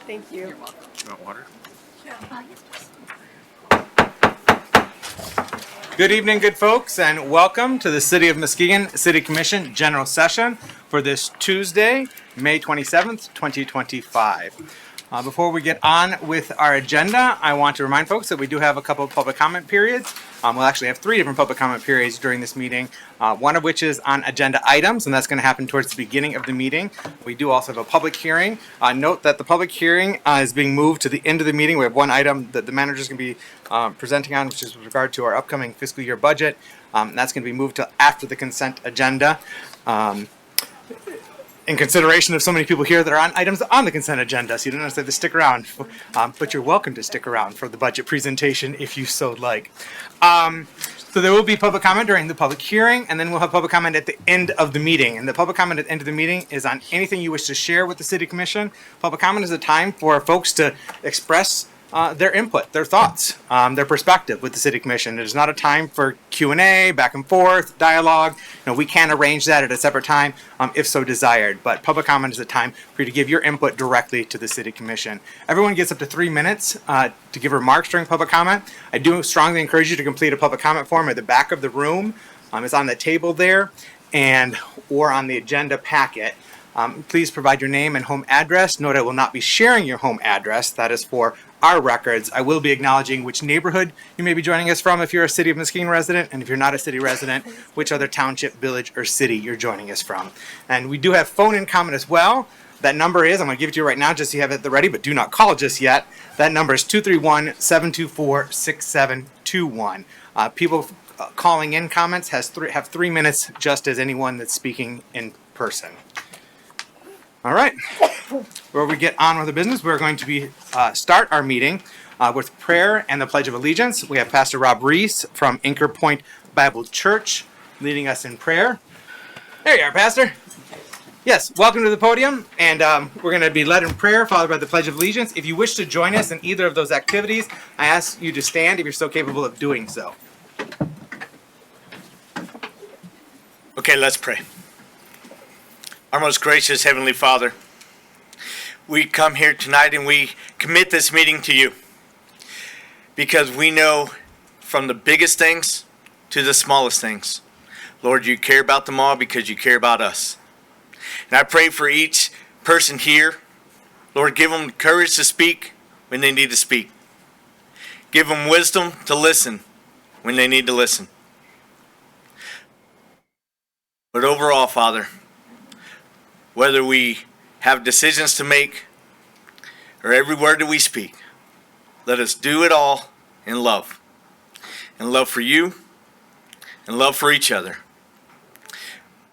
Thank you. You want water? Good evening, good folks, and welcome to the City of Muskegon City Commission General Session for this Tuesday, May 27th, 2025. Before we get on with our agenda, I want to remind folks that we do have a couple of public comment periods. We'll actually have 3 different public comment periods during this meeting, one of which is on agenda items, and that's going to happen towards the beginning of the meeting. We do also have a public hearing. Note that the public hearing is being moved to the end of the meeting. We have one item that the manager is going to be presenting on, which is with regard to our upcoming fiscal year budget. That's going to be moved to after the consent agenda. In consideration of so many people here that are on items on the consent agenda, so you don't necessarily have to stick around, but you're welcome to stick around for the budget presentation if you so like. So there will be public comment during the public hearing, and then we'll have public comment at the end of the meeting. And the public comment at the end of the meeting is on anything you wish to share with the City Commission. Public comment is a time for folks to express their input, their thoughts, their perspective with the City Commission. It is not a time for Q&A, back and forth, dialogue. We can arrange that at a separate time if so desired. But public comment is a time for you to give your input directly to the City Commission. Everyone gets up to 3 minutes to give remarks during public comment. I do strongly encourage you to complete a public comment form at the back of the room. It's on the table there or on the agenda packet. Please provide your name and home address. Note I will not be sharing your home address. That is for our records. I will be acknowledging which neighborhood you may be joining us from if you're a City of Muskegon resident, and if you're not a city resident, which other township, village, or city you're joining us from. And we do have phone-in comment as well. That number is, I'm going to give it to you right now just so you have it at the ready, but do not call just yet. That number is 231-724-6721. People calling in comments have 3 minutes, just as anyone that's speaking in person. All right, before we get on with the business, we're going to start our meeting with prayer and the Pledge of Allegiance. We have Pastor Rob Reese from Anchor Point Bible Church leading us in prayer. There you are, Pastor. Yes, welcome to the podium, and we're going to be led in prayer, followed by the Pledge of Allegiance. If you wish to join us in either of those activities, I ask you to stand if you're so capable of doing so. Okay, let's pray. Our most gracious Heavenly Father, we come here tonight and we commit this meeting to you because we know from the biggest things to the smallest things, Lord, you care about them all because you care about us. And I pray for each person here, Lord, give them courage to speak when they need to speak. Give them wisdom to listen when they need to listen. But overall, Father, whether we have decisions to make or every word that we speak, let us do it all in love. In love for you and love for each other.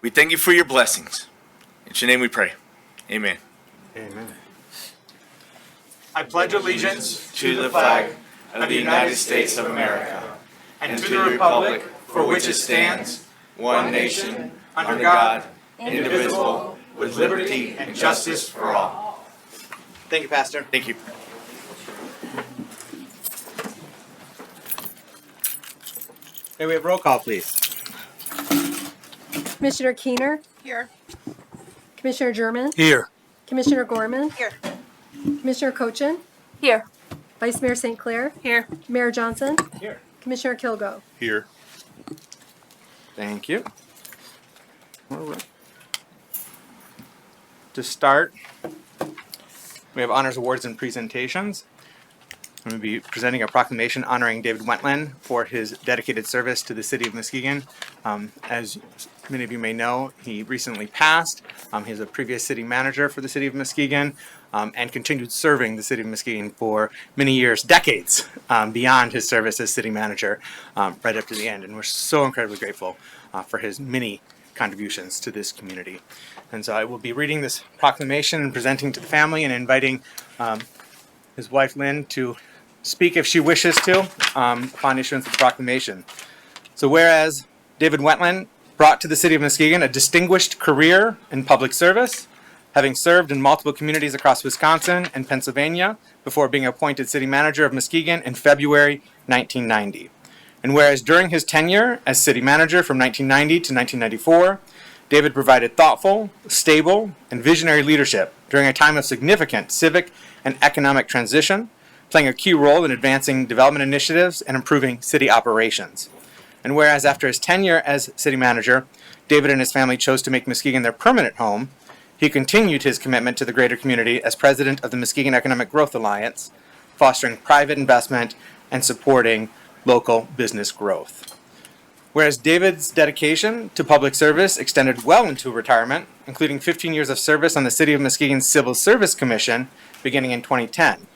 We thank you for your blessings. In your name we pray. Amen. Amen. I pledge allegiance to the flag of the United States of America and to the republic for which it stands, one nation, under God, indivisible, with liberty and justice for all. Thank you, Pastor. Thank you. May we have roll call, please? Commissioner Keener? Here. Commissioner German? Here. Commissioner Gorman? Here. Commissioner Cochin? Here. Vice Mayor St. Clair? Here. Mayor Johnson? Here. Commissioner Kilgo? Here. Thank you. All right. To start, we have honors, awards, and presentations. I'm going to be presenting a proclamation honoring David Wentland for his dedicated service to the City of Muskegon. As many of you may know, he recently passed. He's a previous city manager for the City of Muskegon and continued serving the City of Muskegon for many years, decades, beyond his service as city manager right up to the end. And we're so incredibly grateful for his many contributions to this community. And so I will be reading this proclamation and presenting to the family and inviting his wife Lynn to speak if she wishes to upon issuance of the proclamation. So whereas David Wentland brought to the City of Muskegon a distinguished career in public service, having served in multiple communities across Wisconsin and Pennsylvania before being appointed city manager of Muskegon in February 1990. And whereas during his tenure as city manager from 1990 to 1994, David provided thoughtful, stable, and visionary leadership during a time of significant civic and economic transition, playing a key role in advancing development initiatives and improving city operations. And whereas after his tenure as city manager, David and his family chose to make Muskegon their permanent home, he continued his commitment to the greater community as president of the Muskegon Economic Growth Alliance, fostering private investment and supporting local business growth. Whereas David's dedication to public service extended well into retirement, including 15 years of service on the City of Muskegon's Civil Service Commission beginning in 2010.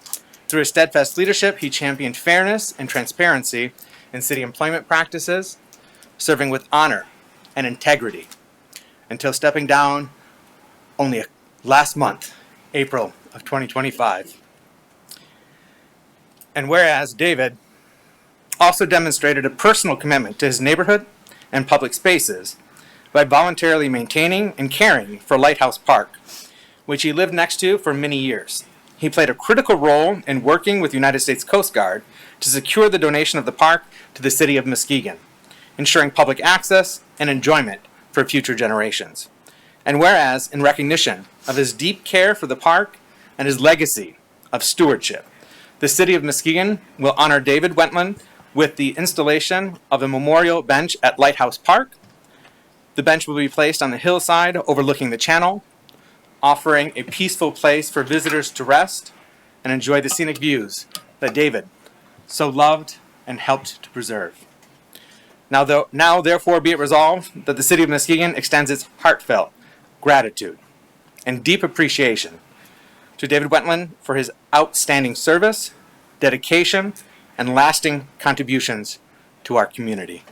Through his steadfast leadership, he championed fairness and transparency in city employment practices, serving with honor and integrity until stepping down only last month, April of 2025. And whereas David also demonstrated a personal commitment to his neighborhood and public spaces by voluntarily maintaining and caring for Lighthouse Park, which he lived next to for many years. He played a critical role in working with the United States Coast Guard to secure the donation of the park to the city of Muskegon, ensuring public access and enjoyment for future generations. And whereas, in recognition of his deep care for the park and his legacy of stewardship, the city of Muskegon will honor David Wentland with the installation of a memorial bench at Lighthouse Park. The bench will be placed on the hillside overlooking the channel, offering a peaceful place for visitors to rest and enjoy the scenic views that David so loved and helped to preserve. Now, therefore, be it resolved that the City of Muskegon extends its heartfelt gratitude and deep appreciation to David Wentland for his outstanding service, dedication, and lasting contributions to our community.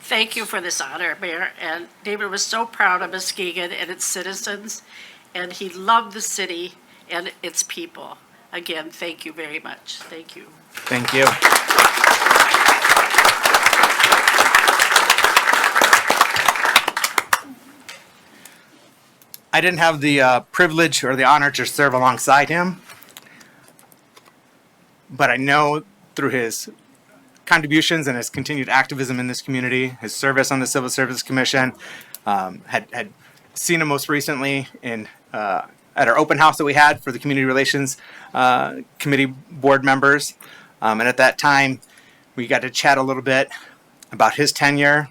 Thank you for this honor, Mayor. And David was so proud of Muskegon and its citizens, and he loved the city and its people. Again, thank you very much. Thank you. Thank you. I didn't have the privilege or the honor to serve alongside him, but I know through his contributions and his continued activism in this community, his service on the Civil Service Commission, had seen him most recently in at our open house that we had for the Community Relations Committee board members. And at that time, we got to chat a little bit about his tenure,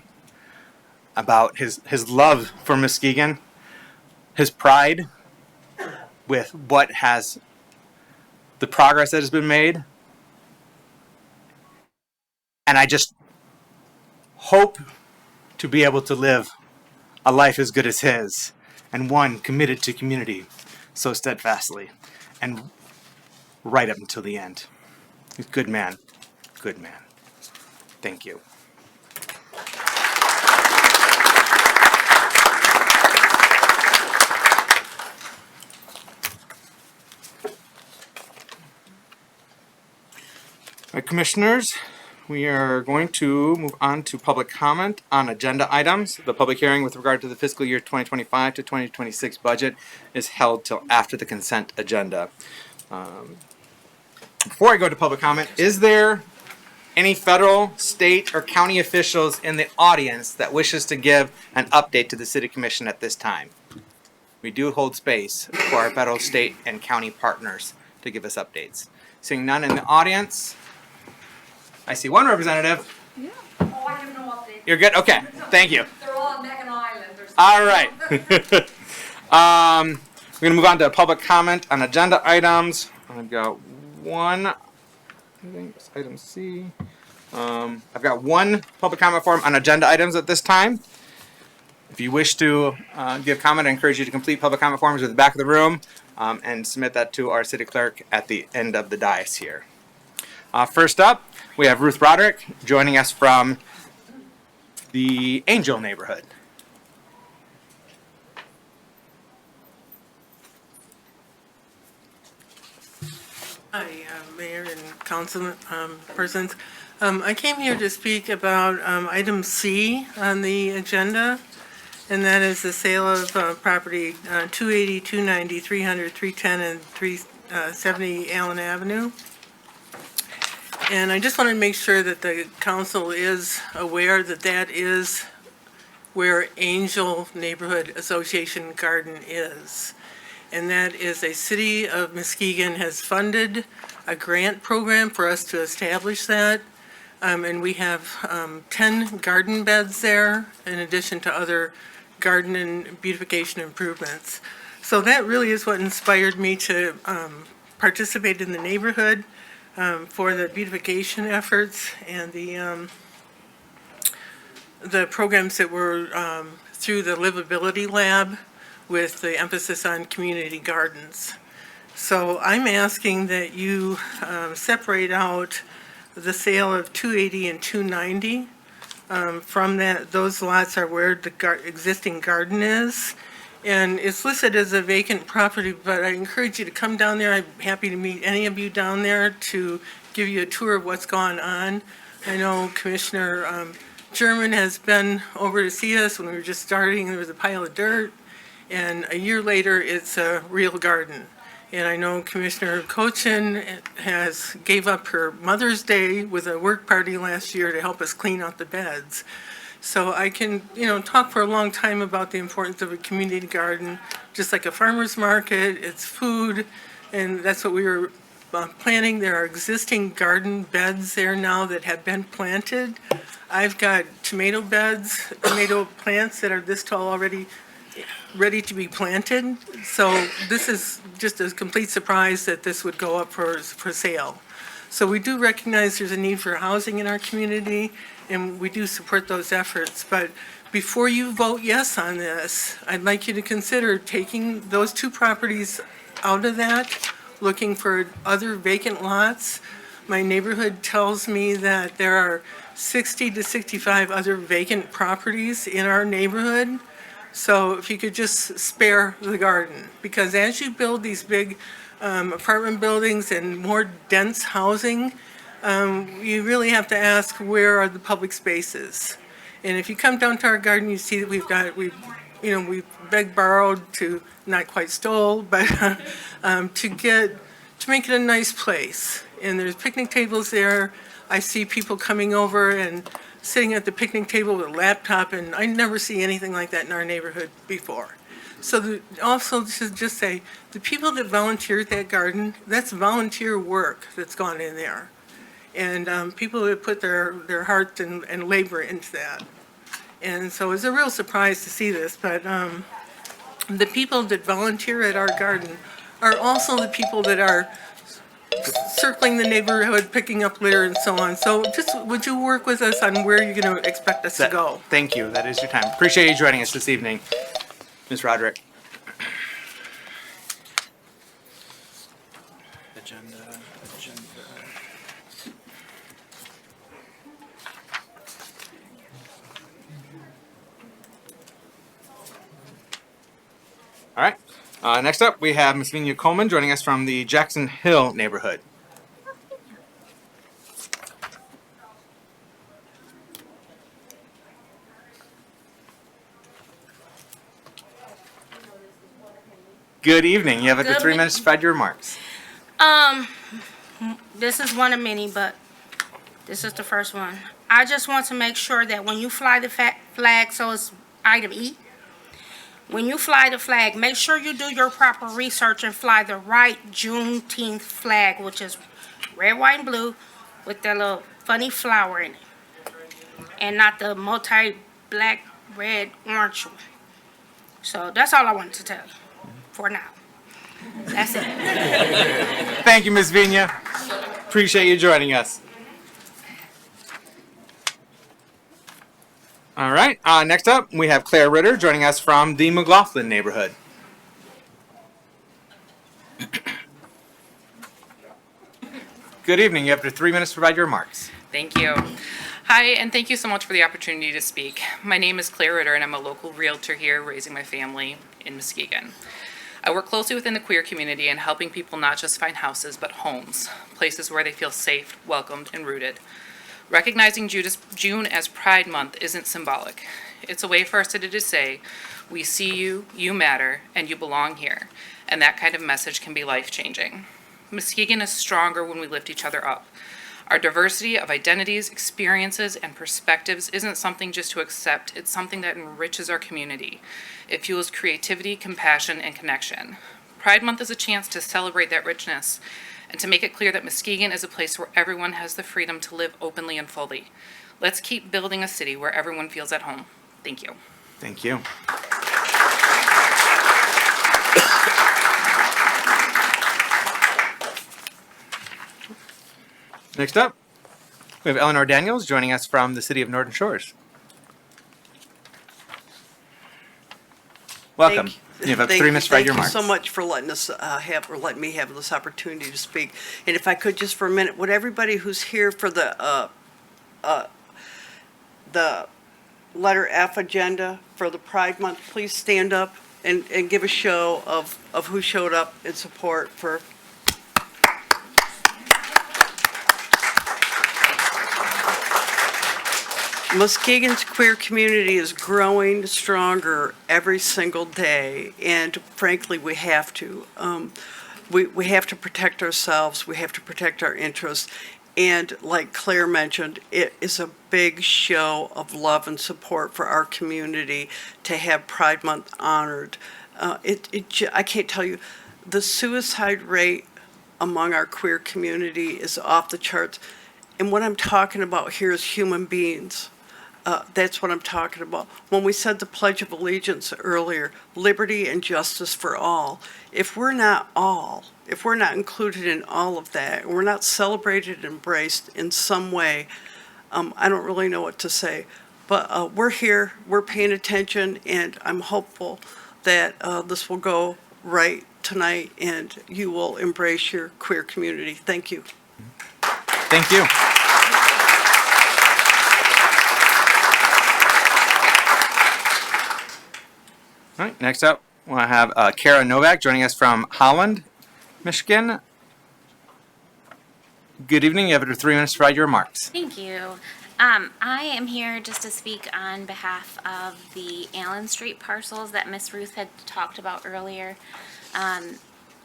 about his love for Muskegon, his pride with what has the progress that has been made. And I just hope to be able to live a life as good as his, and one committed to community so steadfastly and right up until the end. He's a good man. Good man. Thank you. All right, commissioners, we are going to move on to public comment on agenda items. The public hearing with regard to the fiscal year 2025 to 2026 budget is held till after the consent agenda. Before I go to public comment, is there any federal, state, or county officials in the audience that wishes to give an update to the City Commission at this time? We do hold space for our federal, state, and county partners to give us updates. Seeing none in the audience, I see one representative. Yeah. Oh, I have no update. You're good? Okay. Thank you. They're all on Muskegon Island. All right. We're going to move on to public comment on agenda items. I've got one. I think it's item C. I've got one public comment form on agenda items at this time. If you wish to give comment, I encourage you to complete public comment forms at the back of the room and submit that to our city clerk at the end of the dais here. First up, we have Ruth Broderick joining us from the Angel neighborhood. Hi, Mayor and council persons. I came here to speak about item C on the agenda, and that is the sale of property 280, 290, 300, 310, and 370 Allen Avenue. And I just want to make sure that the council is aware that that is where Angel Neighborhood Association Garden is. And that is a city of Muskegon has funded a grant program for us to establish that. And we have 10 garden beds there in addition to other garden and beautification improvements. So that really is what inspired me to participate in the neighborhood for the beautification efforts and the programs that were through the Livability Lab with the emphasis on community gardens. So I'm asking that you separate out the sale of 280 and 290 from that. Those lots are where the existing garden is. And it's listed as a vacant property, but I encourage you to come down there. I'm happy to meet any of you down there to give you a tour of what's gone on. I know Commissioner German has been over to see us when we were just starting. There was a pile of dirt. And a year later, it's a real garden. And I know Commissioner Cochin gave up her Mother's Day with a work party last year to help us clean out the beds. So I can, talk for a long time about the importance of a community garden, just like a farmer's market. It's food, and that's what we were planting. There are existing garden beds there now that have been planted. I've got tomato plants that are this tall already, ready to be planted. So this is just a complete surprise that this would go up for sale. So we do recognize there's a need for housing in our community, and we do support those efforts. But before you vote yes on this, I'd like you to consider taking those two properties out of that, looking for other vacant lots. My neighborhood tells me that there are 60 to 65 other vacant properties in our neighborhood. So if you could just spare the garden, because as you build these big apartment buildings and more dense housing, you really have to ask, where are the public spaces? And if you come down to our garden, you see that we've begged, borrowed to, not quite stole, but to make it a nice place. And there's picnic tables there. I see people coming over and sitting at the picnic table with a laptop, and I never see anything like that in our neighborhood before. So also to just say, the people that volunteer at that garden, that's volunteer work that's gone in there. And people that put their heart and labor into that. And so it's a real surprise to see this, but the people that volunteer at our garden are also the people that are circling the neighborhood, picking up litter and so on. So just, would you work with us on where you're going to expect us to go? Thank you. That is your time. Appreciate you joining us this evening, Ms. Roderick. Agenda. All right. Next up, we have Ms. Vinia Coleman joining us from the Jackson Hill neighborhood. Good evening. You have up to 3 minutes to provide your remarks. This is one of many, but this is the first one. I just want to make sure that when you fly the flag, so it's item E, when you fly the flag, make sure you do your proper research and fly the right Juneteenth flag, which is red, white, and blue with that little funny flower in it, and not the multi-black, red, orange one. So that's all I wanted to tell you for now. That's it. Thank you, Ms. Vinia. Appreciate you joining us. All right. Next up, we have Claire Ritter joining us from the McLaughlin neighborhood. Good evening. You have up to 3 minutes to provide your remarks. Thank you. Hi, and thank you so much for the opportunity to speak. My name is Claire Ritter, and I'm a local realtor here raising my family in Muskegon. I work closely within the queer community in helping people not just find houses, but homes, places where they feel safe, welcomed, and rooted. Recognizing June as Pride Month isn't symbolic. It's a way for our city to say, we see you, you matter, and you belong here. And that kind of message can be life-changing. Muskegon is stronger when we lift each other up. Our diversity of identities, experiences, and perspectives isn't something just to accept, it's something that enriches our community. It fuels creativity, compassion, and connection. Pride Month is a chance to celebrate that richness and to make it clear that Muskegon is a place where everyone has the freedom to live openly and fully. Let's keep building a city where everyone feels at home. Thank you. Thank you. Next up, we have Eleanor Daniels joining us from the city of Norton Shores. Welcome. You have 3 minutes to write your remarks. Thank you so much for letting us letting me have this opportunity to speak. And if I could just for a minute, would everybody who's here for the letter F agenda for the Pride Month, please stand up and give a show of who showed up in support for. Muskegon's queer community is growing stronger every single day, and frankly, we have to. We have to protect ourselves. We have to protect our interests. And like Claire mentioned, it is a big show of love and support for our community to have Pride Month honored. I can't tell you, the suicide rate among our queer community is off the charts. And what I'm talking about here is human beings. That's what I'm talking about. When we said the Pledge of Allegiance earlier, liberty and justice for all, if we're not included in all of that, and we're not celebrated and embraced in some way, I don't really know what to say. But we're here, we're paying attention, and I'm hopeful that this will go right tonight and you will embrace your queer community. Thank you. Thank you. All right, next up, we'll have Kara Novak joining us from Holland, Michigan. Good evening. You have 3 minutes to write your remarks. Thank you. I am here just to speak on behalf of the Allen Street parcels that Miss Ruth had talked about earlier.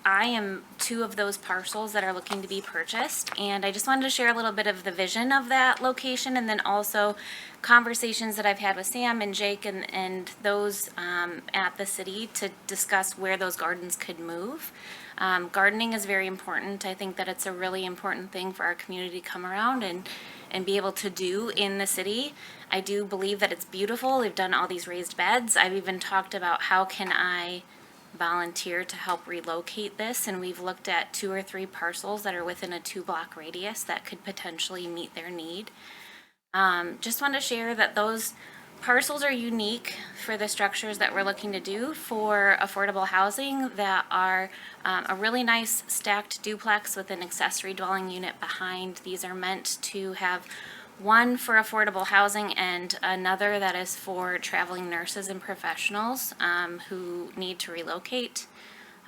I am 2 of those parcels that are looking to be purchased, and I just wanted to share a little bit of the vision of that location, and then also conversations that I've had with Sam and Jake and those at the city to discuss where those gardens could move. Gardening is very important. I think that it's a really important thing for our community to come around and be able to do in the city. I do believe that it's beautiful. We've done all these raised beds. I've even talked about how can I volunteer to help relocate this, and we've looked at 2 or 3 parcels that are within a 2-block radius that could potentially meet their need. Just want to share that those parcels are unique for the structures that we're looking to do for affordable housing that are a really nice stacked duplex with an accessory dwelling unit behind. These are meant to have one for affordable housing and another that is for traveling nurses and professionals who need to relocate.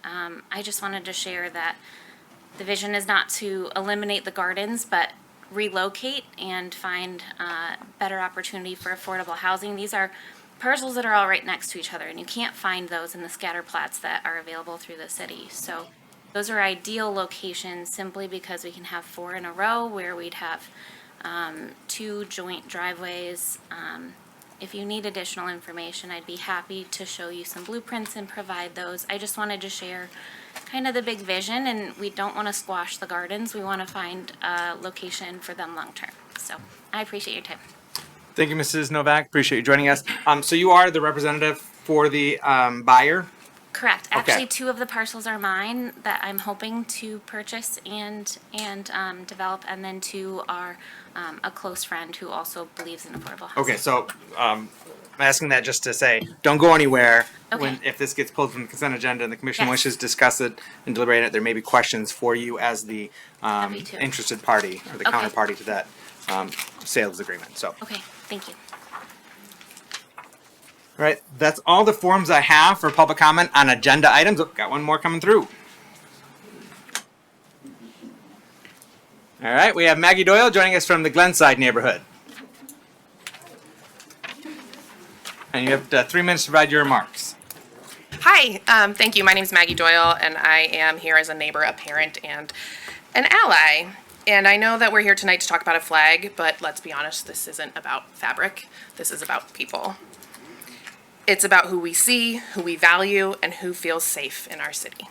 I just wanted to share that the vision is not to eliminate the gardens, but relocate and find better opportunity for affordable housing. These are parcels that are all right next to each other, and you can't find those in the scatter plots that are available through the city. So those are ideal locations simply because we can have 4 in a row where we'd have 2 joint driveways. If you need additional information, I'd be happy to show you some blueprints and provide those. I just wanted to share kind of the big vision, and we don't want to squash the gardens. We want to find a location for them long term. So I appreciate your time. Thank you, Mrs. Novak. Appreciate you joining us. So you are the representative for the buyer? Correct. Okay. Actually, 2 of the parcels are mine that I'm hoping to purchase and develop, and then 2 are a close friend who also believes in affordable housing. Okay, so I'm asking that just to say, don't go anywhere. Okay. If this gets pulled from the consent agenda and the commission Yes. wishes to discuss it and deliberate it, there may be questions for you as the Happy to. interested party or the Okay. counterparty to that sales agreement. So, Okay, thank you. All right, that's all the forms I have for public comment on agenda items. Oh, got one more coming through. All right, we have Maggie Doyle joining us from the Glenside neighborhood. And you have 3 minutes to provide your remarks. Hi, thank you. My name is Maggie Doyle, and I am here as a neighbor, a parent, and an ally. And I know that we're here tonight to talk about a flag, but let's be honest, this isn't about fabric. This is about people. It's about who we see, who we value, and who feels safe in our city.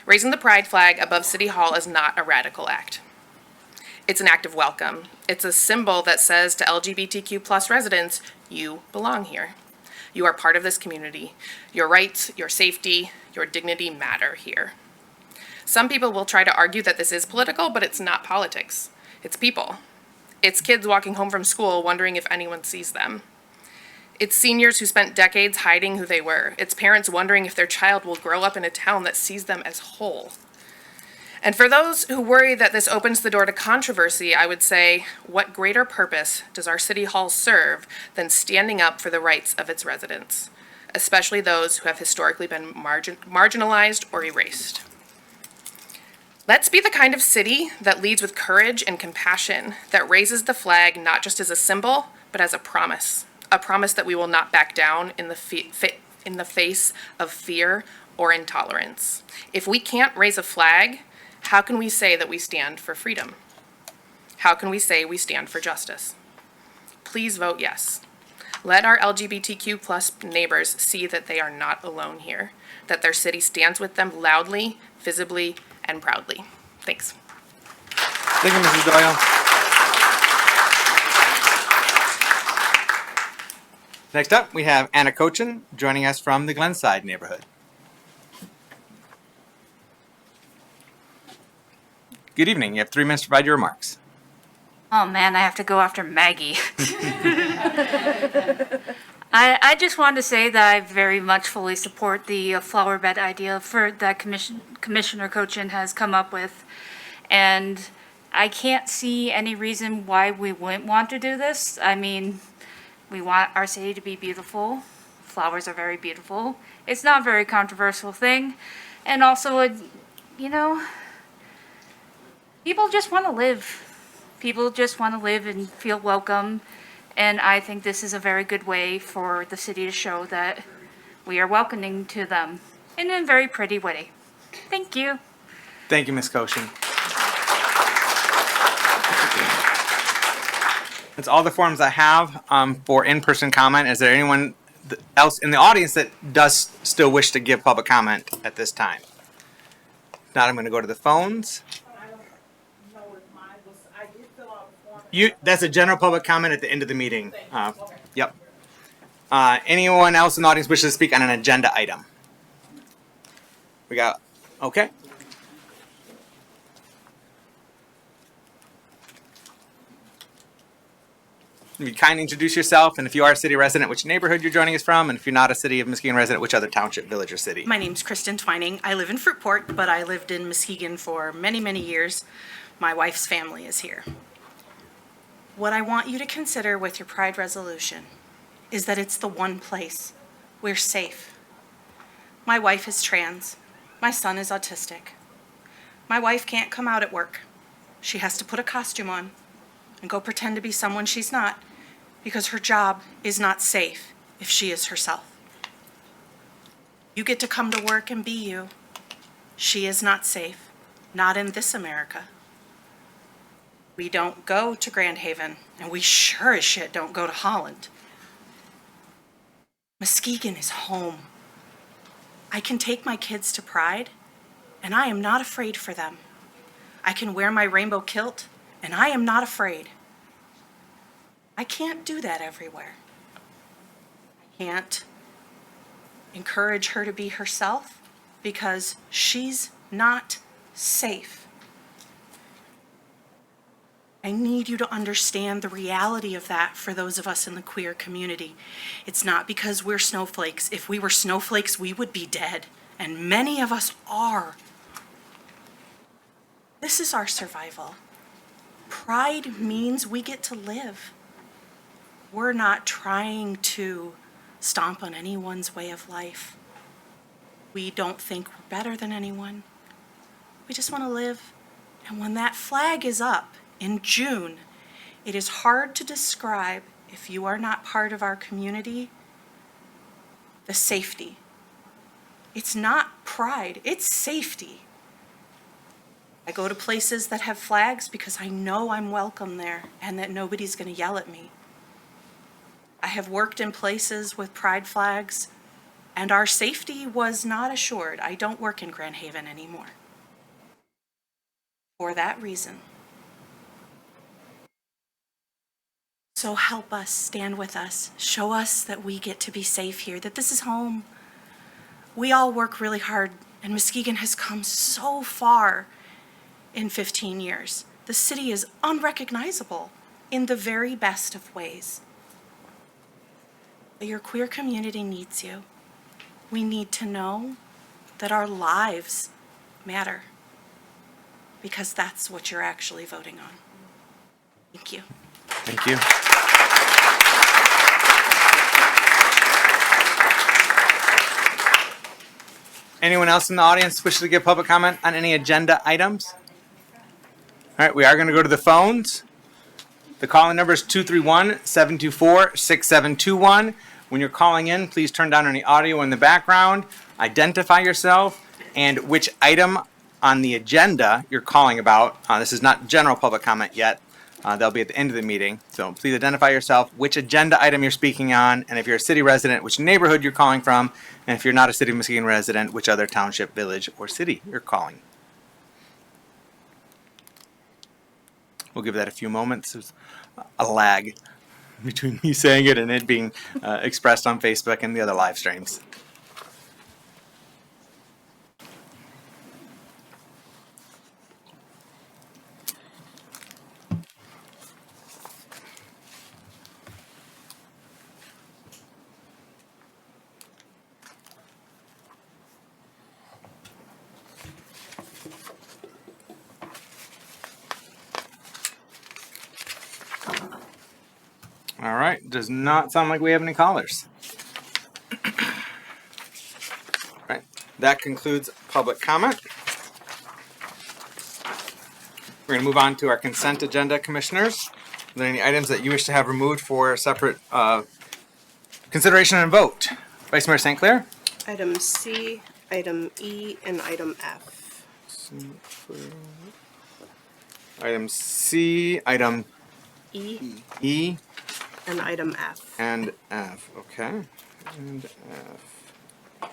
Raising the pride flag above City Hall is not a radical act. It's an act of welcome. It's a symbol that says to LGBTQ+ residents, you belong here. You are part of this community. Your rights, your safety, your dignity matter here. Some people will try to argue that this is political, but it's not politics. It's people. It's kids walking home from school wondering if anyone sees them. It's seniors who spent decades hiding who they were. It's parents wondering if their child will grow up in a town that sees them as whole. And for those who worry that this opens the door to controversy, I would say, what greater purpose does our city hall serve than standing up for the rights of its residents, especially those who have historically been marginalized or erased? Let's be the kind of city that leads with courage and compassion, that raises the flag not just as a symbol, but as a promise that we will not back down in the face of fear or intolerance. If we can't raise a flag, how can we say that we stand for freedom? How can we say we stand for justice? Please vote yes. Let our LGBTQ+ neighbors see that they are not alone here, that their city stands with them loudly, visibly, and proudly. Thanks. Thank you, Mrs. Doyle. Next up, we have Anna Cochin joining us from the Glenside neighborhood. Good evening. You have 3 minutes to provide your remarks. Oh man, I have to go after Maggie. I just wanted to say that I very much fully support the flower bed idea that Commissioner Cochin has come up with. And I can't see any reason why we wouldn't want to do this. I mean, we want our city to be beautiful. Flowers are very beautiful. It's not a very controversial thing. And also, people just want to live. People just want to live and feel welcome. And I think this is a very good way for the city to show that we are welcoming to them in a very pretty way. Thank you. Thank you, Ms. Cochin. That's all the forms I have for in-person comment. Is there anyone else in the audience that does still wish to give public comment at this time? If not, I'm going to go to the phones. That's a general public comment at the end of the meeting. Yep. Anyone else in the audience wishes to speak on an agenda item? Okay. You kindly introduce yourself, and if you are a city resident, which neighborhood you're joining us from, and if you're not a city of Muskegon resident, which other township, village, or city. My name's Kristen Twining. I live in Fruitport, but I lived in Muskegon for many, many years. My wife's family is here. What I want you to consider with your Pride resolution is that it's the one place we're safe. My wife is trans. My son is autistic. My wife can't come out at work. She has to put a costume on and go pretend to be someone she's not, because her job is not safe if she is herself. You get to come to work and be you. She is not safe, not in this America. We don't go to Grand Haven, and we sure as shit don't go to Holland. Muskegon is home. I can take my kids to Pride, and I am not afraid for them. I can wear my rainbow kilt, and I am not afraid. I can't do that everywhere. I can't encourage her to be herself because she's not safe. I need you to understand the reality of that for those of us in the queer community. It's not because we're snowflakes. If we were snowflakes, we would be dead, and many of us are. This is our survival. Pride means we get to live. We're not trying to stomp on anyone's way of life. We don't think we're better than anyone. We just want to live. And when that flag is up in June, it is hard to describe, if you are not part of our community, the safety. It's not pride, it's safety. I go to places that have flags because I know I'm welcome there and that nobody's going to yell at me. I have worked in places with pride flags, and our safety was not assured. I don't work in Grand Haven anymore. For that reason. So help us, stand with us, show us that we get to be safe here, that this is home. We all work really hard, and Muskegon has come so far in 15 years. The city is unrecognizable in the very best of ways. But your queer community needs you. We need to know that our lives matter, because that's what you're actually voting on. Thank you. Thank you. Anyone else in the audience wish to give public comment on any agenda items? All right, we are going to go to the phones. The calling number is 231-724-6721. When you're calling in, please turn down any audio in the background, identify yourself, and which item on the agenda you're calling about. This is not general public comment yet. They'll be at the end of the meeting. So please identify yourself, which agenda item you're speaking on, and if you're a city resident, which neighborhood you're calling from, and if you're not a City of Muskegon resident, which other township, village, or city you're calling. We'll give that a few moments. There's a lag between me saying it and it being expressed on Facebook and the other live streams. All right, does not sound like we have any callers. All right, that concludes public comment. We're going to move on to our consent agenda, commissioners. Are there any items that you wish to have removed for separate consideration and vote? Vice Mayor St. Clair? Item C, item E, and item F. Item C, item E. And item F. And F, okay. And F. All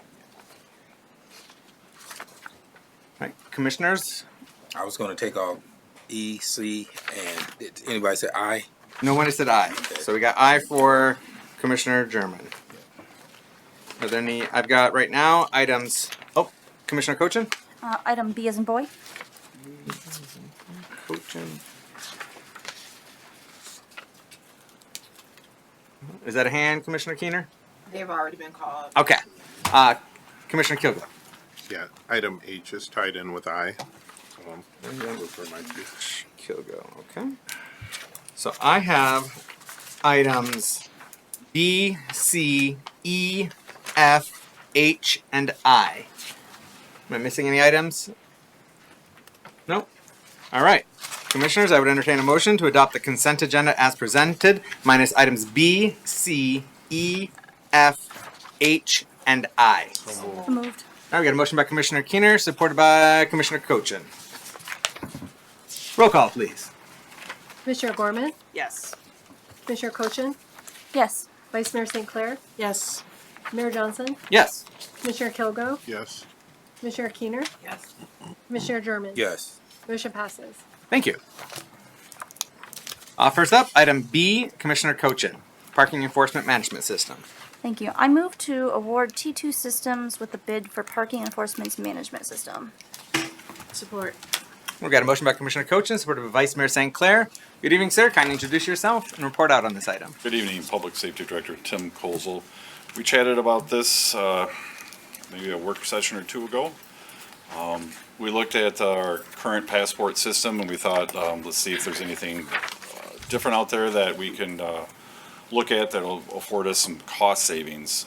right, commissioners? I was going to take off E, C, and did anybody say I? No one said I. Okay. So we got I for Commissioner German. Are there any, I've got right now items, Commissioner Cochin? Item B as in boy. Cochin. Is that a hand, Commissioner Keener? They've already been called. Okay. Commissioner Kilgo. Yeah, item H is tied in with I. Those are my two. Kilgo, okay. So I have items B, C, E, F, H, and I. Am I missing any items? Nope. All right. Commissioners, I would entertain a motion to adopt the consent agenda as presented, minus items B, C, E, F, H, and I. So moved. All right, we got a motion by Commissioner Keener, supported by Commissioner Cochin. Roll call, please. Commissioner Gorman? Yes. Commissioner Cochin? Yes. Vice Mayor St. Clair? Yes. Mayor Johnson? Yes. Commissioner Kilgo? Yes. Commissioner Keener? Yes. Commissioner German? Yes. Motion passes. Thank you. First up, item B, Commissioner Cochin, Parking Enforcement Management System. Thank you. I move to award T2 Systems with the bid for Parking Enforcement Management System. Support. We've got a motion by Commissioner Cochin, supported by Vice Mayor St. Clair. Good evening, sir. Kindly introduce yourself and report out on this item. Good evening, Public Safety Director Tim Kozel. We chatted about this maybe a work session or two ago. We looked at our current passport system and we thought, let's see if there's anything different out there that we can look at that'll afford us some cost savings.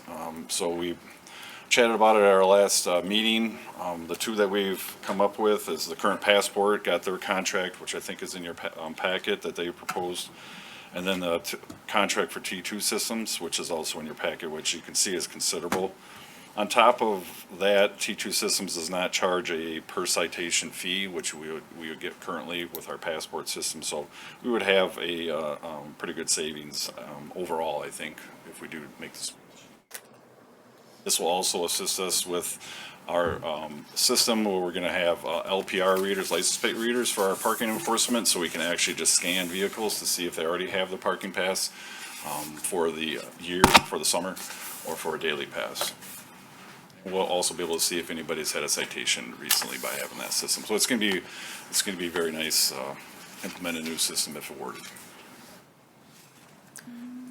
So we chatted about it at our last meeting. The two that we've come up with is the current passport, got their contract, which I think is in your packet that they proposed. And then the contract for T2 systems, which is also in your packet, which you can see is considerable. On top of that, T2 systems does not charge a per citation fee, which we would get currently with our passport system. So we would have a pretty good savings overall, I think, if we do make this. This will also assist us with our system where we're going to have LPR readers, license plate readers for our parking enforcement, so we can actually just scan vehicles to see if they already have the parking pass for the year, for the summer, or for a daily pass. We'll also be able to see if anybody's had a citation recently by having that system. So it's going to be very nice, implement a new system if awarded.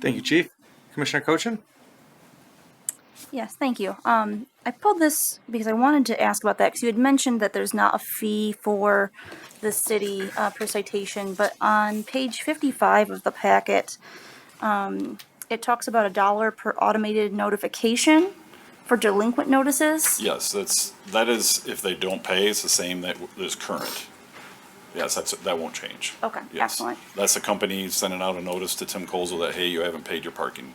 Thank you, Chief. Commissioner Cochin? Yes, thank you. I pulled this because I wanted to ask about that because you had mentioned that there's not a fee for the city per citation, but on page 55 of the packet, it talks about $1 per automated notification for delinquent notices. Yes, that is if they don't pay, it's the same that is current. Yes, that won't change. Okay, Yes. excellent. That's the company sending out a notice to Tim Colzel that, hey, you haven't paid your parking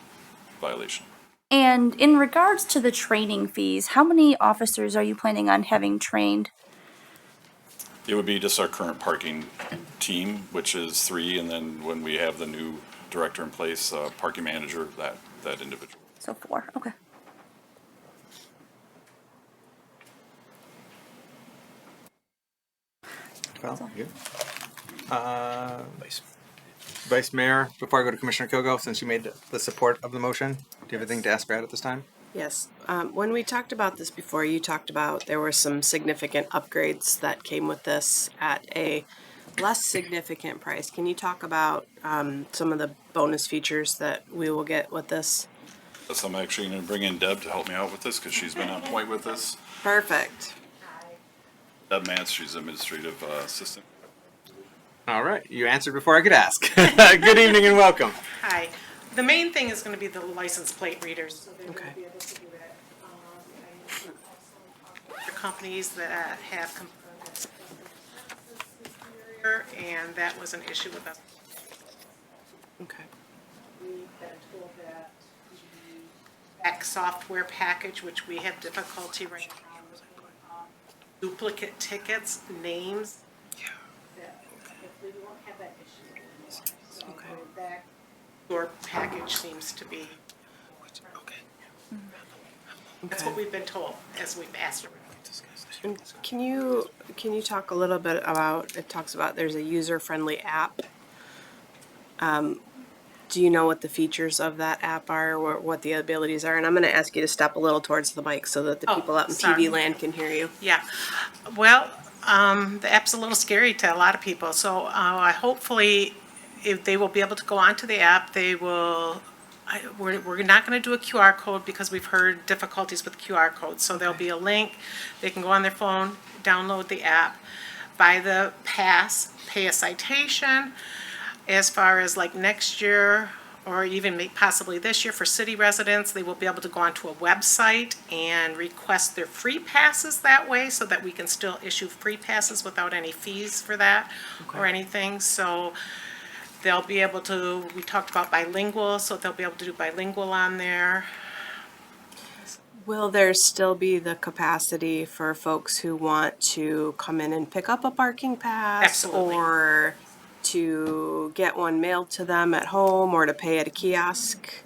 violation. And in regards to the training fees, how many officers are you planning on having trained? It would be just our current parking team, which is 3, and then when we have the new director in place, parking manager, that individual. So 4, okay. Well, good. Vice Mayor, before I go to Commissioner Kilgo, since you made the support of the motion, do you have anything to ask Brad at this time? Yes. When we talked about this before, you talked about there were some significant upgrades that came with this at a less significant price. Can you talk about some of the bonus features that we will get with this? So I'm actually going to bring in Deb to help me out with this because she's been on point with this. Perfect. Deb Mance, she's administrative assistant. All right, you answered before I could ask. Good evening and welcome. Hi. The main thing is going to be the license plate readers. So they're going to be able to do that. The companies that have confirmed and that was an issue with us. Okay. We've been told that the back software package, which we have difficulty right now with duplicate tickets, names. That if we won't have that issue. Okay. That your package seems to be. That's what we've been told as we've asked around. And can you talk a little bit about, it talks about there's a user-friendly app. Do you know what the features of that app are or what the abilities are? And I'm going to ask you to step a little towards the mic so that the people out in sorry. TV land can hear you. Yeah, well, the app's a little scary to a lot of people, so hopefully if they will be able to go onto the app, they will, we're not gonna do a QR code because we've heard difficulties with QR codes, so there'll be a link, they can go on their phone, download the app, buy the pass, pay a citation. As far as like next year, or even possibly this year for city residents, they will be able to go onto a website and request their free passes that way so that we can still issue free passes without any fees for that or anything. So they'll be able to, we talked about bilingual, so they'll be able to do bilingual on there. Will there still be the capacity for folks who want to come in and pick up a parking pass? Absolutely. Or to get one mailed to them at home or to pay at a kiosk?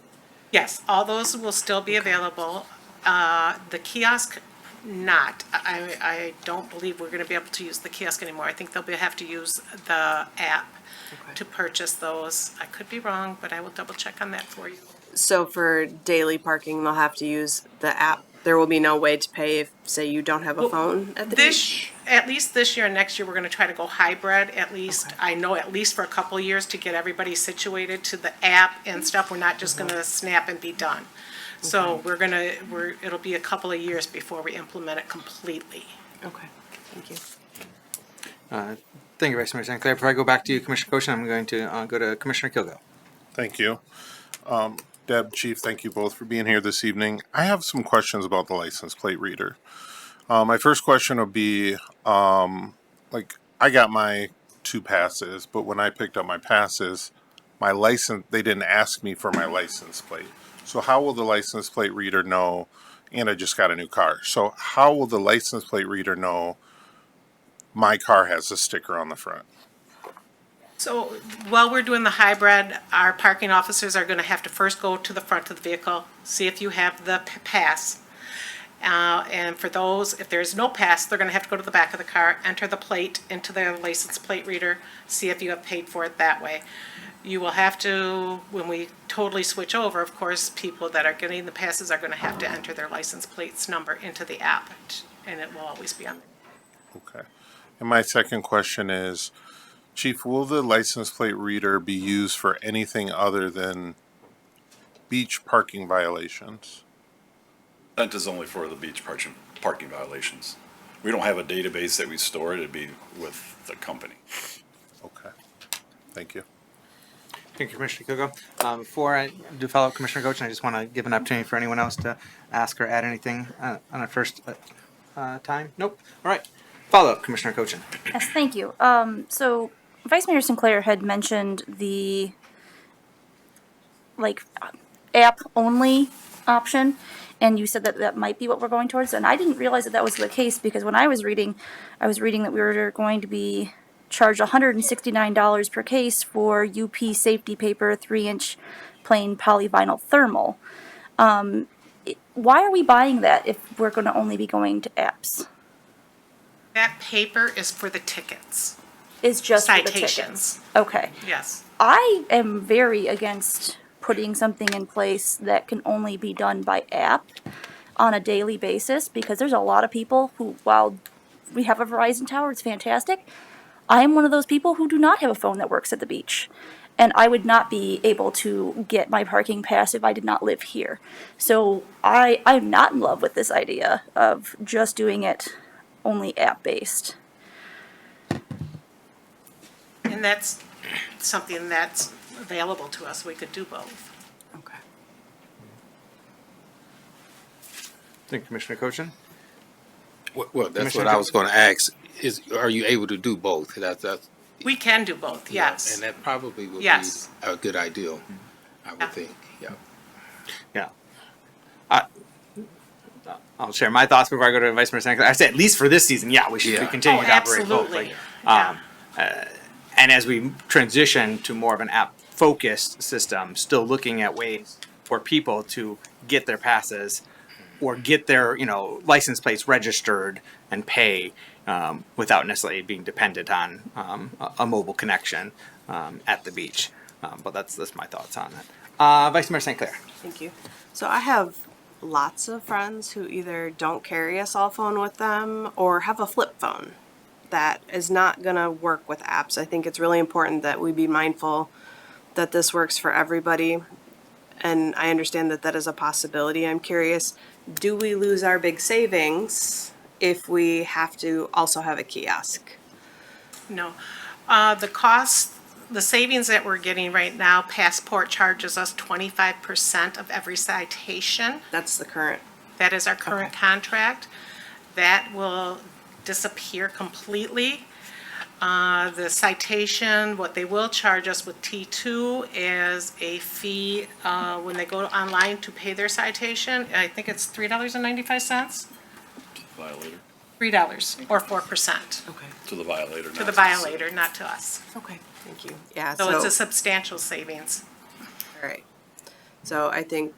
Yes, all those will still be available. The kiosk, not. I don't believe we're gonna be able to use the kiosk anymore. I think they'll have to use the app to purchase those. I could be wrong, but I will double check on that for you. So for daily parking, they'll have to use the app. There will be no way to pay if, say, you don't have a phone at the beach? At least this year and next year, we're gonna try to go hybrid, at least, I know at least for a couple of years to get everybody situated to the app and stuff. We're not just gonna snap and be done. So it'll be a couple of years before we implement it completely. Okay, thank you. Thank you, Vice Mayor St. Clair. Before I go back to you, Commissioner Cochin, I'm going to go to Commissioner Kilgo. Thank you. Deb, Chief, thank you both for being here this evening. I have some questions about the license plate reader. My first question would be, like, I got my 2 passes, but when I picked up my passes, my license, they didn't ask me for my license plate. So how will the license plate reader know, and I just got a new car, so how will the license plate reader know my car has a sticker on the front? So while we're doing the hybrid, our parking officers are going to have to first go to the front of the vehicle, see if you have the pass. And for those, if there's no pass, they're going to have to go to the back of the car, enter the plate into their license plate reader, see if you have paid for it that way. You will have to, when we totally switch over, of course, people that are getting the passes are going to have to enter their license plates number into the app, and it will always be on there. Okay. And my second question is, Chief, will the license plate reader be used for anything other than beach parking violations? That is only for the beach parking violations. We don't have a database that we store it. It'd be with the company. Okay. Thank you. Thank you, Commissioner Kilgo. Before I do follow up, Commissioner Coach, I just want to give an opportunity for anyone else to ask or add anything on a first time. Nope. All right. Follow up, Commissioner Cochin. Yes, thank you. So Vice Mayor Sinclair had mentioned the app only option, and you said that that might be what we're going towards. And I didn't realize that that was the case, because when I was reading that we were going to be charged $169 per case for UP safety paper 3-inch plain polyvinyl thermal. Why are we buying that if we're going to only be going to apps? That paper is for the tickets. Is just for the citations. tickets. Okay. Yes. I am very against putting something in place that can only be done by app on a daily basis, because there's a lot of people who, while we have a Verizon tower, it's fantastic, I am one of those people who do not have a phone that works at the beach. And I would not be able to get my parking pass if I did not live here. So I'm not in love with this idea of just doing it only app-based. And that's something that's available to us. We could do both. Okay. Thank you, Commissioner Cochin. Well, that's Commissioner what I was going to ask. Are you able to do both? That's We can do both, yes. And that probably would Yes. be a good idea, I would think. Yeah. Yeah. I'll share my thoughts before I go to Vice Mayor Sinclair. I say at least for this season, yeah, we should be continuing to operate both. Absolutely. And as we transition to more of an app-focused system, still looking at ways for people to get their passes or get their, license plates registered and pay without necessarily being dependent on a mobile connection at the beach. But that's my thoughts on that. Vice Mayor St. Clair. Thank you. So I have lots of friends who either don't carry a cell phone with them or have a flip phone that is not going to work with apps. I think it's really important that we be mindful that this works for everybody. And I understand that that is a possibility. I'm curious, do we lose our big savings if we have to also have a kiosk? No. The savings that we're getting right now, Passport charges us 25% of every citation. That's the current. That is our current contract. That will disappear completely. The citation, what they will charge us with T2 is a fee when they go online to pay their citation. I think it's $3.95. Violator. $3 or 4%. Okay. To the violator. To the violator, not to us. Okay, thank you. Yeah. So it's a substantial savings. All right. So I think,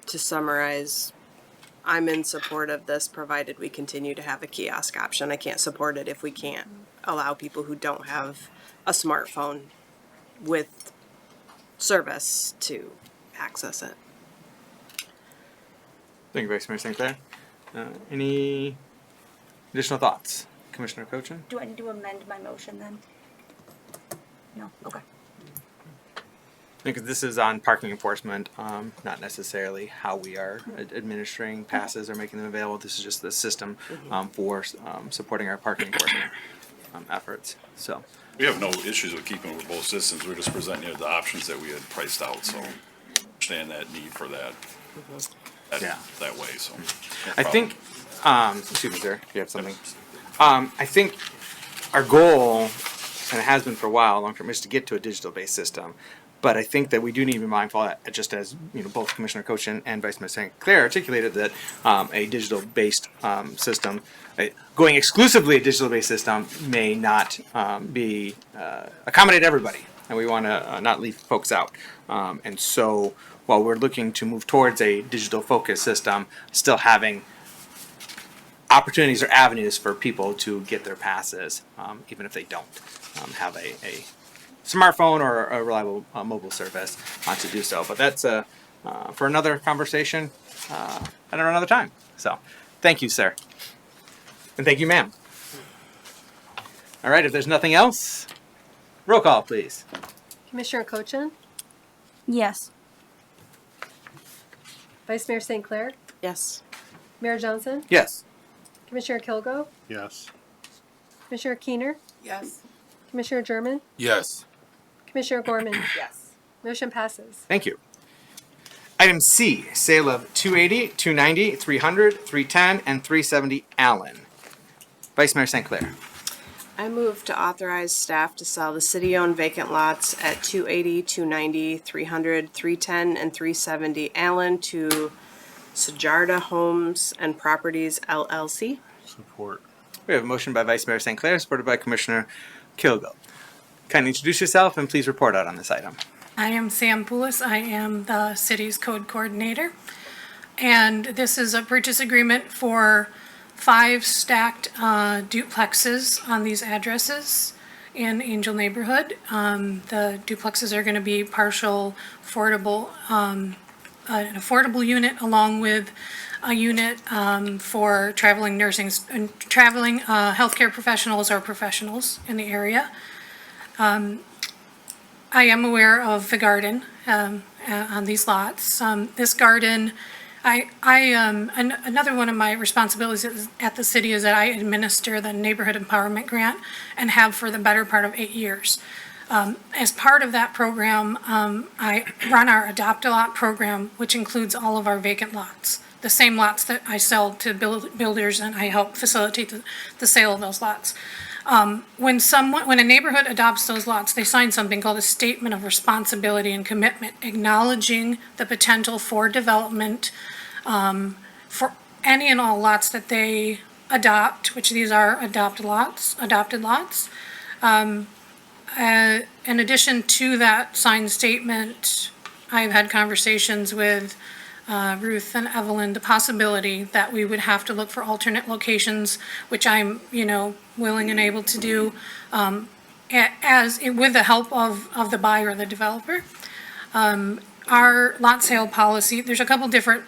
to summarize, I'm in support of this provided we continue to have a kiosk option. I can't support it if we can't allow people who don't have a smartphone with service to access it. Thank you, Vice Mayor St. Clair. Any additional thoughts? Commissioner Cochin? Do I need to amend my motion then? No? Okay. Because this is on parking enforcement, not necessarily how we are administering passes or making them available. This is just the system for supporting our parking enforcement efforts. So, We have no issues with keeping with both systems. We're just presenting you the options that we had priced out, so understand that need for that, that way, so. no I problem. think, excuse me, sir, you have something? I think our goal, and it has been for a while, long term, is to get to a digital-based system. But I think that we do need to be mindful that, just as both Commissioner Cochin and Vice Mayor St. Clair articulated, that a digital-based system, going exclusively a digital-based system, may not be accommodate everybody, and we want to not leave folks out. And so, while we're looking to move towards a digital-focused system, still having opportunities or avenues for people to get their passes, even if they don't have a smartphone or a reliable mobile service to do so. But that's for another conversation at another time. So thank you, sir. And thank you, ma'am. All right, if there's nothing else, roll call, please. Commissioner Cochin? Yes. Vice Mayor St. Clair? Yes. Mayor Johnson? Yes. Commissioner Kilgo? Yes. Commissioner Keener? Yes. Commissioner German? Yes. Commissioner Gorman? Yes. Motion passes. Thank you. Item C, sale of 280, 290, 300, 310, and 370 Allen. Vice Mayor St. Clair. I move to authorize staff to sell the city-owned vacant lots at 280, 290, 300, 310, and 370 Allen to Sajarda Homes and Properties LLC. Support. We have a motion by Vice Mayor St. Clair, supported by Commissioner Kilgo. Kindly introduce yourself and please report out on this item. I am Sam Poulos. I am the city's code coordinator. And this is a purchase agreement for 5 stacked duplexes on these addresses in Angel neighborhood. The duplexes are going to be partial affordable, an affordable unit along with a unit for traveling nursing, traveling healthcare professionals or professionals in the area. I am aware of the garden on these lots. This garden, another one of my responsibilities at the city is that I administer the Neighborhood Empowerment Grant and have for the better part of 8 years. As part of that program, I run our Adopt-A-Lot program, which includes all of our vacant lots, the same lots that I sell to builders, and I help facilitate the sale of those lots. When a neighborhood adopts those lots, they sign something called a Statement of Responsibility and Commitment, acknowledging the potential for development for any and all lots that they adopt, which these are adopted lots. In addition to that signed statement, I've had conversations with Ruth and Evelyn, the possibility that we would have to look for alternate locations, which I'm, willing and able to do, with the help of the buyer or the developer. Our lot sale policy, there's a couple different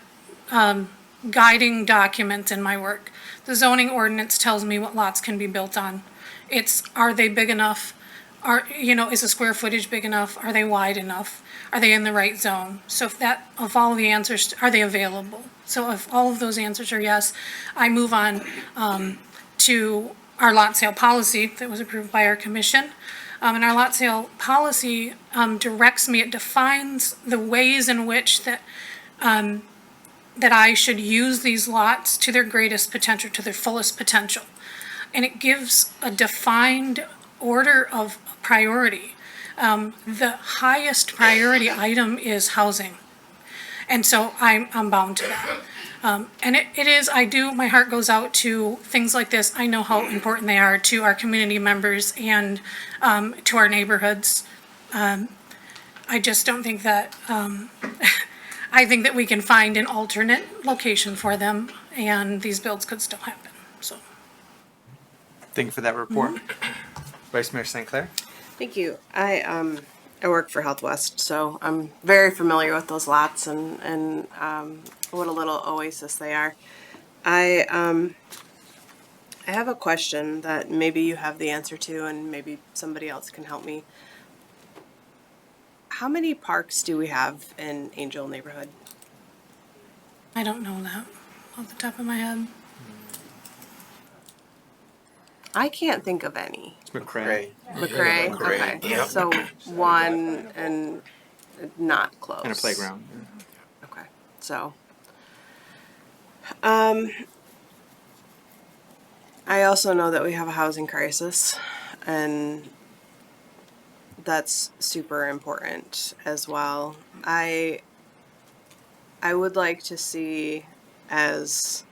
guiding documents in my work. The zoning ordinance tells me what lots can be built on. Are they big enough? Is the square footage big enough? Are they wide enough? Are they in the right zone? So if all of the answers, are they available? So if all of those answers are yes, I move on to our lot sale policy that was approved by our commission. And our lot sale policy directs me, it defines the ways in which that I should use these lots to their greatest potential, to their fullest potential. And it gives a defined order of priority. The highest priority item is housing. And so I'm bound to that. And it is, my heart goes out to things like this. I know how important they are to our community members and to our neighborhoods. I just don't think that, I think that we can find an alternate location for them and these builds could still happen, so. Thank you for that report. Vice Mayor St. Clair. Thank you. I work for Health West, so I'm very familiar with those lots and what a little oasis they are. I have a question that maybe you have the answer to and maybe somebody else can help me. How many parks do we have in Angel neighborhood? I don't know that off the top of my head. I can't think of any. It's McCray. McCray, McCray, okay. yep. So one and not close. And a playground. Okay, so. I also know that we have a housing crisis, and that's super important as well. I would like to see as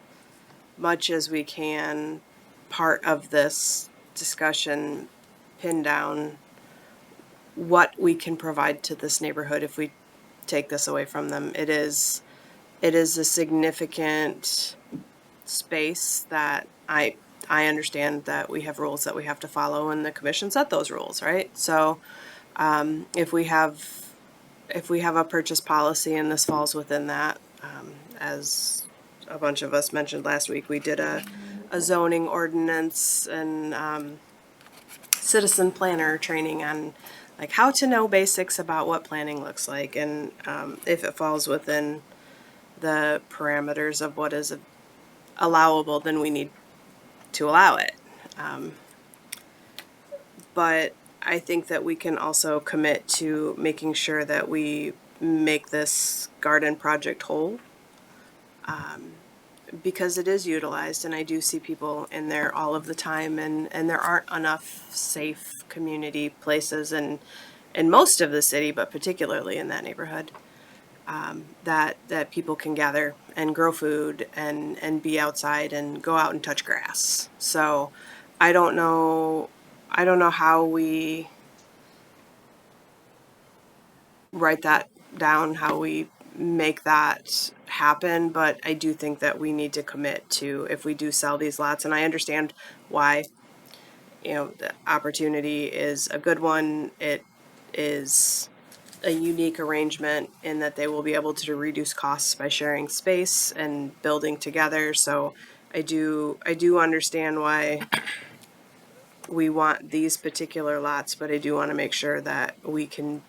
much as we can part of this discussion pin down what we can provide to this neighborhood if we take this away from them. It is a significant space that I understand that we have rules that we have to follow, and the commission set those rules, right? So if we have a purchase policy and this falls within that, as a bunch of us mentioned last week, we did a zoning ordinance and citizen planner training on like how to know basics about what planning looks like, and if it falls within the parameters of what is allowable, then we need to allow it. But I think that we can also commit to making sure that we make this garden project whole, because it is utilized, and I do see people in there all of the time, and there aren't enough safe community places in most of the city, but particularly in that neighborhood, that people can gather and grow food and be outside and go out and touch grass. So I don't know how we write that down, how we make that happen, but I do think that we need to commit to, if we do sell these lots, and I understand why, the opportunity is a good one. It is a unique arrangement in that they will be able to reduce costs by sharing space and building together. So I do understand why we want these particular lots, but I do want to make sure that we can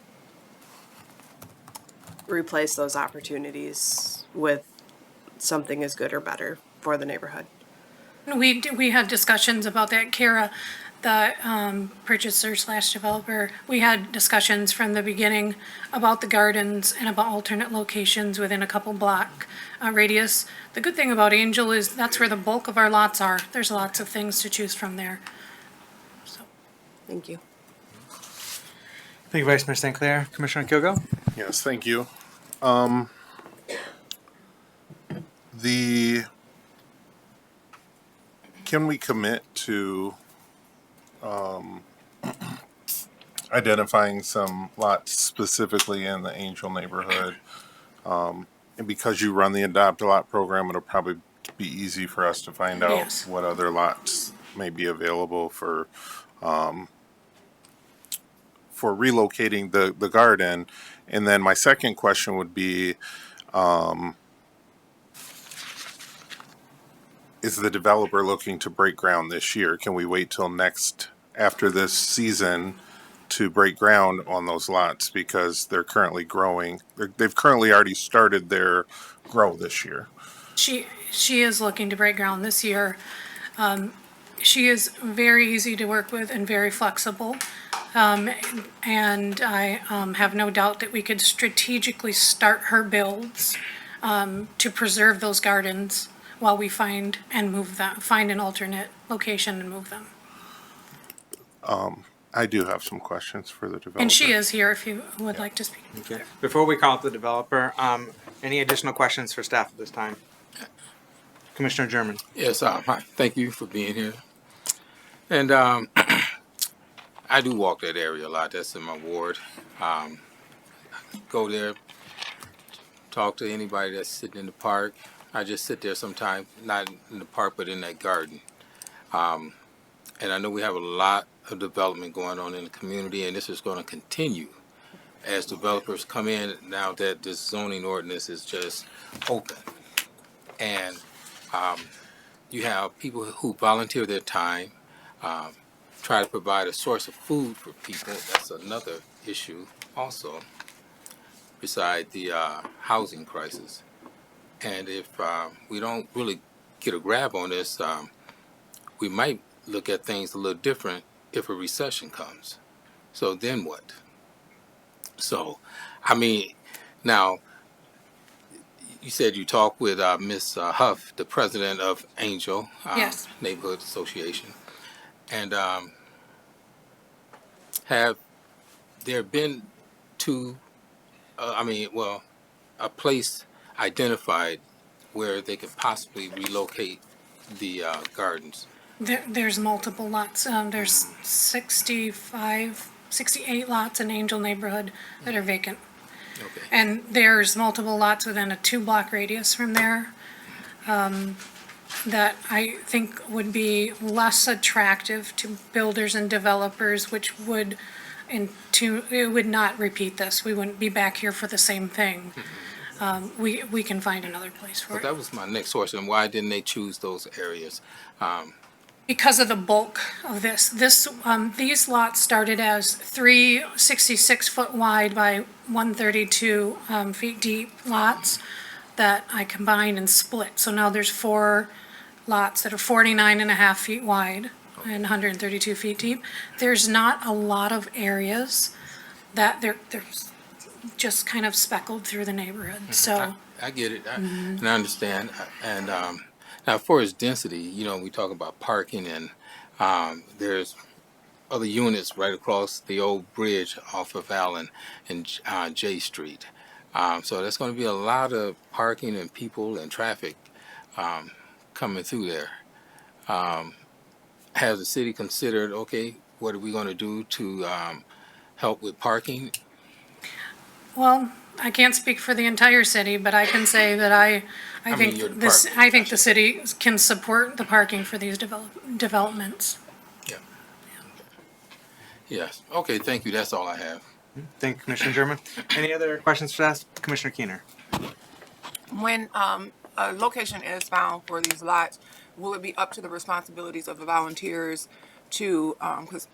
replace those opportunities with something as good or better for the neighborhood. We had discussions about that, Kara, the purchaser / developer. We had discussions from the beginning about the gardens and about alternate locations within a couple block radius. The good thing about Angel is that's where the bulk of our lots are. There's lots of things to choose from there. Thank you. Thank you, Vice Mayor St. Clair. Commissioner Kilgo? Yes, thank you. Can we commit to identifying some lots specifically in the Angel neighborhood? And because you run the Adopt a Lot program, it'll probably be easy for us to find out Yes. what other lots may be available for relocating the garden. And then my second question would be, is the developer looking to break ground this year? Can we wait till after this season to break ground on those lots, because they're currently growing? They've currently already started their grow this year. She is looking to break ground this year. She is very easy to work with and very flexible. And I have no doubt that we could strategically start her builds to preserve those gardens while we find an alternate location and move them. I do have some questions for the developer. And she is here if you would like to speak. Okay. Before we call up the developer, any additional questions for staff at this time? Commissioner German. Yes, hi. Thank you for being here. And I do walk that area a lot. That's in my ward. Go there, talk to anybody that's sitting in the park. I just sit there sometimes, not in the park, but in that garden. And I know we have a lot of development going on in the community, and this is going to continue as developers come in now that this zoning ordinance is just open. And you have people who volunteer their time, try to provide a source of food for people. That's another issue also, beside the housing crisis. And if we don't really get a grab on this, we might look at things a little different if a recession comes. So then what? So, I mean, now, you said you talked with Ms. Huff, the president of Angel Yes. Neighborhood Association. And have there been two, a place identified where they could possibly relocate the gardens? There's multiple lots. There's 68 lots in Angel neighborhood that are vacant. Okay. And there's multiple lots within a 2-block radius from there that I think would be less attractive to builders and developers, which would, it would not repeat this. We wouldn't be back here for the same thing. We can find another place for So it. that was my next question. Why didn't they choose those areas? Because of the bulk of this. These lots started as 3 66-foot wide by 132 feet deep lots that I combined and split. So now there's 4 lots that are 49 and a half feet wide and 132 feet deep. There's not a lot of areas that they're just kind of speckled through the neighborhood. So I get it, and I understand. And now, as far as density, we talk about parking, and there's other units right across the old bridge off of Allen and J Street. So there's going to be a lot of parking and people and traffic coming through there. Has the city considered, okay, what are we going to do to help with parking? well, I can't speak for the entire city, but I can say that I think your the city can support the parking for these developments. Yeah. Yes. Okay, thank you. That's all I have. Thank you, Commissioner German. Any other questions for us? Commissioner Keener. When a location is found for these lots, will it be up to the responsibilities of the volunteers to, because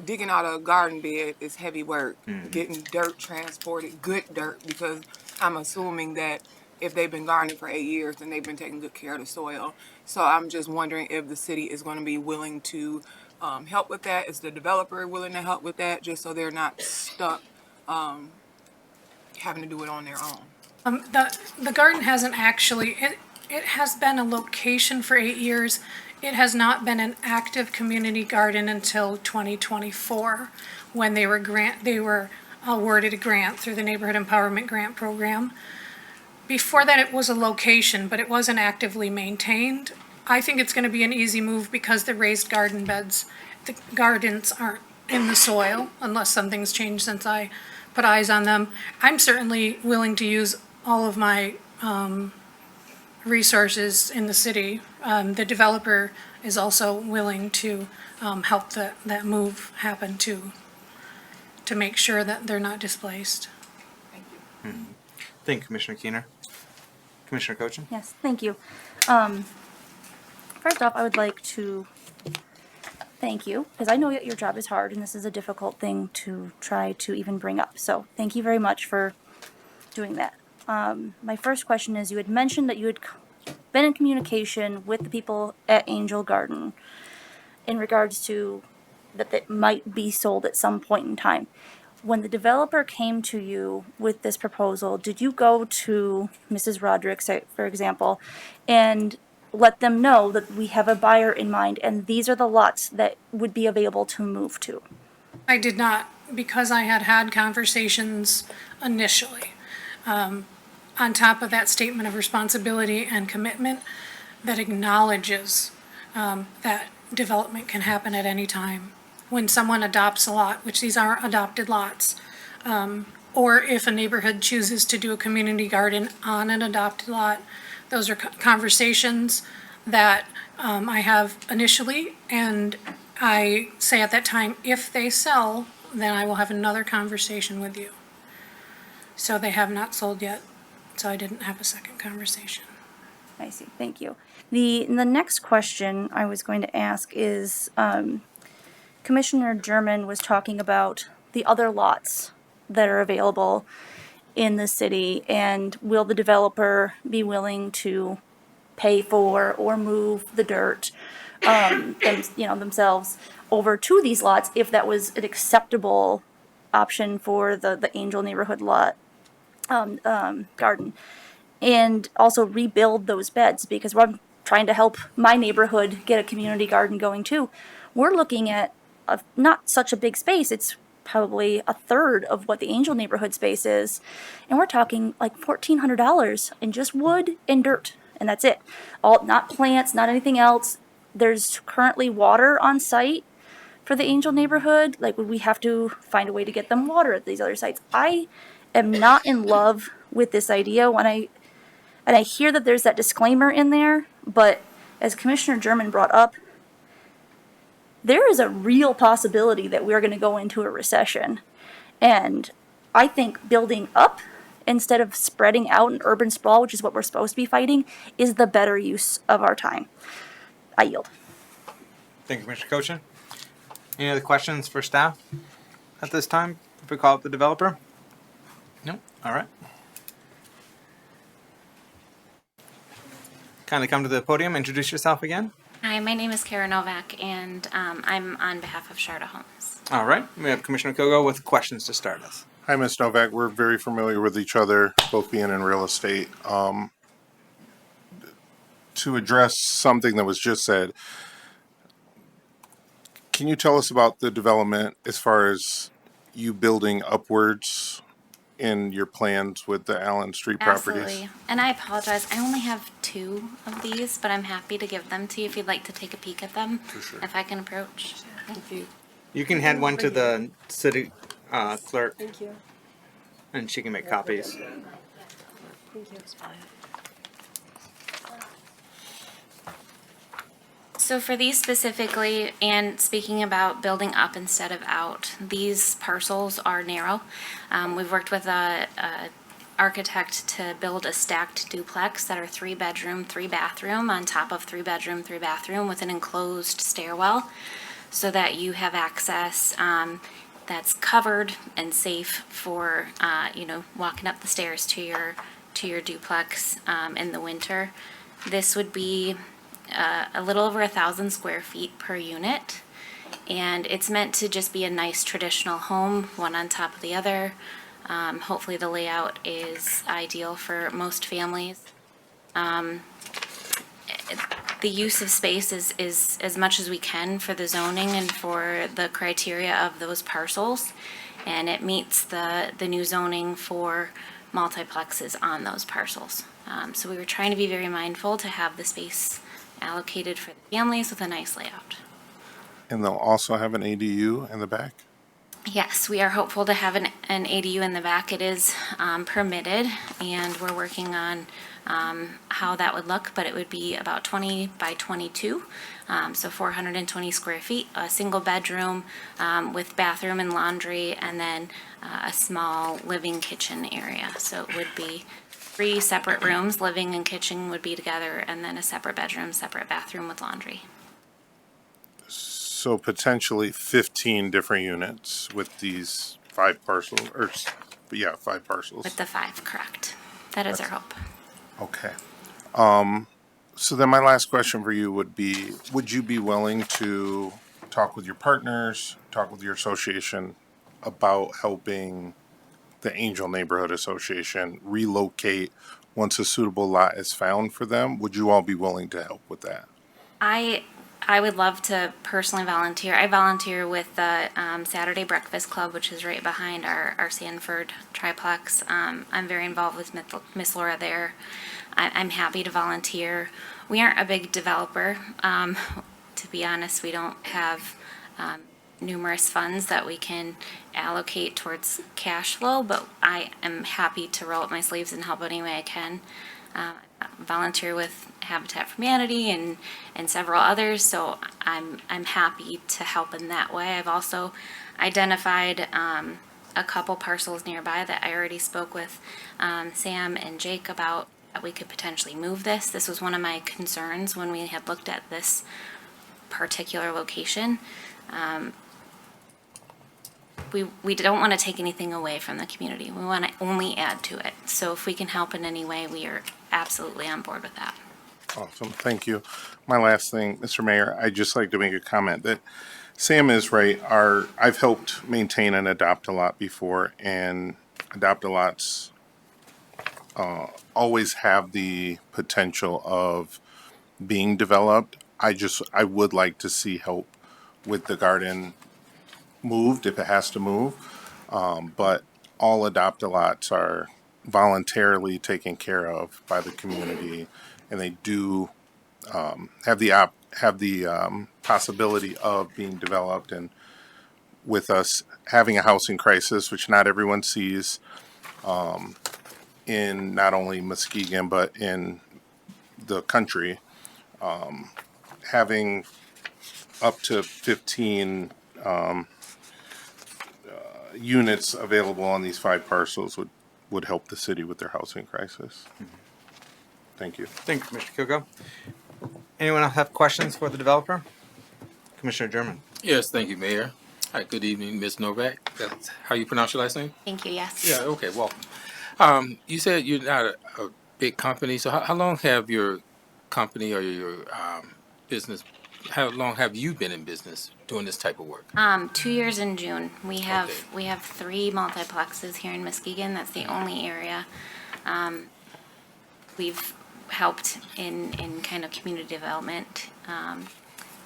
digging out a garden bed is heavy work, getting dirt transported, good dirt, because I'm assuming that if they've been gardening for 8 years, then they've been taking good care of the soil. So I'm just wondering if the city is going to be willing to help with that. Is the developer willing to help with that, just so they're not stuck having to do it on their own? The garden hasn't actually, it has been a location for 8 years. It has not been an active community garden until 2024, when they were awarded a grant through the Neighborhood Empowerment Grant Program. Before that, it was a location, but it wasn't actively maintained. I think it's going to be an easy move because the raised garden beds, the gardens aren't in the soil unless something's changed since I put eyes on them. I'm certainly willing to use all of my resources in the city. The developer is also willing to help that move happen to make sure that they're not displaced. Thank you, Commissioner Keener. Commissioner Cochin? Yes, thank you. First off, I would like to thank you, because I know that your job is hard and this is a difficult thing to try to even bring up. So thank you very much for doing that. My first question is, you had mentioned that you had been in communication with the people at Angel Garden in regards to that might be sold at some point in time. When the developer came to you with this proposal, did you go to Mrs. Roderick, for example, and let them know that we have a buyer in mind and these are the lots that would be available to move to? I did not, because I had conversations initially. On top of that statement of responsibility and commitment that acknowledges that development can happen at any time. When someone adopts a lot, which these are adopted lots, or if a neighborhood chooses to do a community garden on an adopted lot, those are conversations that I have initially, and I say at that time, if they sell, then I will have another conversation with you. So they have not sold yet, so I didn't have a second conversation. I see, thank you. The next question I was going to ask is, Commissioner German was talking about the other lots that are available in the city, and will the developer be willing to pay for or move the dirt themselves over to these lots if that was an acceptable option for the Angel neighborhood lot garden, and also rebuild those beds because we're trying to help my neighborhood get a community garden going too. We're looking at not such a big space. It's probably a third of what the Angel neighborhood space is, and we're talking like $1,400 in just wood and dirt, and that's it. All not plants, not anything else. There's currently water on site for the Angel neighborhood. Like, we have to find a way to get them water at these other sites. I am not in love with this idea and I hear that there's that disclaimer in there, but as Commissioner German brought up, there is a real possibility that we're going to go into a recession. And I think building up instead of spreading out in urban sprawl, which is what we're supposed to be fighting, is the better use of our time. I yield. Thank you, Commissioner Cochin. Any other questions for staff at this time if we call up the developer? No? All right. Kindly come to the podium, introduce yourself again. Hi, my name is Kara Novak, and I'm on behalf of Sharda Homes. All right. We have Commissioner Kogo with questions to start us. Hi, Ms. Novak. We're very familiar with each other, both being in real estate. To address something that was just said, can you tell us about the development as far as you building upwards in your plans with the Allen Street properties? Absolutely. And I apologize. I only have 2 of these, but I'm happy to give them to you if you'd like to take a peek at them. For sure. If I can approach. Thank you. You can hand one to the city clerk, Thank you. and she can make copies. Thank you. So for these specifically, and speaking about building up instead of out, these parcels are narrow. We've worked with a architect to build a stacked duplex that are 3-bedroom, 3-bathroom on top of 3-bedroom, 3-bathroom with an enclosed stairwell so that you have access that's covered and safe for, walking up the stairs to your duplex in the winter. This would be a little over 1,000 square feet per unit, and it's meant to just be a nice traditional home, one on top of the other. Hopefully the layout is ideal for most families. The use of space is as much as we can for the zoning and for the criteria of those parcels, and it meets the new zoning for multiplexes on those parcels. So we were trying to be very mindful to have the space allocated for the families with a nice layout. And they'll also have an ADU in the back? Yes, we are hopeful to have an ADU in the back. It is permitted, and we're working on how that would look, but it would be about 20 by 22, so 420 square feet, a single bedroom with bathroom and laundry, and then a small living kitchen area. So it would be 3 separate rooms, living and kitchen would be together, and then a separate bedroom, separate bathroom with laundry. So potentially 15 different units with these 5 parcels, 5 parcels. With the 5, correct. That is our hope. Okay. So then my last question for you would be, would you be willing to talk with your partners, talk with your association about helping the Angel Neighborhood Association relocate once a suitable lot is found for them? Would you all be willing to help with that? I would love to personally volunteer. I volunteer with the Saturday Breakfast Club, which is right behind our Sanford triplex. I'm very involved with Miss Laura there. I'm happy to volunteer. We aren't a big developer. To be honest, we don't have numerous funds that we can allocate towards cash flow, but I am happy to roll up my sleeves and help any way I can. Volunteer with Habitat for Humanity and several others, so I'm happy to help in that way. I've also identified a couple parcels nearby that I already spoke with Sam and Jake about, that we could potentially move this. This was one of my concerns when we had looked at this particular location. We don't want to take anything away from the community. We want to only add to it. So if we can help in any way, we are absolutely on board with that. Awesome, thank you. My last thing, Mr. Mayor, I'd just like to make a comment that Sam is right. I've helped maintain an adopt-a-lot before, and adopt-a-lots always have the potential of being developed. I would like to see help with the garden moved if it has to move. But all adopt-a-lots are voluntarily taken care of by the community, and they do have the possibility of being developed. And with us having a housing crisis, which not everyone sees, in not only Muskegon but in the country, having up to 15 units available on these 5 parcels would help the city with their housing crisis. Thank you. Thank you, Commissioner Kilgo. Anyone else have questions for the developer? Commissioner German. Yes, thank you, Mayor. Hi, good evening, Ms. Novak. That's how you pronounce your last name? Thank you, yes. Yeah, okay, welcome. You said you're not a big company, so how long have your company or your business, how long have you been in business doing this type of work? 2 years in June. We have 3 multiplexes here in Muskegon. That's the only area. We've helped in kind of community development.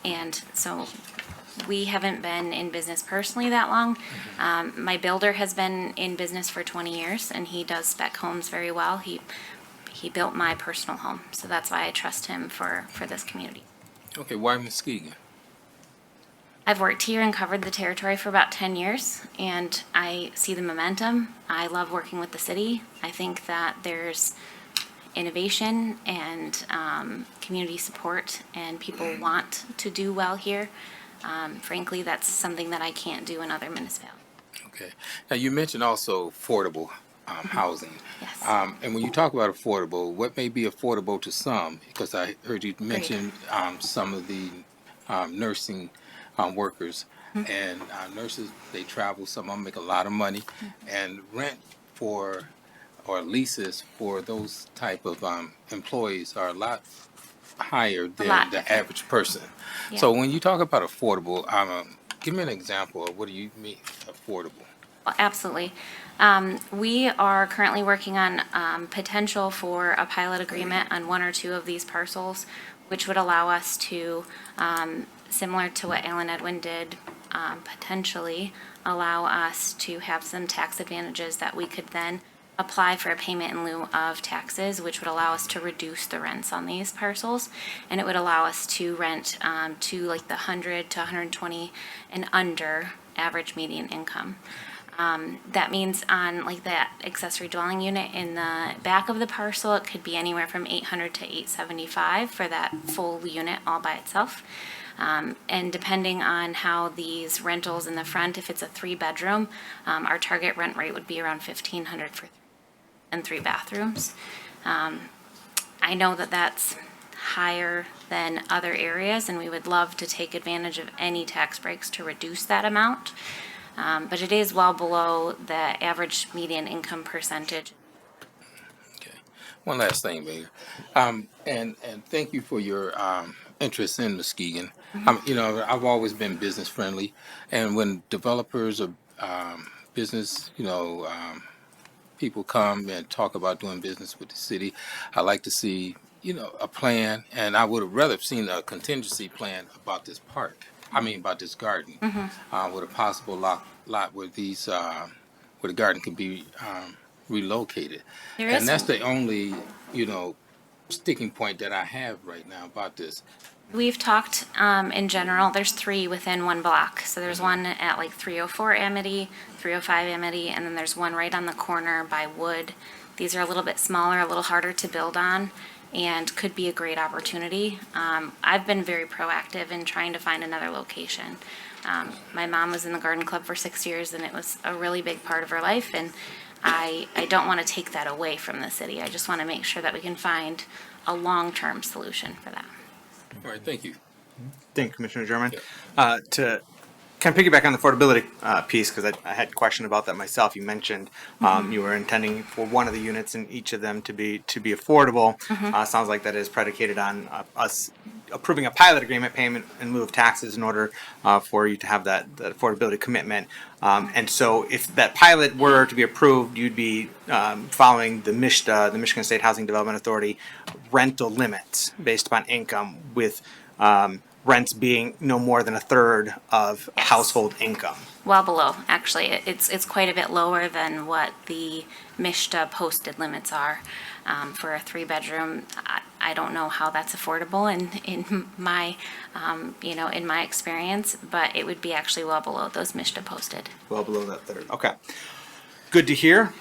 And so we haven't been in business personally that long. My builder has been in business for 20 years, and he does spec homes very well. He built my personal home, so that's why I trust him for this community. Okay, why Muskegon? I've worked here and covered the territory for about 10 years, and I see the momentum. I love working with the city. I think that there's innovation and community support, and people want to do well here. Frankly, that's something that I can't do in other municipalities. Okay. Now, you mentioned also affordable housing. Yes. And when you talk about affordable, what may be affordable to some? Because I heard you mention some of the nursing workers. And nurses, they travel, some of them make a lot of money. And rent for, or leases for those type of employees are a lot higher than the average person. Yeah. So when you talk about affordable, give me an example of what do you mean affordable? Well, absolutely. We are currently working on potential for a pilot agreement on 1 or 2 of these parcels, which would allow us to, similar to what Alan Edwin did, potentially allow us to have some tax advantages that we could then apply for a payment in lieu of taxes, which would allow us to reduce the rents on these parcels, and it would allow us to rent to like the 100 to 120 and under average median income. That means on like that accessory dwelling unit in the back of the parcel, it could be anywhere from 800 to 875 for that full unit all by itself. And depending on how these rentals in the front, if it's a 3-bedroom, our target rent rate would be around 1,500 for and 3 bathrooms. I know that that's higher than other areas, and we would love to take advantage of any tax breaks to reduce that amount. But it is well below the average median income percentage. Okay. One last thing, Mayor. And thank you for your interest in Muskegon. You know, I've always been business friendly, and when developers or business, people come and talk about doing business with the city, I like to see, a plan, and I would have rather seen a contingency plan about this park. About this garden, with a possible lot where these, where the garden could be relocated. And that's the only, sticking point that I have right now about this. We've talked in general, there's 3 within 1 block. So there's one at like 304 Amity, 305 Amity, and then there's one right on the corner by Wood. These are a little bit smaller, a little harder to build on, and could be a great opportunity. I've been very proactive in trying to find another location. My mom was in the garden club for 6 years, and it was a really big part of her life, and I don't want to take that away from the city. I just want to make sure that we can find a long-term solution for that. All right, thank you. Thank you, Commissioner German. To kind of piggyback on the affordability piece, because I had a question about that myself. You mentioned you were intending for one of the units in each of them to be affordable. Sounds like that is predicated on us approving a pilot agreement payment in lieu of taxes in order for you to have that affordability commitment. And so if that pilot were to be approved, you'd be following the MISTA, the Michigan State Housing Development Authority rental limits based upon income, with rents being no more than a third of household income. Well below, actually. It's quite a bit lower than what the MISTA posted limits are for a 3-bedroom. I don't know how that's affordable in my, in my experience, but it would be actually well below those MISTA posted. Well below that third. Okay. Good to hear.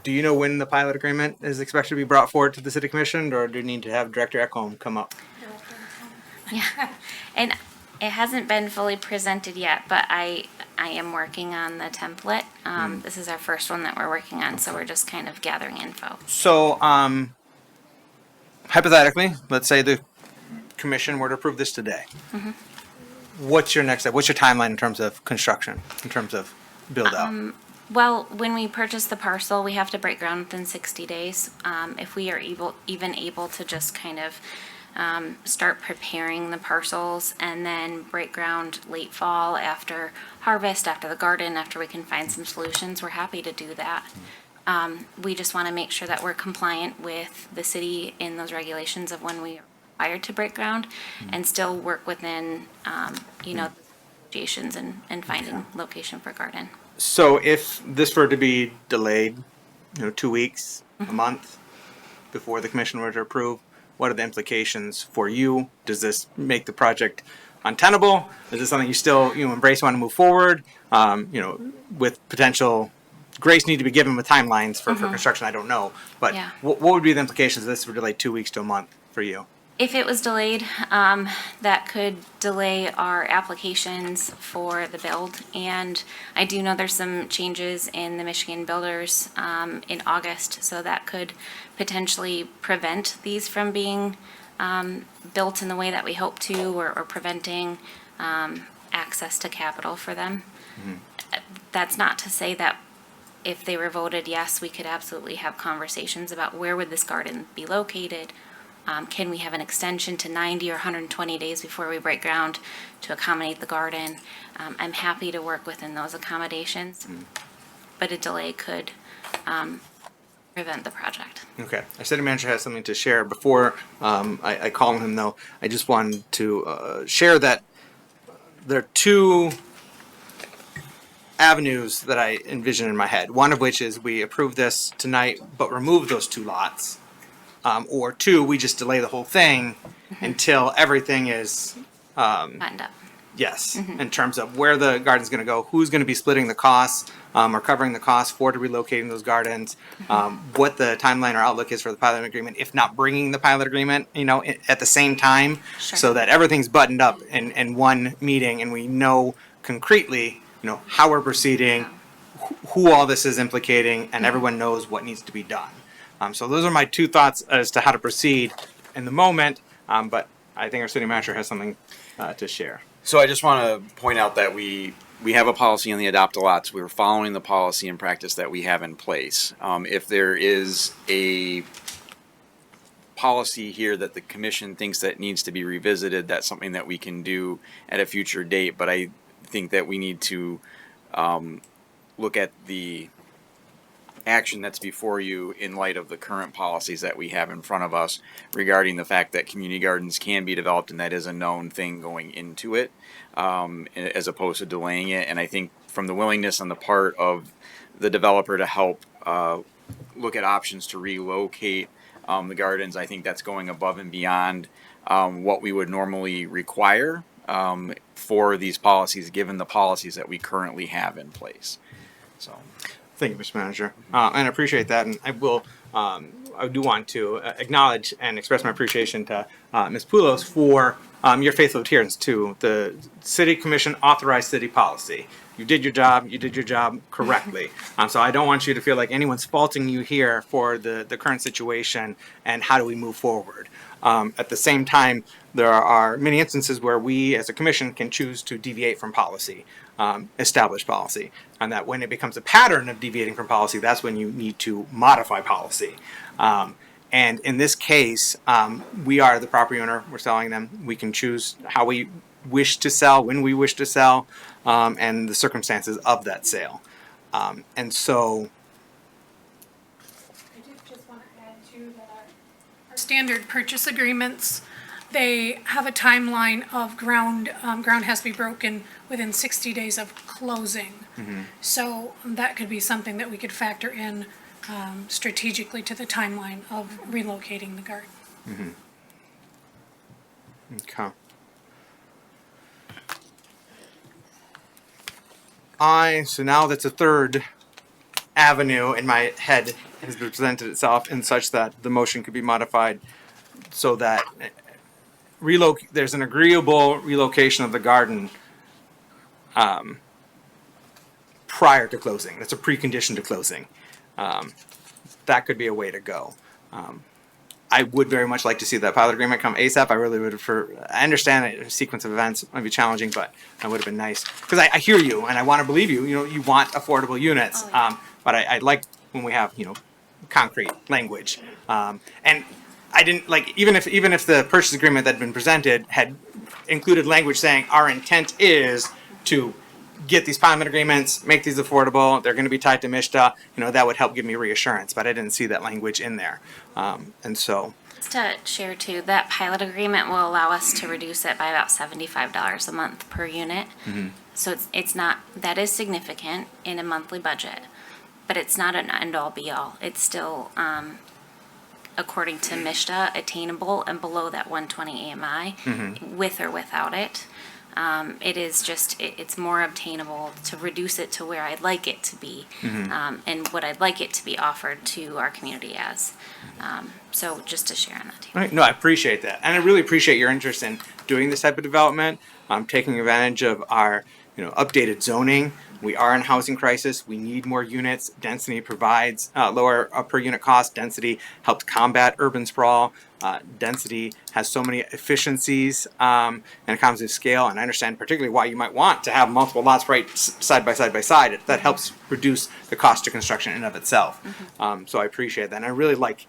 Do you know when the pilot agreement is expected to be brought forward to the City Commission, or do you need to have Director Ekholm come up? Yeah, and it hasn't been fully presented yet, but I am working on the template. This is our first one that we're working on, so we're just kind of gathering info. So, hypothetically, let's say the Commission were to approve this today. What's your next step? What's your timeline in terms of construction, in terms of build out? Well, when we purchase the parcel, we have to break ground within 60 days. If we are even able to just kind of start preparing the parcels and then break ground late fall after harvest, after the garden, after we can find some solutions, we're happy to do that. We just want to make sure that we're compliant with the city in those regulations of when we are required to break ground and still work within, negotiations and finding location for garden. So if this were to be delayed, 2 weeks, a month before the Commission were to approve, what are the implications for you? Does this make the project untenable? Is this something you still embrace, want to move forward? With potential grace need to be given with timelines for construction, I don't know. But what would be the implications if this were delayed 2 weeks to a month for you? If it was delayed, that could delay our applications for the build. And I do know there's some changes in the Michigan builders in August, so that could potentially prevent these from being built in the way that we hope to, or preventing access to capital for them. That's not to say that if they were voted yes, we could absolutely have conversations about where would this garden be located. Can we have an extension to 90 or 120 days before we break ground to accommodate the garden? I'm happy to work within those accommodations, but a delay could prevent the project. Okay. Our city manager has something to share. Before I call him, though, I just wanted to share that there are two avenues that I envision in my head. One of which is we approve this tonight, but remove those 2 lots. Or 2, we just delay the whole thing until everything is buttoned up. Yes, in terms of where the garden's going to go, who's going to be splitting the costs or covering the costs for relocating those gardens, what the timeline or outlook is for the pilot agreement, if not bringing the pilot agreement, at the same time, so that everything's buttoned up in one meeting and we know concretely, how we're proceeding, who all this is implicating, and everyone knows what needs to be done. So those are my 2 thoughts as to how to proceed in the moment, but I think our city manager has something to share. So I just want to point out that we have a policy on the adopt-a-lots. We're following the policy and practice that we have in place. If there is a policy here that the commission thinks that needs to be revisited, that's something that we can do at a future date. But I think that we need to look at the action that's before you in light of the current policies that we have in front of us regarding the fact that community gardens can be developed, and that is a known thing going into it, as opposed to delaying it. And I think from the willingness on the part of the developer to help look at options to relocate the gardens, I think that's going above and beyond what we would normally require for these policies, given the policies that we currently have in place. So. Thank you, Mr. Manager, and I appreciate that. And I do want to acknowledge and express my appreciation to Ms. Poulos for your faithful adherence to the City Commission authorized city policy. You did your job. You did your job correctly. So I don't want you to feel like anyone's faulting you here for the current situation and how do we move forward. At the same time, there are many instances where we as a commission can choose to deviate from policy, established policy, and that when it becomes a pattern of deviating from policy, that's when you need to modify policy. And in this case, we are the property owner, we're selling them. We can choose how we wish to sell, when we wish to sell, and the circumstances of that sale. And so, I did just want to add too that our standard purchase agreements, they have a timeline of ground has to be broken within 60 days of closing. So that could be something that we could factor in strategically to the timeline of relocating the garden. okay. So now that's a third avenue in my head has presented itself in such that the motion could be modified so that there's an agreeable relocation of the garden prior to closing. That's a precondition to closing. That could be a way to go. I would very much like to see that pilot agreement come ASAP. I really would I understand that a sequence of events might be challenging, but that would have been nice. Because I hear you, and I want to believe you. You know, you want affordable units. But I like when we have, concrete language. And I didn't like, even if the purchase agreement that had been presented had included language saying our intent is to get these pilot agreements, make these affordable, they're going to be tied to MISTA, that would help give me reassurance, but I didn't see that language in there. And so. Just to share too, that pilot agreement will allow us to reduce it by about $75 a month per unit. So it's not, that is significant in a monthly budget, but it's not an end-all be-all. It's still, according to MISTA, attainable and below that 120 AMI, with or without it. It is just, it's more obtainable to reduce it to where I'd like it to be, and what I'd like it to be offered to our community as. So just to share on that too. Right. No, I appreciate that. And I really appreciate your interest in doing this type of development, taking advantage of our, updated zoning. We are in a housing crisis. We need more units. Density provides lower per unit cost. Density helps combat urban sprawl. Density has so many efficiencies and economies of scale. And I understand particularly why you might want to have multiple lots right side by side by side. That helps reduce the cost of construction in and of itself. So I appreciate that. And I really like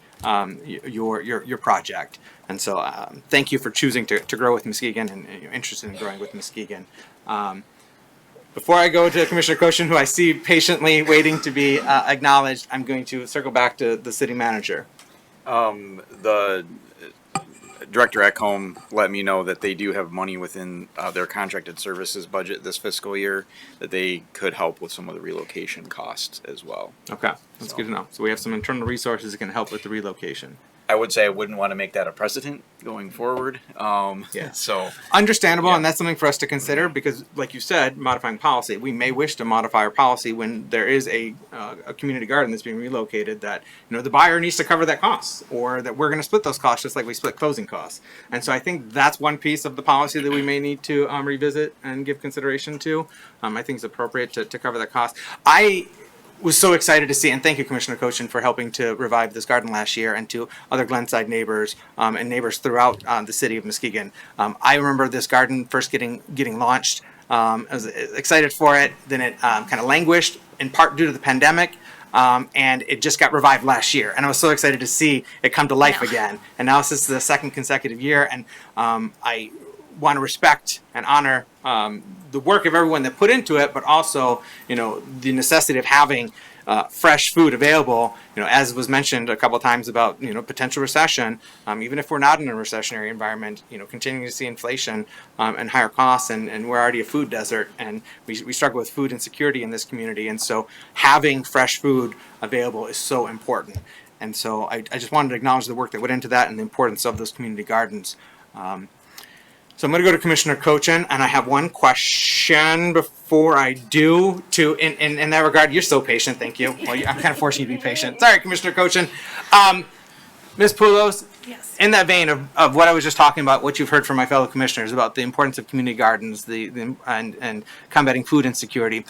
your project. And so thank you for choosing to grow with Muskegon and interested in growing with Muskegon. Before I go to Commissioner Koshin, who I see patiently waiting to be acknowledged, I'm going to circle back to the city manager. The director at home let me know that they do have money within their contracted services budget this fiscal year that they could help with some of the relocation costs as well. Okay, that's good to know. So we have some internal resources that can help with the relocation. I would say I wouldn't want to make that a precedent going forward. So understandable, and that's something for us to consider because, like you said, modifying policy. We may wish to modify our policy when there is a community garden that's being relocated. That the buyer needs to cover that cost, or that we're going to split those costs just like we split closing costs. And so I think that's one piece of the policy that we may need to revisit and give consideration to. I think it's appropriate to cover that cost. I was so excited to see, and thank you, Commissioner Koshin, for helping to revive this garden last year, and to other Glenside neighbors and neighbors throughout the city of Muskegon. I remember this garden first getting launched. I was excited for it. Then it kind of languished, in part due to the pandemic, and it just got revived last year. And I was so excited to see it come to life again. And now this is the second consecutive year, and I want to respect and honor the work of everyone that put into it, but also, the necessity of having fresh food available, as was mentioned a couple of times about, potential recession, even if we're not in a recessionary environment, continuing to see inflation and higher costs, and we're already a food desert, and we struggle with food insecurity in this community. And so having fresh food available is so important. And so I just wanted to acknowledge the work that went into that and the importance of those community gardens. So I'm going to go to Commissioner Kochin, and I have one question before I do. In that regard, you're so patient. Thank you. Well, I'm kind of forcing you to be patient. Sorry, Commissioner Kochin. Ms. Poulos, Yes. In that vein of what I was just talking about, what you've heard from my fellow commissioners about the importance of community gardens, and combating food insecurity,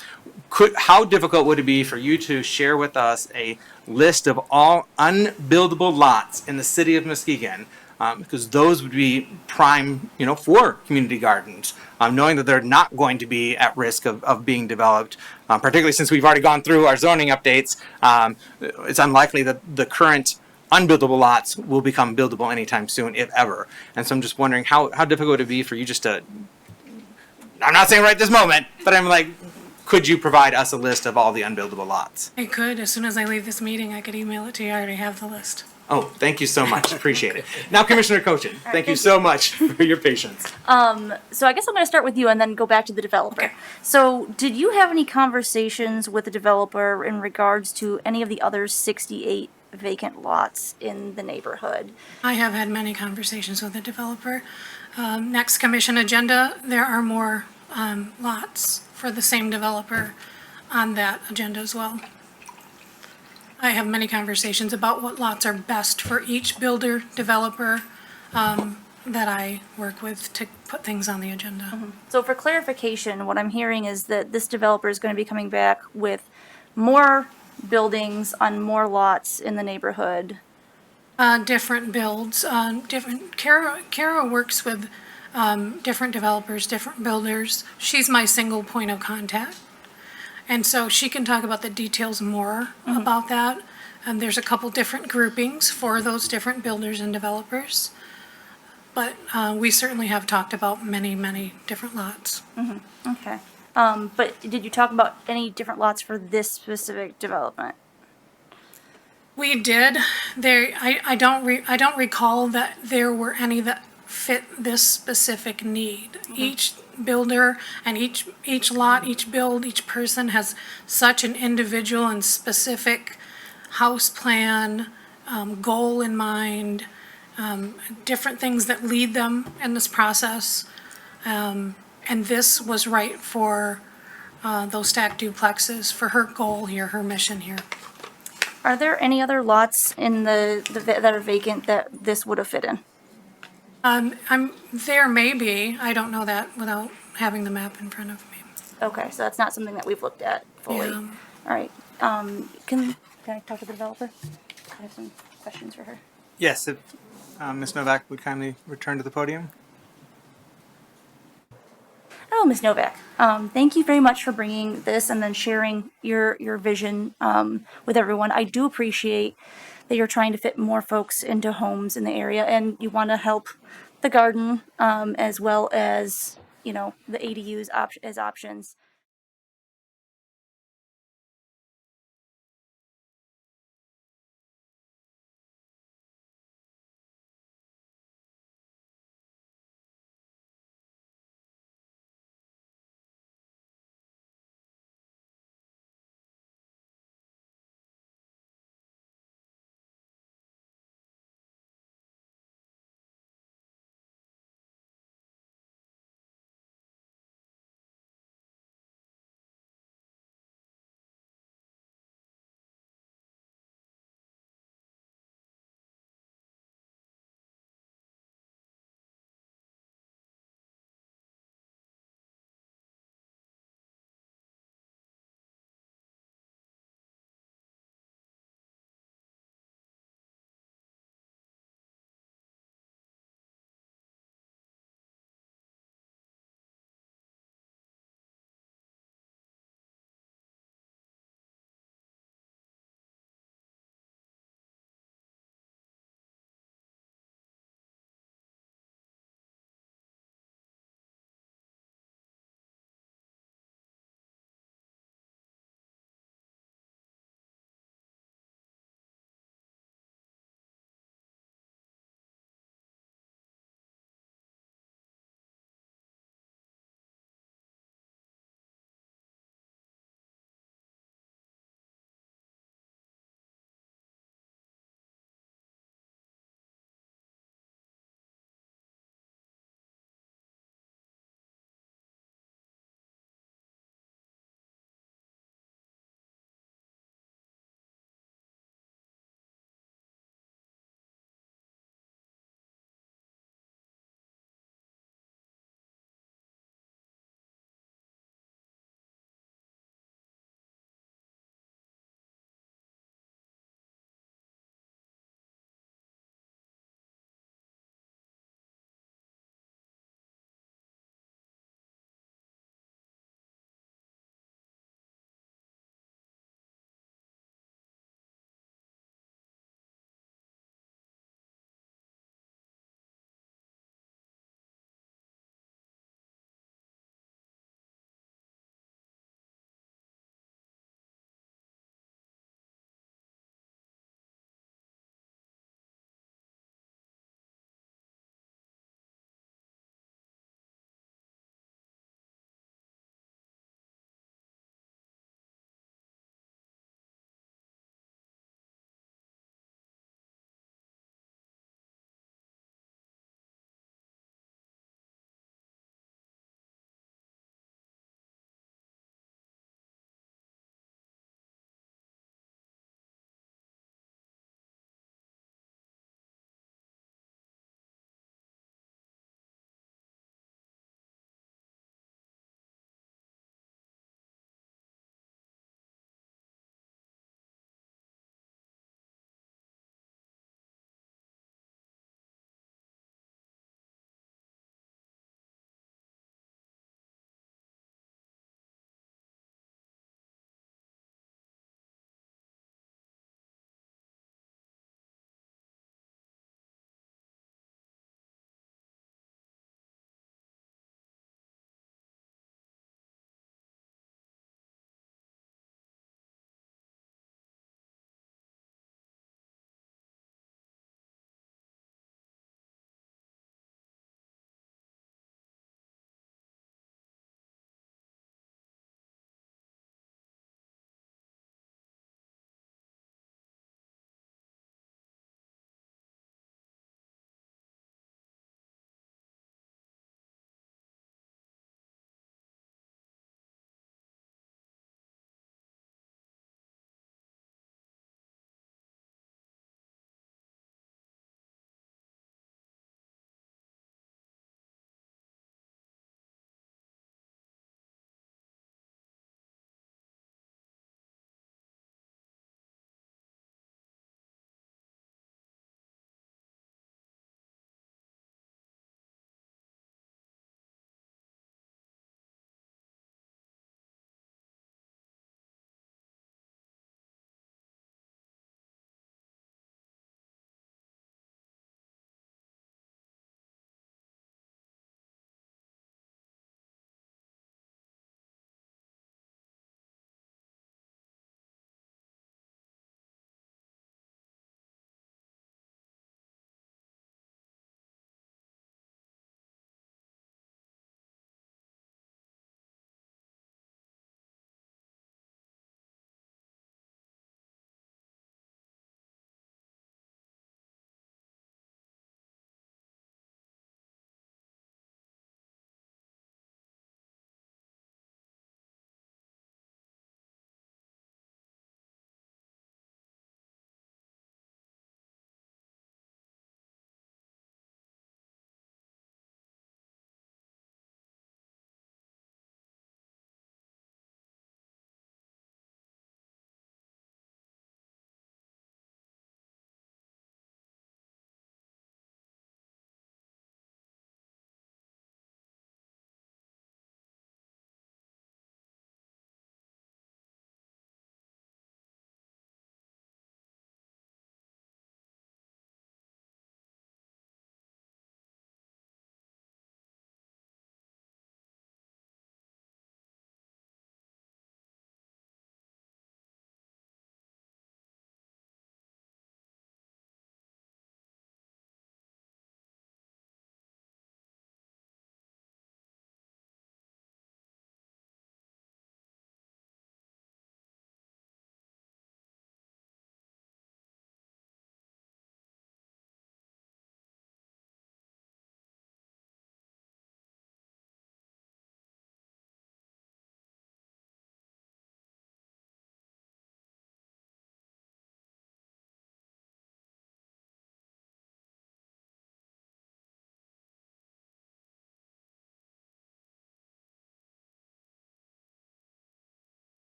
how difficult would it be for you to share with us a list of all unbuildable lots in the city of Muskegon because those would be prime, for community gardens, knowing that they're not going to be at risk of being developed, particularly since we've already gone through our zoning updates. It's unlikely that the current unbuildable lots will become buildable anytime soon, if ever. And so I'm just wondering how difficult would it be for you just to, I'm not saying right this moment, but I'm like, could you provide us a list of all the unbuildable lots? I could, as soon as I leave this meeting, I could email it to you. I already have the list. Oh, thank you so much. Appreciate it. Now, Commissioner Cochin, thank you so much for your patience. So I guess I'm going to start with you and then go back to the developer. Okay. So did you have any conversations with the developer in regards to any of the other 68 vacant lots in the neighborhood? I have had many conversations with the developer. Next commission agenda, there are more lots for the same developer on that agenda as well. I have many conversations about what lots are best for each builder, developer that I work with to put things on the agenda. So for clarification, what I'm hearing is that this developer is going to be coming back with more buildings on more lots in the neighborhood. Different builds, Kara works with different developers, different builders. She's my single point of contact. And so she can talk about the details more about that. And there's a couple different groupings for those different builders and developers. But we certainly have talked about many, many different lots. Okay. But did you talk about any different lots for this specific development? We did. I don't recall that there were any that fit this specific need. Each builder and each lot, each build, each person has such an individual and specific house plan, goal in mind, different things that lead them in this process. And this was right for those stacked duplexes, for her goal here, her mission here. Are there any other lots in that are vacant that this would have fit in? There may be. I don't know that without having the map in front of me. Okay, so that's not something that we've looked at fully. Yeah. All right. Can I talk to the developer? I have some questions for her. Yes, if Ms. Novak would kindly return to the podium. Hello, Ms. Novak. Thank you very much for bringing this and then sharing your vision with everyone. I do appreciate that you're trying to fit more folks into homes in the area, and you want to help the garden as well as the ADUs as options.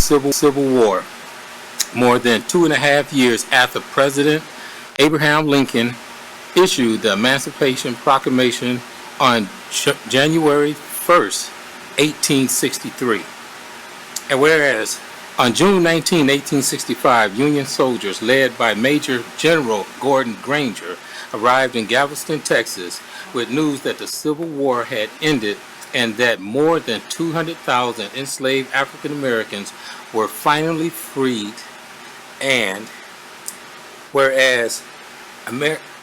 Civil War, more than 2.5 years after President Abraham Lincoln issued the Emancipation Proclamation on January 1st, 1863. And whereas on June 19, 1865, Union soldiers led by Major General Gordon Granger arrived in Galveston, Texas, with news that the Civil War had ended and that more than 200,000 enslaved African Americans were finally freed. And whereas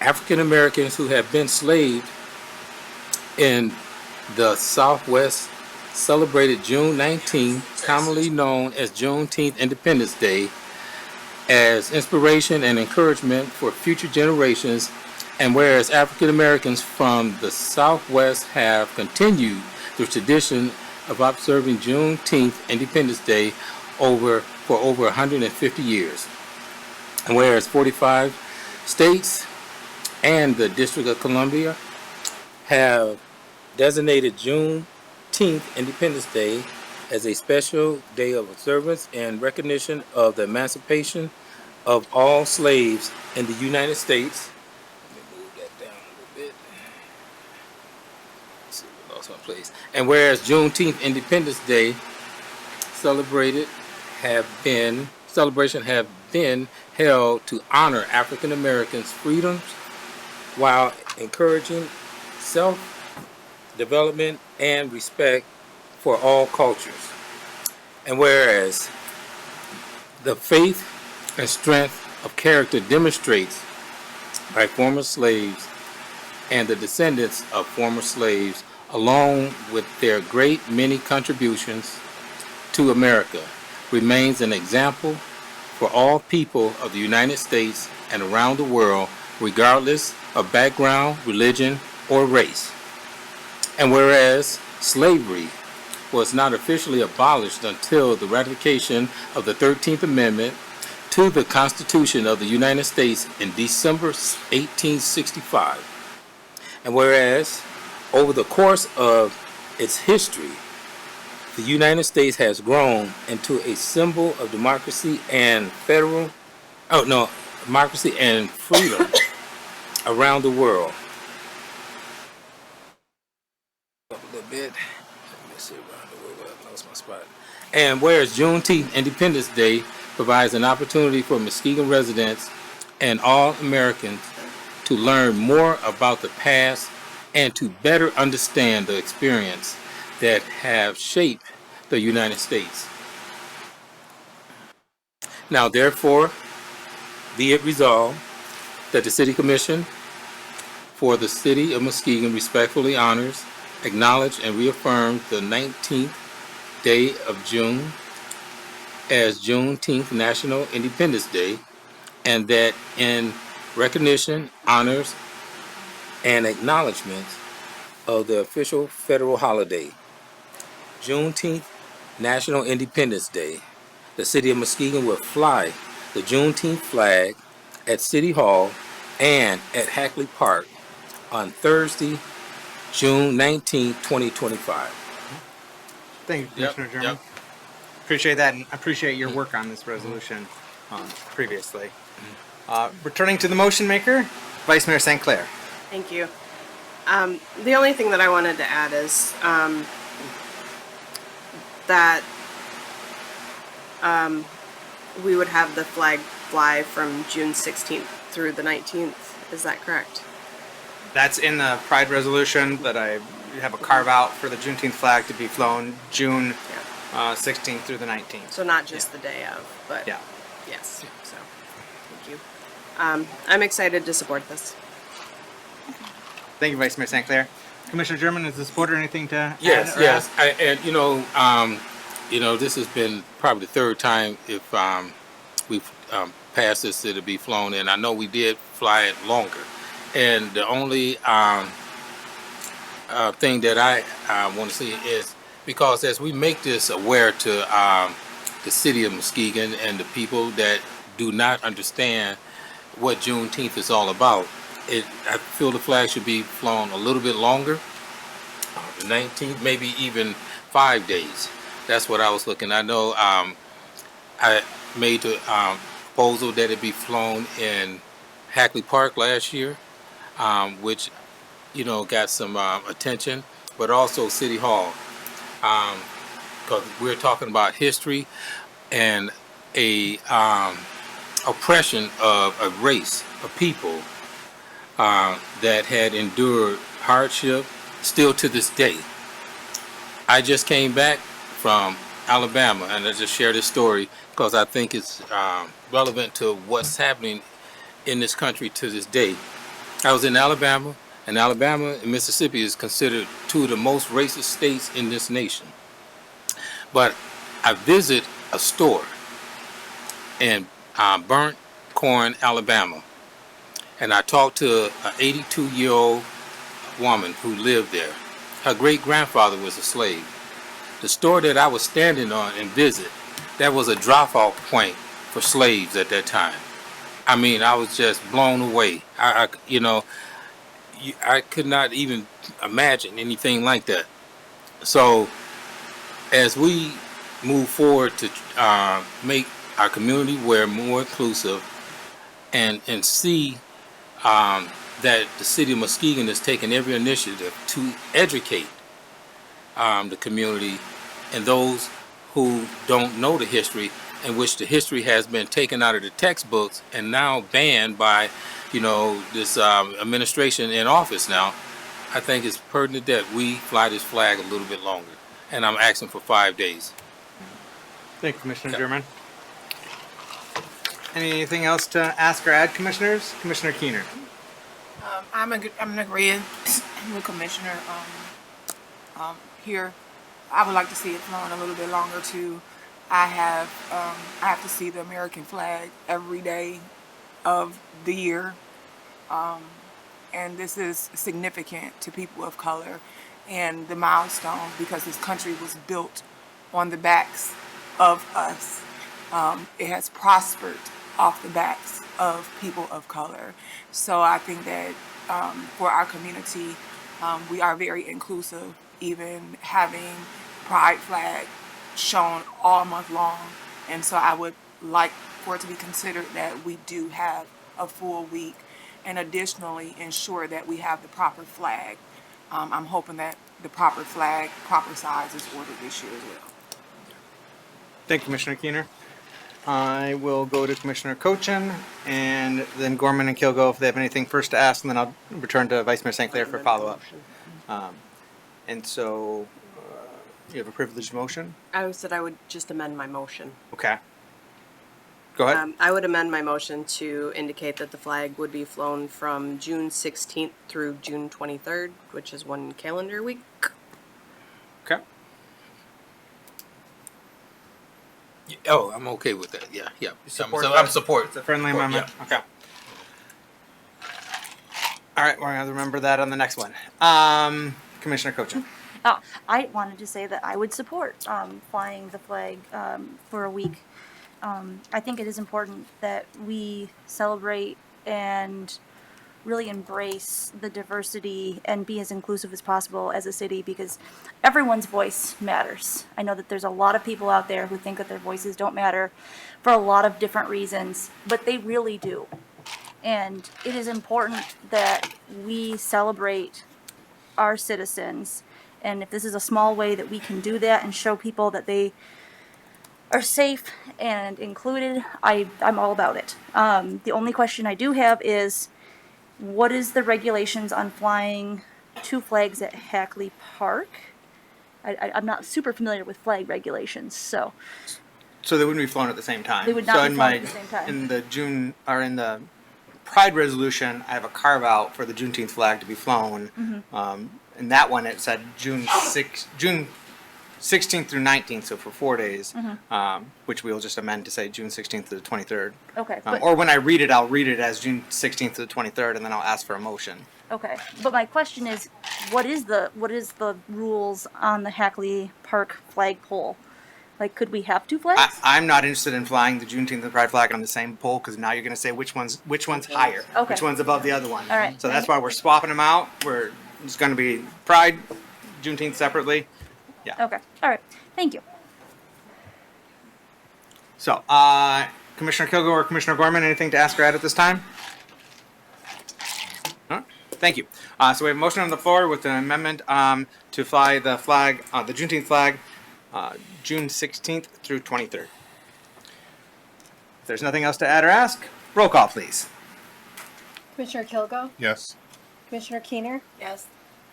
African Americans who have been enslaved in the Southwest celebrated June 19, commonly known as Juneteenth Independence Day, as inspiration and encouragement for future generations. And whereas African Americans from the Southwest have continued the tradition of observing Juneteenth Independence Day for over 150 years. And whereas 45 states and the District of Columbia have designated Juneteenth Independence Day as a special day of observance and recognition of the emancipation of all slaves in the United States. Let me move that down a little bit. Let's see, we lost my place. And whereas Juneteenth Independence Day celebration have been held to honor African Americans' freedoms while encouraging self-development and respect for all cultures. And whereas the faith and strength of character demonstrates by former slaves and the descendants of former slaves, along with their great many contributions to America, remains an example for all people of the United States and around the world, regardless of background, religion, or race. And whereas slavery was not officially abolished until the ratification of the 13th Amendment to the Constitution of the United States in December 1865. And whereas over the course of its history, the United States has grown into a symbol of democracy and freedom around the world. Up a little bit. Let me see around the world. I lost my spot. And whereas Juneteenth Independence Day provides an opportunity for Muskegon residents and all Americans to learn more about the past and to better understand the experience that have shaped the United States. Now, therefore, be it resolved that the City Commission for the City of Muskegon respectfully honors, acknowledge, and reaffirms the 19th day of June as Juneteenth National Independence Day, and that in recognition, honors, and acknowledgement of the official federal holiday, Juneteenth National Independence Day, the City of Muskegon will fly the Juneteenth flag at City Hall and at Hackley Park on Thursday, June 19, 2025. Thank you, Commissioner German. Appreciate that, and appreciate your work on this resolution previously. Returning to the motion maker, Vice Mayor St. Clair. Thank you. The only thing that I wanted to add is that we would have the flag fly from June 16th through the 19th. Is that correct? That's in the Pride resolution that I have a carve out for the Juneteenth flag to be flown June 16th through the 19th. So not just the day of, but yeah. Yes. So thank you. I'm excited to support this. Thank you, Vice Mayor St. Clair. Commissioner German, is the supporter anything to add? Yes. This has been probably the third time if we've passed this to be flown in. I know we did fly it longer. And the only thing that I want to see is, because as we make this aware to the City of Muskegon and the people that do not understand what Juneteenth is all about, I feel the flag should be flown a little bit longer, the 19th, maybe even 5 days. That's what I was looking. I know I made the proposal that it be flown in Hackley Park last year, which, got some attention, but also City Hall, because we're talking about history and a oppression of a race of people that had endured hardship still to this day. I just came back from Alabama, and I just share this story because I think it's relevant to what's happening in this country to this day. I was in Alabama, and Alabama and Mississippi is considered two of the most racist states in this nation. But I visit a store in Burnt Corn, Alabama, and I talked to an 82-year-old woman who lived there. Her great-grandfather was a slave. The store that I was standing on and visit, that was a drop-off point for slaves at that time. I mean, I was just blown away. I could not even imagine anything like that. So, as we move forward to make our community wear more inclusive and see that the city of Muskegon is taking every initiative to educate the community and those who don't know the history, in which the history has been taken out of the textbooks and now banned by, this administration in office now. I think it's pertinent that we fly this flag a little bit longer, and I'm asking for 5 days. Thank you, Commissioner German. Anything else to ask or add, Commissioners? Commissioner Keener. I'm in agreement with Commissioner here. I would like to see it flown a little bit longer too. I have to see the American flag every day of the year, and this is significant to people of color and the milestone because this country was built on the backs of us. It has prospered off the backs of people of color. So I think that for our community, we are very inclusive, even having pride flag shown all month long. And so I would like for it to be considered that we do have a full week, and additionally ensure that we have the proper flag. I'm hoping that the proper flag, proper size is ordered this year as well. Thank you, Commissioner Keener. I will go to Commissioner Cochin, and then Gorman and Kilgo if they have anything first to ask, and then I'll return to Vice Mayor St. Clair for follow-up. And so, you have a privileged motion? I said I would just amend my motion. Okay. Go ahead. I would amend my motion to indicate that the flag would be flown from June 16th through June 23rd, which is one calendar week. Okay. Oh, I'm okay with that. Yeah. I'm support. It's a friendly amendment. Okay. All right, we're gonna remember that on the next one. Commissioner Cochin. I wanted to say that I would support flying the flag for a week. I think it is important that we celebrate and really embrace the diversity and be as inclusive as possible as a city, because everyone's voice matters. I know that there's a lot of people out there who think that their voices don't matter for a lot of different reasons, but they really do. And it is important that we celebrate our citizens, and if this is a small way that we can do that and show people that they are safe and included, I'm all about it. The only question I do have is, what is the regulations on flying two flags at Hackley Park? I'm not super familiar with flag regulations, so. So they wouldn't be flown at the same time. They would not be flown at the same time. In the Pride resolution, I have a carve out for the Juneteenth flag to be flown. Mm-hmm. In that one, it said June 16th through 19th, so for 4 days, which we'll just amend to say June 16th to the 23rd. Okay. Or when I read it, I'll read it as June 16th to the 23rd, and then I'll ask for a motion. Okay, but my question is, what is the rules on the Hackley Park flagpole? Like, could we have two flags? I'm not interested in flying the Juneteenth and Pride flag on the same pole, because now you're going to say which one's higher, Okay. which one's above the other one. All right. So that's why we're swapping them out. It's going to be Pride, Juneteenth separately. Yeah. Okay, all right, thank you. So, Commissioner Kilgore or Commissioner Gorman, anything to ask or add at this time? No? Thank you. So we have a motion on the floor with an amendment to fly the flag, the Juneteenth flag, June 16th through 23rd. If there's nothing else to add or ask, roll call, please. Commissioner Kilgo? Yes. Commissioner Keener? Yes.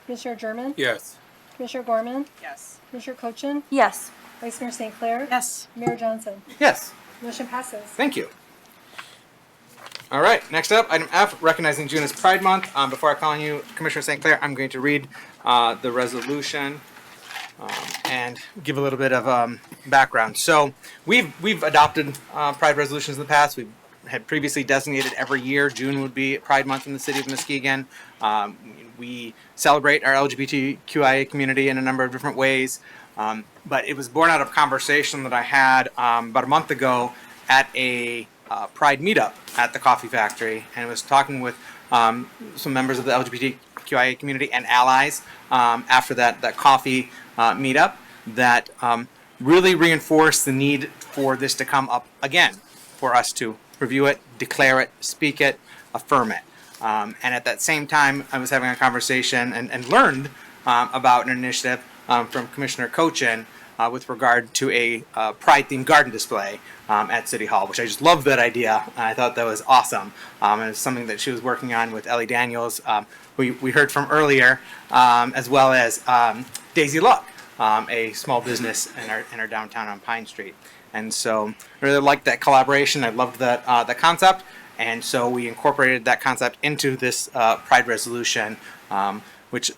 Commissioner German? Yes. Commissioner Gorman? Yes. Commissioner Cochin? Yes. Vice Mayor St. Clair? Yes. Mayor Johnson? Yes. Motion passes. Thank you. All right, next up, item F, recognizing June as Pride Month. Before I call on you, Commissioner St. Clair, I'm going to read the resolution and give a little bit of background. So we've adopted Pride resolutions in the past. We've had previously designated every year June would be Pride Month in the city of Muskegon. We celebrate our LGBTQIA community in a number of different ways. But it was born out of conversation that I had about a month ago at a Pride meetup at the coffee factory, and I was talking with some members of the LGBTQIA community and allies after that coffee meetup that really reinforced the need for this to come up again, for us to review it, declare it, speak it, affirm it. And at that same time, I was having a conversation and learned about an initiative from Commissioner Cochin with regard to a Pride-themed garden display at City Hall, which I just loved that idea. I thought that was awesome. And it's something that she was working on with Ellie Daniels, who we heard from earlier, as well as Daisy Luck, a small business in our downtown on Pine Street. And so I really liked that collaboration. I loved the concept. And so we incorporated that concept into this Pride resolution, which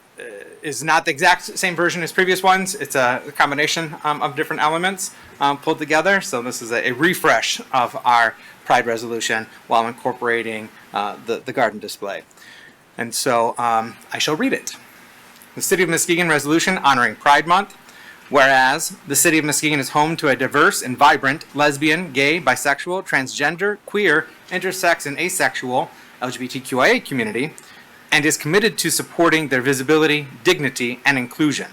is not the exact same version as previous ones. It's a combination of different elements pulled together. So this is a refresh of our Pride resolution while incorporating the garden display. And so I shall read it. The City of Muskegon Resolution honoring Pride Month. Whereas the City of Muskegon is home to a diverse and vibrant lesbian, gay, bisexual, transgender, queer, intersex, and asexual LGBTQIA community, and is committed to supporting their visibility, dignity, and inclusion.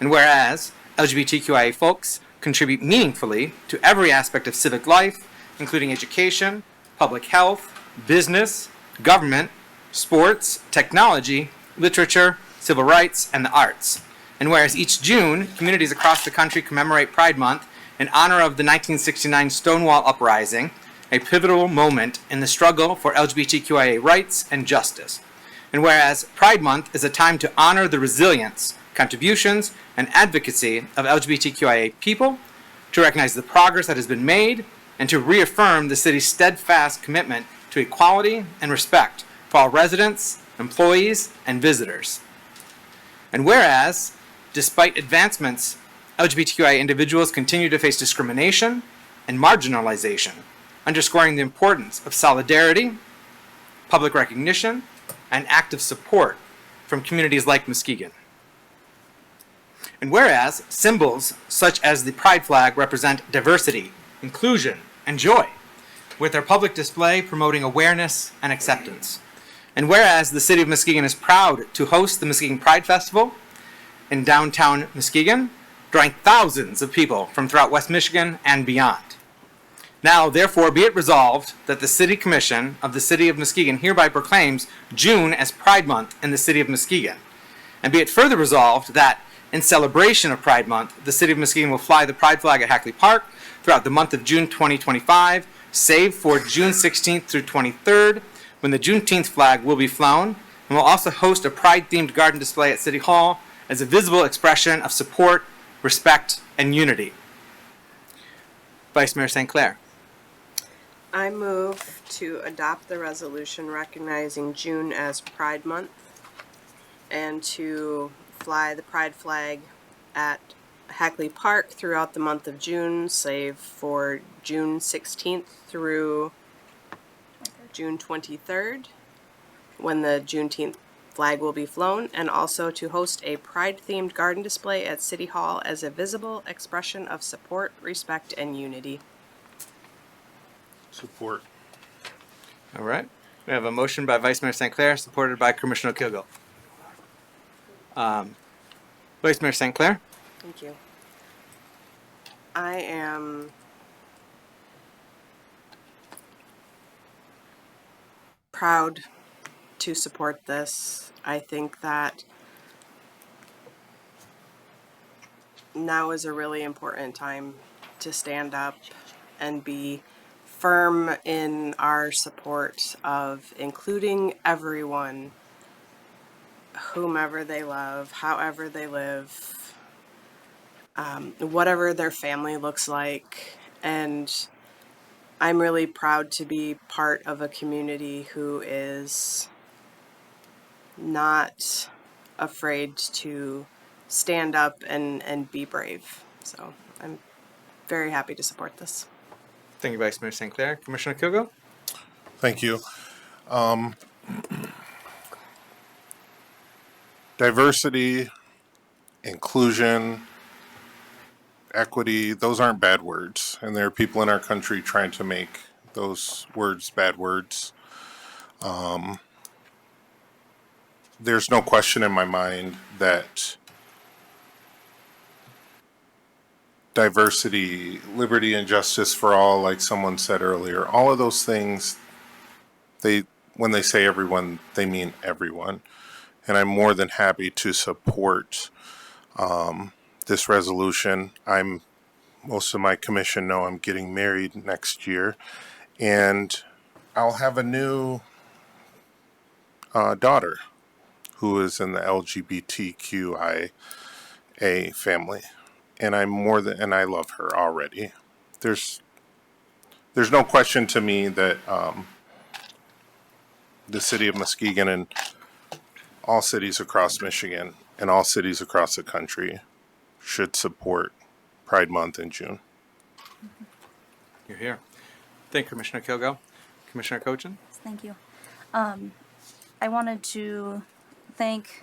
And whereas LGBTQIA folks contribute meaningfully to every aspect of civic life, including education, public health, business, government, sports, technology, literature, civil rights, and the arts. And whereas each June, communities across the country commemorate Pride Month in honor of the 1969 Stonewall Uprising, a pivotal moment in the struggle for LGBTQIA rights and justice. And whereas Pride Month is a time to honor the resilience, contributions, and advocacy of LGBTQIA people, to recognize the progress that has been made, and to reaffirm the city's steadfast commitment to equality and respect for all residents, employees, and visitors. And whereas, despite advancements, LGBTQIA individuals continue to face discrimination and marginalization, underscoring the importance of solidarity, public recognition, and active support from communities like Muskegon. And whereas symbols such as the Pride flag represent diversity, inclusion, and joy, with their public display promoting awareness and acceptance. And whereas the City of Muskegon is proud to host the Muskegon Pride Festival in downtown Muskegon, drawing thousands of people from throughout West Michigan and beyond. Now, therefore, be it resolved that the City Commission of the City of Muskegon hereby proclaims June as Pride Month in the City of Muskegon. And be it further resolved that, in celebration of Pride Month, the City of Muskegon will fly the Pride flag at Hackley Park throughout the month of June 2025, save for June 16th through 23rd, when the Juneteenth flag will be flown, and will also host a Pride-themed garden display at City Hall as a visible expression of support, respect, and unity. Vice Mayor St. Clair. I move to adopt the resolution recognizing June as Pride Month and to fly the Pride flag at Hackley Park throughout the month of June, save for June 16th through June 23rd, when the Juneteenth flag will be flown, and also to host a Pride-themed garden display at City Hall as a visible expression of support, respect, and unity. Support. All right. We have a motion by Vice Mayor St. Clair, supported by Commissioner Kilgo. Vice Mayor St. Clair. Thank you. I am proud to support this. I think that now is a really important time to stand up and be firm in our support of including everyone, whomever they love, however they live, whatever their family looks like. And I'm really proud to be part of a community who is not afraid to stand up and be brave. So I'm very happy to support this. Thank you, Vice Mayor St. Clair. Commissioner Kilgo? Thank you. Diversity, inclusion, equity, those aren't bad words. And there are people in our country trying to make those words bad words. There's no question in my mind that diversity, liberty, and justice for all, like someone said earlier, all of those things, when they say everyone, they mean everyone. And I'm more than happy to support this resolution. Most of my commission know I'm getting married next year, and I'll have a new daughter who is in the LGBTQIA family, and and I love her already. There's no question to me that the city of Muskegon and all cities across Michigan and all cities across the country should support Pride Month in June. You're here. Thank you, Commissioner Kilgo. Commissioner Cochin? Thank you. I wanted to thank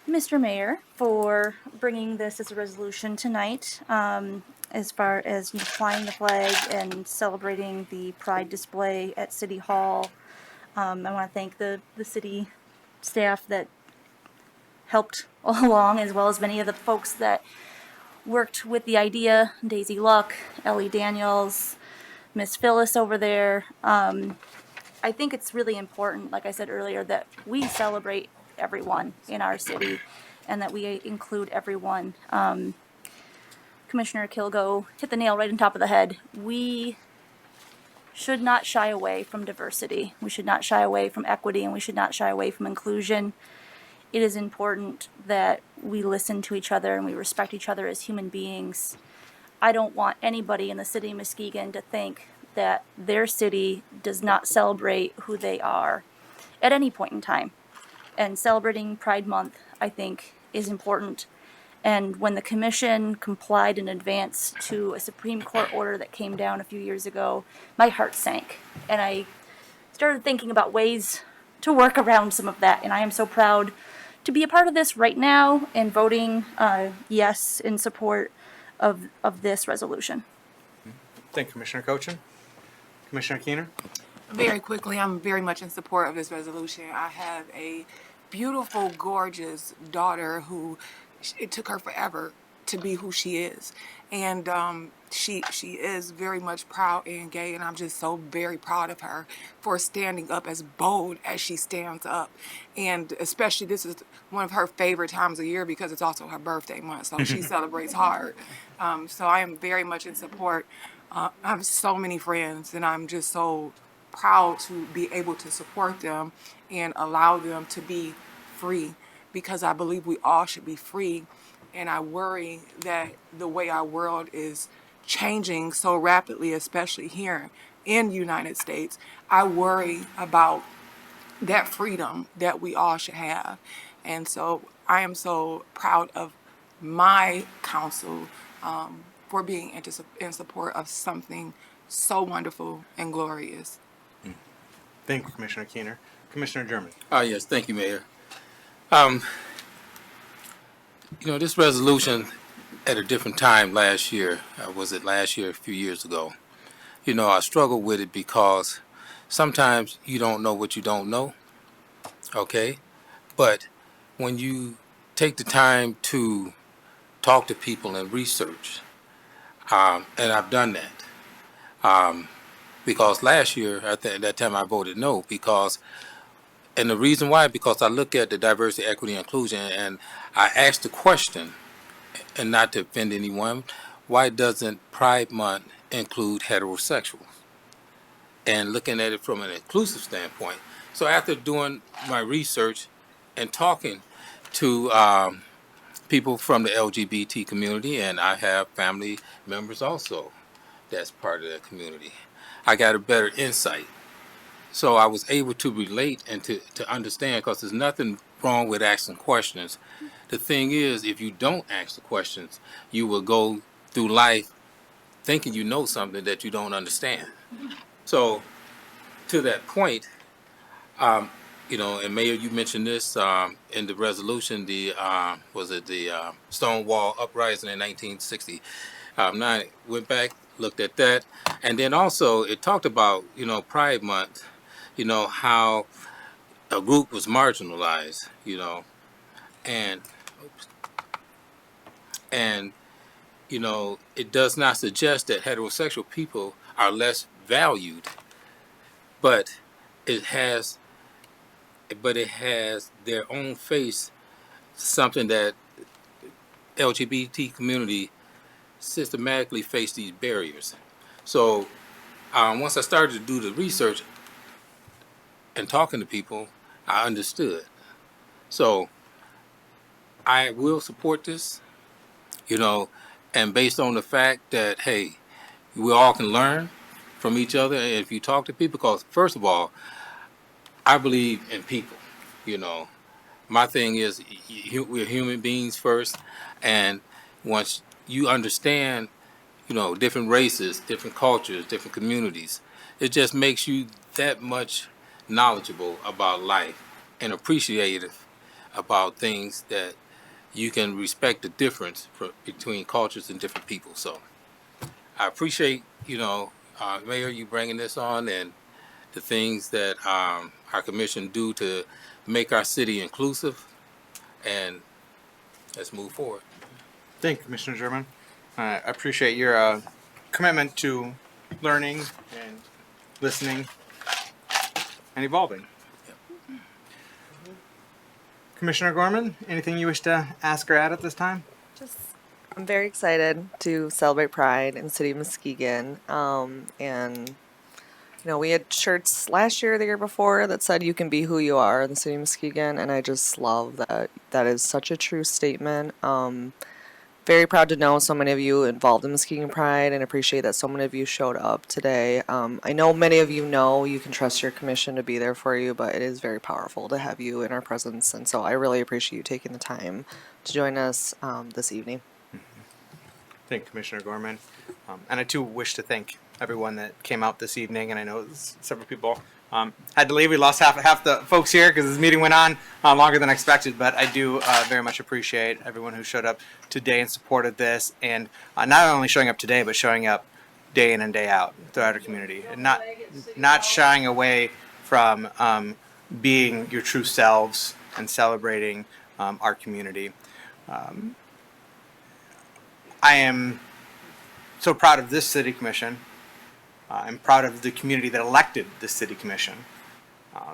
Mr. Mayor for bringing this as a resolution tonight, as far as flying the flag and celebrating the Pride display at City Hall. I want to thank the city staff that helped along, as well as many of the folks that worked with the idea, Daisy Luck, Ellie Daniels, Miss Phyllis over there. I think it's really important, like I said earlier, that we celebrate everyone in our city and that we include everyone. Commissioner Kilgo hit the nail right on top of the head. We should not shy away from diversity. We should not shy away from equity, and we should not shy away from inclusion. It is important that we listen to each other and we respect each other as human beings. I don't want anybody in the city of Muskegon to think that their city does not celebrate who they are at any point in time. And celebrating Pride Month, I think, is important. And when the commission complied in advance to a Supreme Court order that came down a few years ago, my heart sank. And I started thinking about ways to work around some of that. And I am so proud to be a part of this right now and voting yes in support of this resolution. Thank you, Commissioner Cochin. Commissioner Keener? Very quickly, I'm very much in support of this resolution. I have a beautiful, gorgeous daughter who it took her forever to be who she is. And she is very much proud and gay, and I'm just so very proud of her for standing up as bold as she stands up. And especially this is one of her favorite times of year because it's also her birthday month, so she celebrates hard. So I am very much in support. I have so many friends, and I'm just so proud to be able to support them and allow them to be free, because I believe we all should be free. And I worry that the way our world is changing so rapidly, especially here in the United States, I worry about that freedom that we all should have. And so I am so proud of my council for being in support of something so wonderful and glorious. Thank you, Commissioner Keener. Commissioner German? Yes, thank you, Mayor. This resolution at a different time last year, was it last year, a few years ago? I struggled with it because sometimes you don't know what you don't know, okay? But when you take the time to talk to people and research, and I've done that, because last year at that time I voted no because, and the reason why, because I look at the diversity, equity, inclusion, and I asked the question, and not to offend anyone, why doesn't Pride Month include heterosexuals? And looking at it from an inclusive standpoint. So after doing my research and talking to people from the LGBT community, and I have family members also that's part of that community, I got a better insight. So I was able to relate and to understand, because there's nothing wrong with asking questions. The thing is, if you don't ask the questions, you will go through life thinking you know something that you don't understand. So to that point, you know, and Mayor, you mentioned this in the resolution, the was it the Stonewall Uprising in 1960. I went back, looked at that, and then also it talked about, you know, Pride Month, you know, how a group was marginalized, you know, and and you know, it does not suggest that heterosexual people are less valued, but it has it has their own face, something that LGBT community systematically face these barriers. So once I started to do the research and talking to people, I understood. So I will support this, you know, and based on the fact that, hey, we all can learn from each other if you talk to people, because first of all, I believe in people, you know. My thing is we're human beings first, and once you understand, you know, different races, different cultures, different communities, it just makes you that much knowledgeable about life and appreciative about things, that you can respect the difference between cultures and different people. So I appreciate, you know, Mayor, you bringing this on, and the things that our commission do to make our city inclusive, and let's move forward. Thank you, Commissioner German. I appreciate your commitment to learning and listening and evolving. Commissioner Gorman, anything you wish to ask or add at this time? I'm very excited to celebrate Pride in the city of Muskegon. And, you know, we had shirts last year, the year before, that said you can be who you are in the city of Muskegon. And I just love that. That is such a true statement. Very proud to know so many of you involved in Muskegon Pride, and appreciate that so many of you showed up today. I know many of you know you can trust your commission to be there for you, but it is very powerful to have you in our presence. And so I really appreciate you taking the time to join us this evening. Thank you, Commissioner Gorman. And I too wish to thank everyone that came out this evening, and I know several people had to leave. We lost half the folks here because this meeting went on longer than expected, but I do very much appreciate everyone who showed up today and supported this, and not only showing up today, but showing up day in and day out throughout our community, and not shying away from being your true selves and celebrating our community. I am so proud of this city commission. I'm proud of the community that elected this city commission.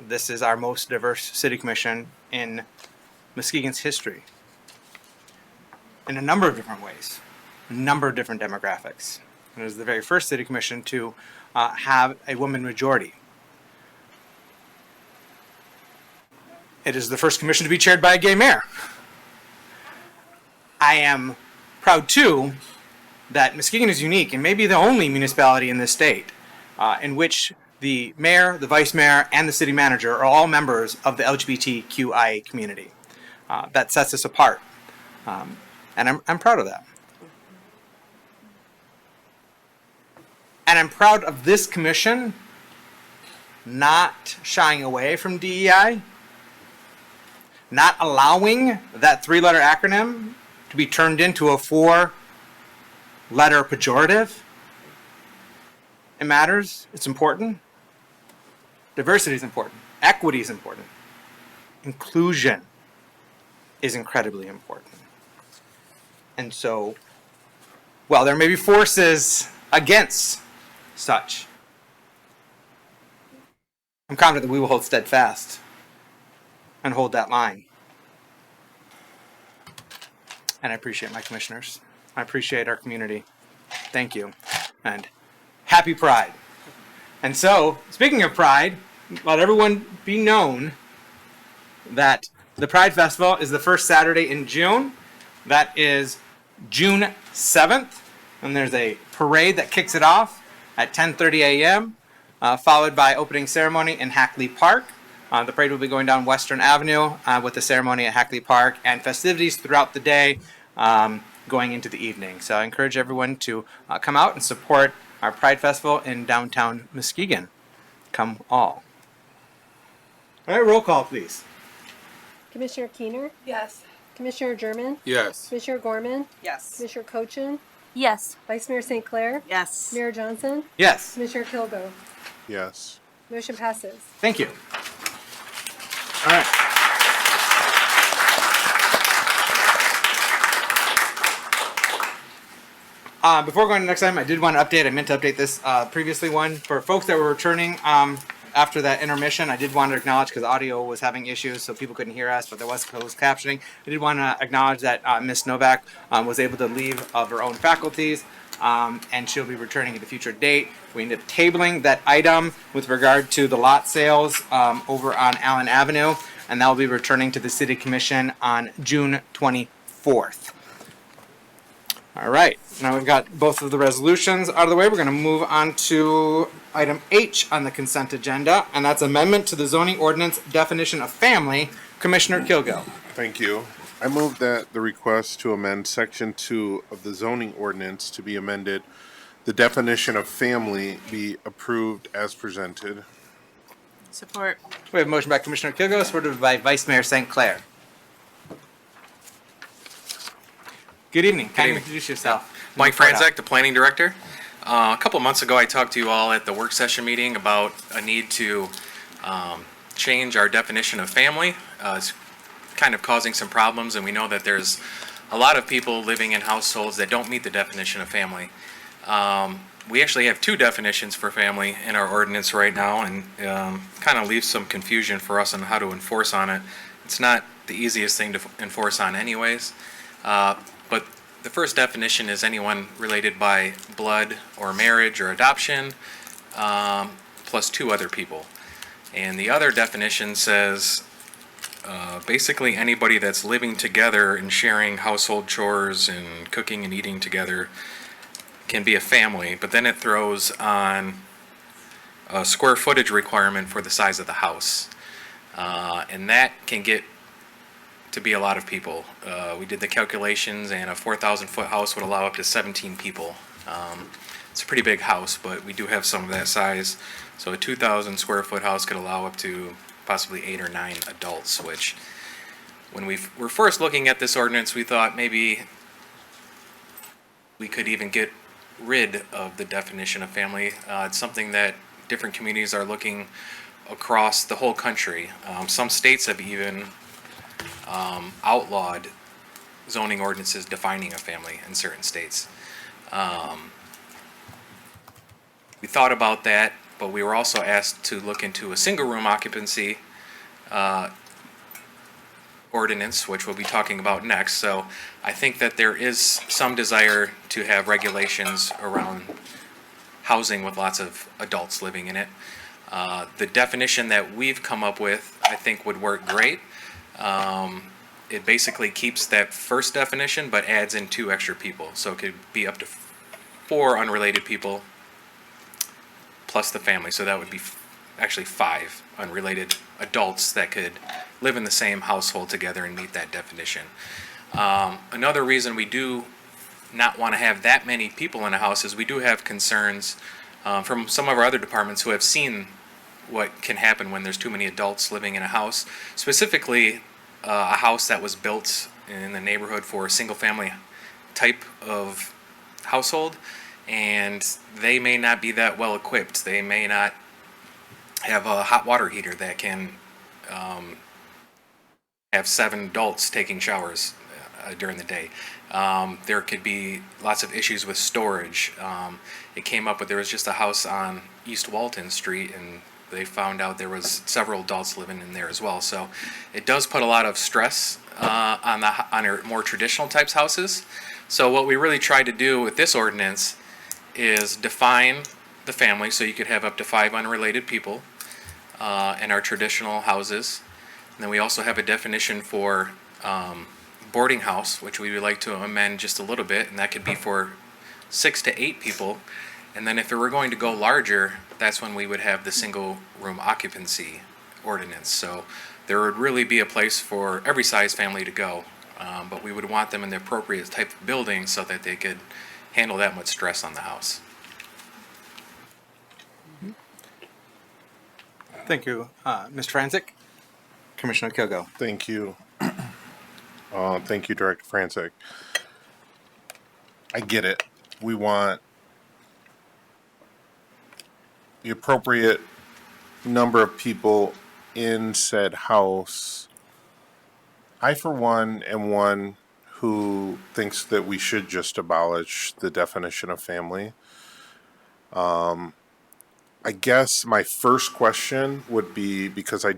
This is our most diverse city commission in Muskegon's history in a number of different ways, a number of different demographics. It is the very first city commission to have a woman majority. It is the first commission to be chaired by a gay mayor. I am proud too that Muskegon is unique and maybe the only municipality in this state in which the mayor, the vice mayor, and the city manager are all members of the LGBTQIA community. That sets us apart, and I'm proud of that. And I'm proud of this commission not shying away from DEI, not allowing that three-letter acronym to be turned into a four-letter pejorative. It matters. It's important. Diversity is important. Equity is important. Inclusion is incredibly important. And so, while there may be forces against such, I'm confident that we will hold steadfast and hold that line. And I appreciate my commissioners. I appreciate our community. Thank you. And happy Pride. And so, speaking of Pride, let everyone be known that the Pride Festival is the first Saturday in June. That is June 7th. And there's a parade that kicks it off at 10:30 a.m., followed by opening ceremony in Hackley Park. The parade will be going down Western Avenue with the ceremony at Hackley Park and festivities throughout the day going into the evening. So I encourage everyone to come out and support our Pride Festival in downtown Muskegon. Come all. All right, roll call, please. Commissioner Keener, Yes. Commissioner German, Yes. Commissioner Gorman, Yes. Commissioner Cochin, Yes. Vice Mayor St. Clair, Yes. Mayor Johnson, Yes. Commissioner Kilgo. Yes. Motion passes. Thank you. All right. Before going to the next item, I did want to update. I meant to update this previously one. For folks that were returning after that intermission, I did want to acknowledge, because audio was having issues, so people couldn't hear us, but there was closed captioning. I did want to acknowledge that Ms. Novak was able to leave of her own faculties, and she'll be returning at a future date. We ended up tabling that item with regard to the lot sales over on Allen Avenue, and that will be returning to the City Commission on June 24th. All right, now we've got both of the resolutions out of the way. We're going to move on to item H on the consent agenda, and that's amendment to the zoning ordinance definition of family. Commissioner Kilgo. Thank you. I move that the request to amend Section 2 of the zoning ordinance to be amended, the definition of family be approved as presented. Support. We have a motion by Commissioner Kilgo, supported by Vice Mayor St. Clair. Good evening. Can you introduce yourself? Mike Franzek, the Planning Director. A couple months ago, I talked to you all at the work session meeting about a need to change our definition of family. It's kind of causing some problems, and we know that there's a lot of people living in households that don't meet the definition of family. We actually have two definitions for family in our ordinance right now, and kind of leaves some confusion for us on how to enforce on it. It's not the easiest thing to enforce on anyways. But the first definition is anyone related by blood or marriage or adoption, plus two other people. And the other definition says basically anybody that's living together and sharing household chores and cooking and eating together can be a family, but then it throws on a square footage requirement for the size of the house. And that can get to be a lot of people. We did the calculations, and a 4,000-foot house would allow up to 17 people. It's a pretty big house, but we do have some of that size. So a 2,000-square-foot house could allow up to possibly 8 or 9 adults, which when we were first looking at this ordinance, we thought maybe we could even get rid of the definition of family. It's something that different communities are looking across the whole country. Some states have even outlawed zoning ordinances defining a family in certain states. We thought about that, but we were also asked to look into a single room occupancy ordinance, which we'll be talking about next. So I think that there is some desire to have regulations around housing with lots of adults living in it. The definition that we've come up with, I think, would work great. It basically keeps that first definition, but adds in 2 extra people. So it could be up to 4 unrelated people plus the family. So that would be actually 5 unrelated adults that could live in the same household together and meet that definition. Another reason we do not want to have that many people in a house is we do have concerns from some of our other departments who have seen what can happen when there's too many adults living in a house. Specifically, a house that was built in the neighborhood for a single family type of household, and they may not be that well equipped. They may not have a hot water heater that can have 7 adults taking showers during the day. There could be lots of issues with storage. It came up with, there was just a house on East Walton Street, and they found out there was several adults living in there as well. So it does put a lot of stress on our more traditional types houses. So what we really tried to do with this ordinance is define the family, so you could have up to 5 unrelated people in our traditional houses. And then we also have a definition for boarding house, which we would like to amend just a little bit, and that could be for 6 to 8 people. And then if it were going to go larger, that's when we would have the single room occupancy ordinance. So there would really be a place for every size family to go, but we would want them in the appropriate type of building so that they could handle that much stress on the house. Thank you, Mr. Franzik. Commissioner Kilgo. Thank you. Thank you, Director Franzik. I get it. We want the appropriate number of people in said house. I, for one, am one who thinks that we should just abolish the definition of family. I guess my first question would be, because I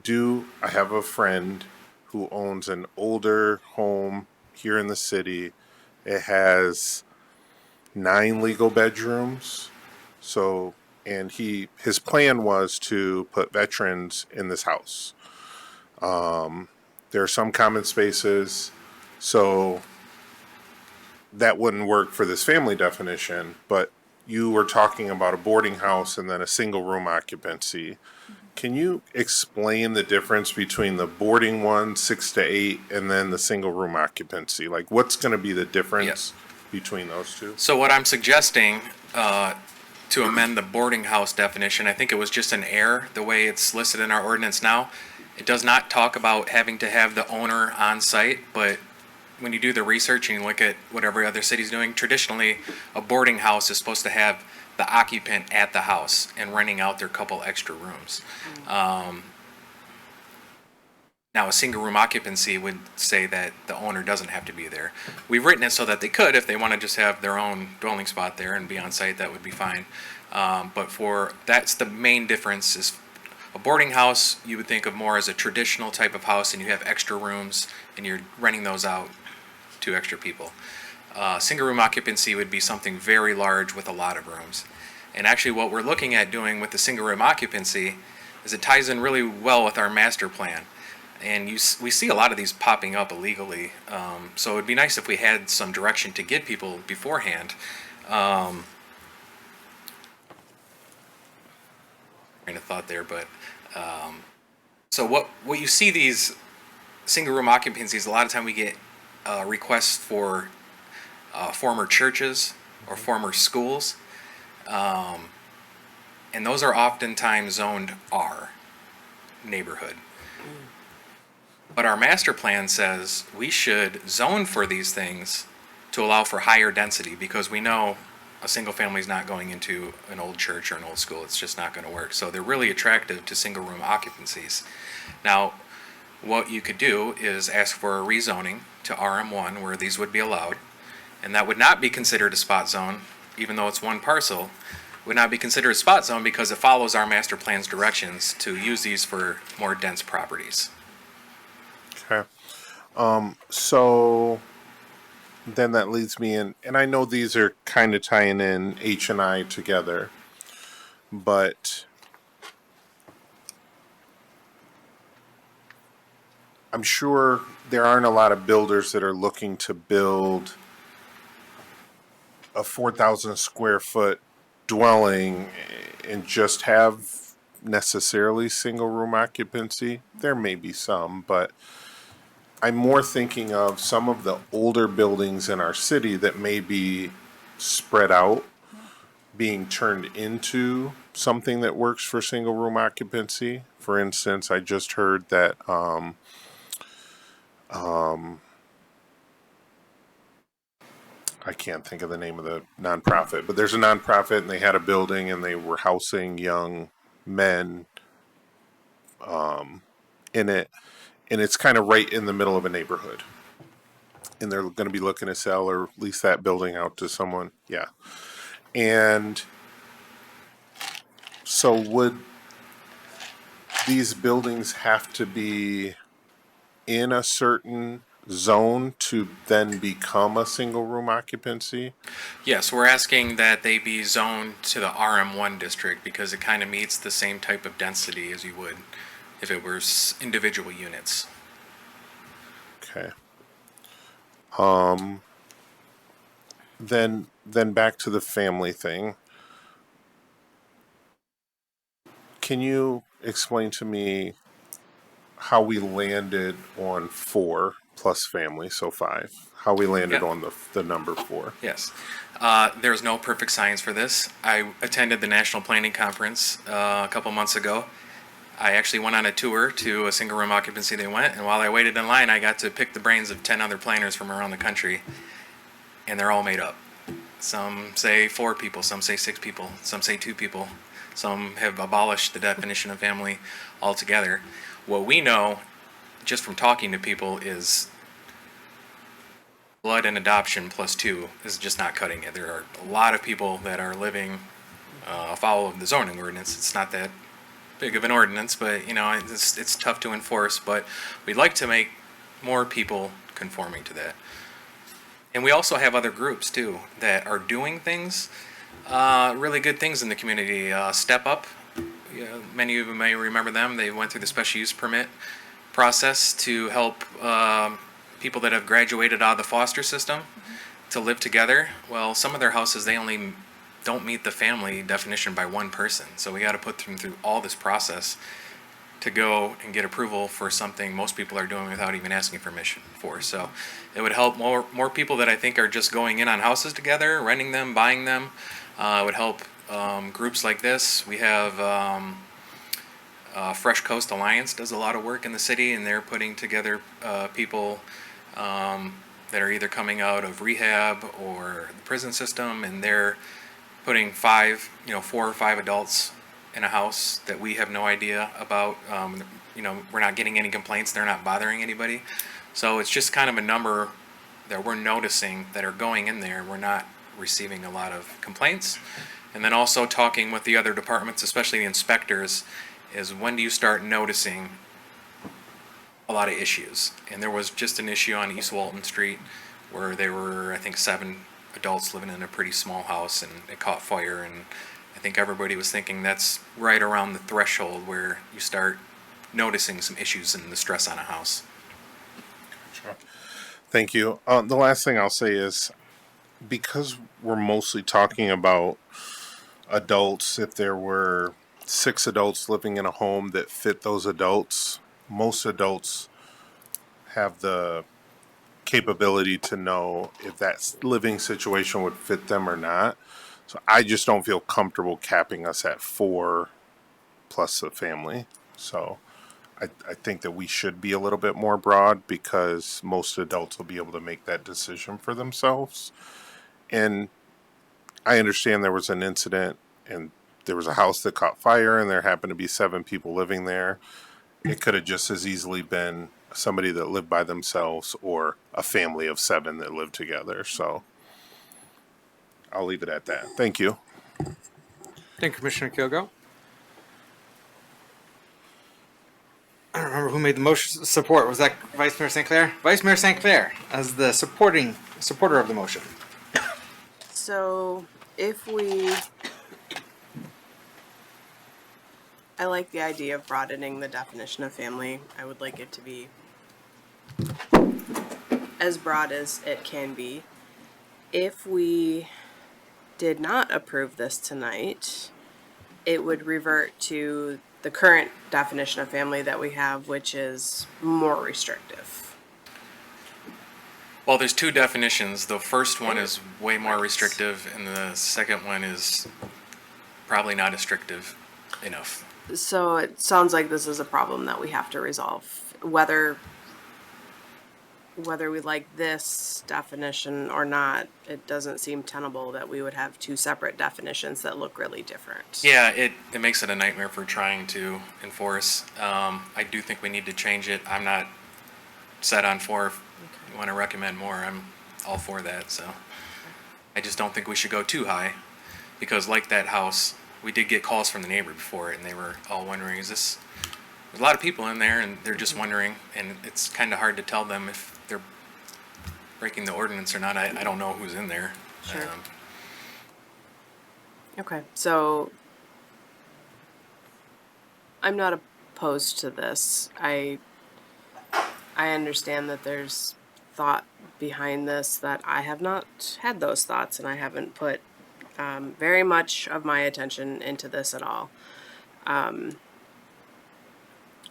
have a friend who owns an older home here in the city. It has 9 legal bedrooms. So, and his plan was to put veterans in this house. There are some common spaces, so that wouldn't work for this family definition, but you were talking about a boarding house and then a single room occupancy. Can you explain the difference between the boarding one, 6 to 8, and then the single room occupancy? Like, what's going to be the difference between those two? So what I'm suggesting to amend the boarding house definition, I think it was just an error the way it's listed in our ordinance now. It does not talk about having to have the owner on site, but when you do the research and you look at what every other city's doing, traditionally a boarding house is supposed to have the occupant at the house and renting out their couple extra rooms. Now a single room occupancy would say that the owner doesn't have to be there. We've written it so that they could, if they want to just have their own dwelling spot there and be on site, that would be fine. But that's the main difference. Is a boarding house you would think of more as a traditional type of house, and you have extra rooms and you're renting those out to extra people. Single room occupancy would be something very large with a lot of rooms. And actually what we're looking at doing with the single room occupancy is it ties in really well with our master plan. And we see a lot of these popping up illegally. So it'd be nice if we had some direction to get people beforehand. Train of thought there, but so what you see these single room occupancies, a lot of time we get requests for former churches or former schools, and those are oftentimes zoned R neighborhood. But our master plan says we should zone for these things to allow for higher density, because we know a single family is not going into an old church or an old school. It's just not going to work. So they're really attractive to single room occupancies. Now, what you could do is ask for a rezoning to RM1 where these would be allowed, and that would not be considered a spot zone, even though it's one parcel. Would not be considered a spot zone because it follows our master plan's directions to use these for more dense properties. Okay. So then that leads me in, and I know these are kind of tying in H and I together, but I'm sure there aren't a lot of builders that are looking to build a 4,000 square foot dwelling and just have necessarily single room occupancy. There may be some, but I'm more thinking of some of the older buildings in our city that may be spread out, being turned into something that works for single room occupancy. For instance, I just heard that I can't think of the name of the nonprofit, but there's a nonprofit and they had a building and they were housing young men in it. And it's kind of right in the middle of a neighborhood. And they're going to be looking to sell or lease that building out to someone. Yeah. And so these buildings have to be in a certain zone to then become a single room occupancy? Yes, we're asking that they be zoned to the RM1 district because it kind of meets the same type of density as you would if it were individual units. Okay. Then back to the family thing. Can you explain to me how we landed on 4 plus family, so 5? How we landed Yeah. on the number 4? Yes. There's no perfect science for this. I attended the National Planning Conference a couple months ago. I actually went on a tour to a single room occupancy they went, and while I waited in line, I got to pick the brains of 10 other planners from around the country, and they're all made up. Some say 4 people, some say 6 people, some say 2 people. Some have abolished the definition of family altogether. What we know, just from talking to people, is blood and adoption plus 2 is just not cutting it. There are a lot of people that are living afoul of the zoning ordinance. It's not that big of an ordinance, but you know, it's tough to enforce. But we'd like to make more people conforming to that. And we also have other groups too that are doing things, really good things in the community. Step Up, you know, many of you may remember them. They went through the special use permit process to help people that have graduated out of the foster system to live together. Well, some of their houses, they only don't meet the family definition by one person. So we got to put them through all this process to go and get approval for something most people are doing without even asking permission for. So it would help more people that I think are just going in on houses together, renting them, buying them. It would help groups like this. We have Fresh Coast Alliance does a lot of work in the city, and they're putting together people that are either coming out of rehab or the prison system, and they're putting 4 or 5 adults in a house that we have no idea about. We're not getting any complaints. They're not bothering anybody. So it's just kind of a number that we're noticing that are going in there. We're not receiving a lot of complaints. And then also talking with the other departments, especially the inspectors, is when do you start noticing a lot of issues? And there was just an issue on East Walton Street where there were, I think, 7 adults living in a pretty small house, and it caught fire, and I think everybody was thinking that's right around the threshold where you start noticing some issues in the stress on a house. Thank you. The last thing I'll say is, because we're mostly talking about adults, if there were 6 adults living in a home that fit those adults, most adults have the capability to know if that living situation would fit them or not. So I just don't feel comfortable capping us at 4 plus a family. So I think that we should be a little bit more broad, because most adults will be able to make that decision for themselves. And I understand there was an incident and there was a house that caught fire and there happened to be 7 people living there. It could have just as easily been somebody that lived by themselves or a family of 7 that lived together. So I'll leave it at that. Thank you. Thank you, Commissioner Kilgo. I don't remember who made the motion support. Was that Vice Mayor St. Clair? Vice Mayor St. Clair as the supporter of the motion. So I like the idea of broadening the definition of family. I would like it to be as broad as it can be. If we did not approve this tonight, it would revert to the current definition of family that we have, which is more restrictive. Well, there's 2 definitions. The first one is way more restrictive, and the second one is probably not restrictive enough. So it sounds like this is a problem that we have to resolve. Whether we like this definition or not, it doesn't seem tenable that we would have 2 separate definitions that look really different. Yeah, it makes it a nightmare for trying to enforce. I do think we need to change it. I'm not set on 4. If you want to recommend more, I'm all for that. So I just don't think we should go too high, because like that house, we did get calls from the neighbor before, and they were all wondering, is this there's a lot of people in there, and they're just wondering, and it's kind of hard to tell them if they're breaking the ordinance or not. I don't know who's in there. Sure. Okay, so I'm not opposed to this. I understand that there's thought behind this that I have not had those thoughts, and I haven't put very much of my attention into this at all. I'm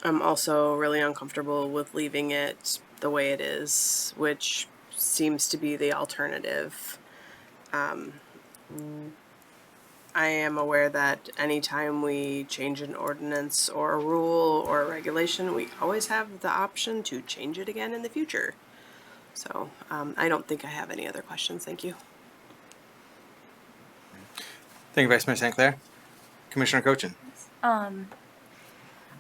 also really uncomfortable with leaving it the way it is, which seems to be the alternative. I am aware that anytime we change an ordinance or a rule or a regulation, we always have the option to change it again in the future. So I don't think I have any other questions. Thank you. Thank you, Vice Mayor St. Clair. Commissioner Cochin.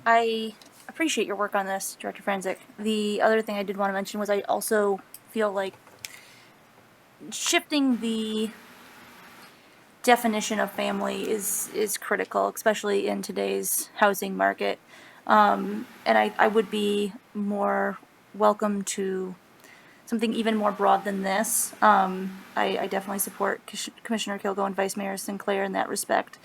I appreciate your work on this, Director Franzik. The other thing I did want to mention was I also feel like shifting the definition of family is critical, especially in today's housing market. And I would be more welcome to something even more broad than this. I definitely support Commissioner Kilgo and Vice Mayor Sinclair in that respect.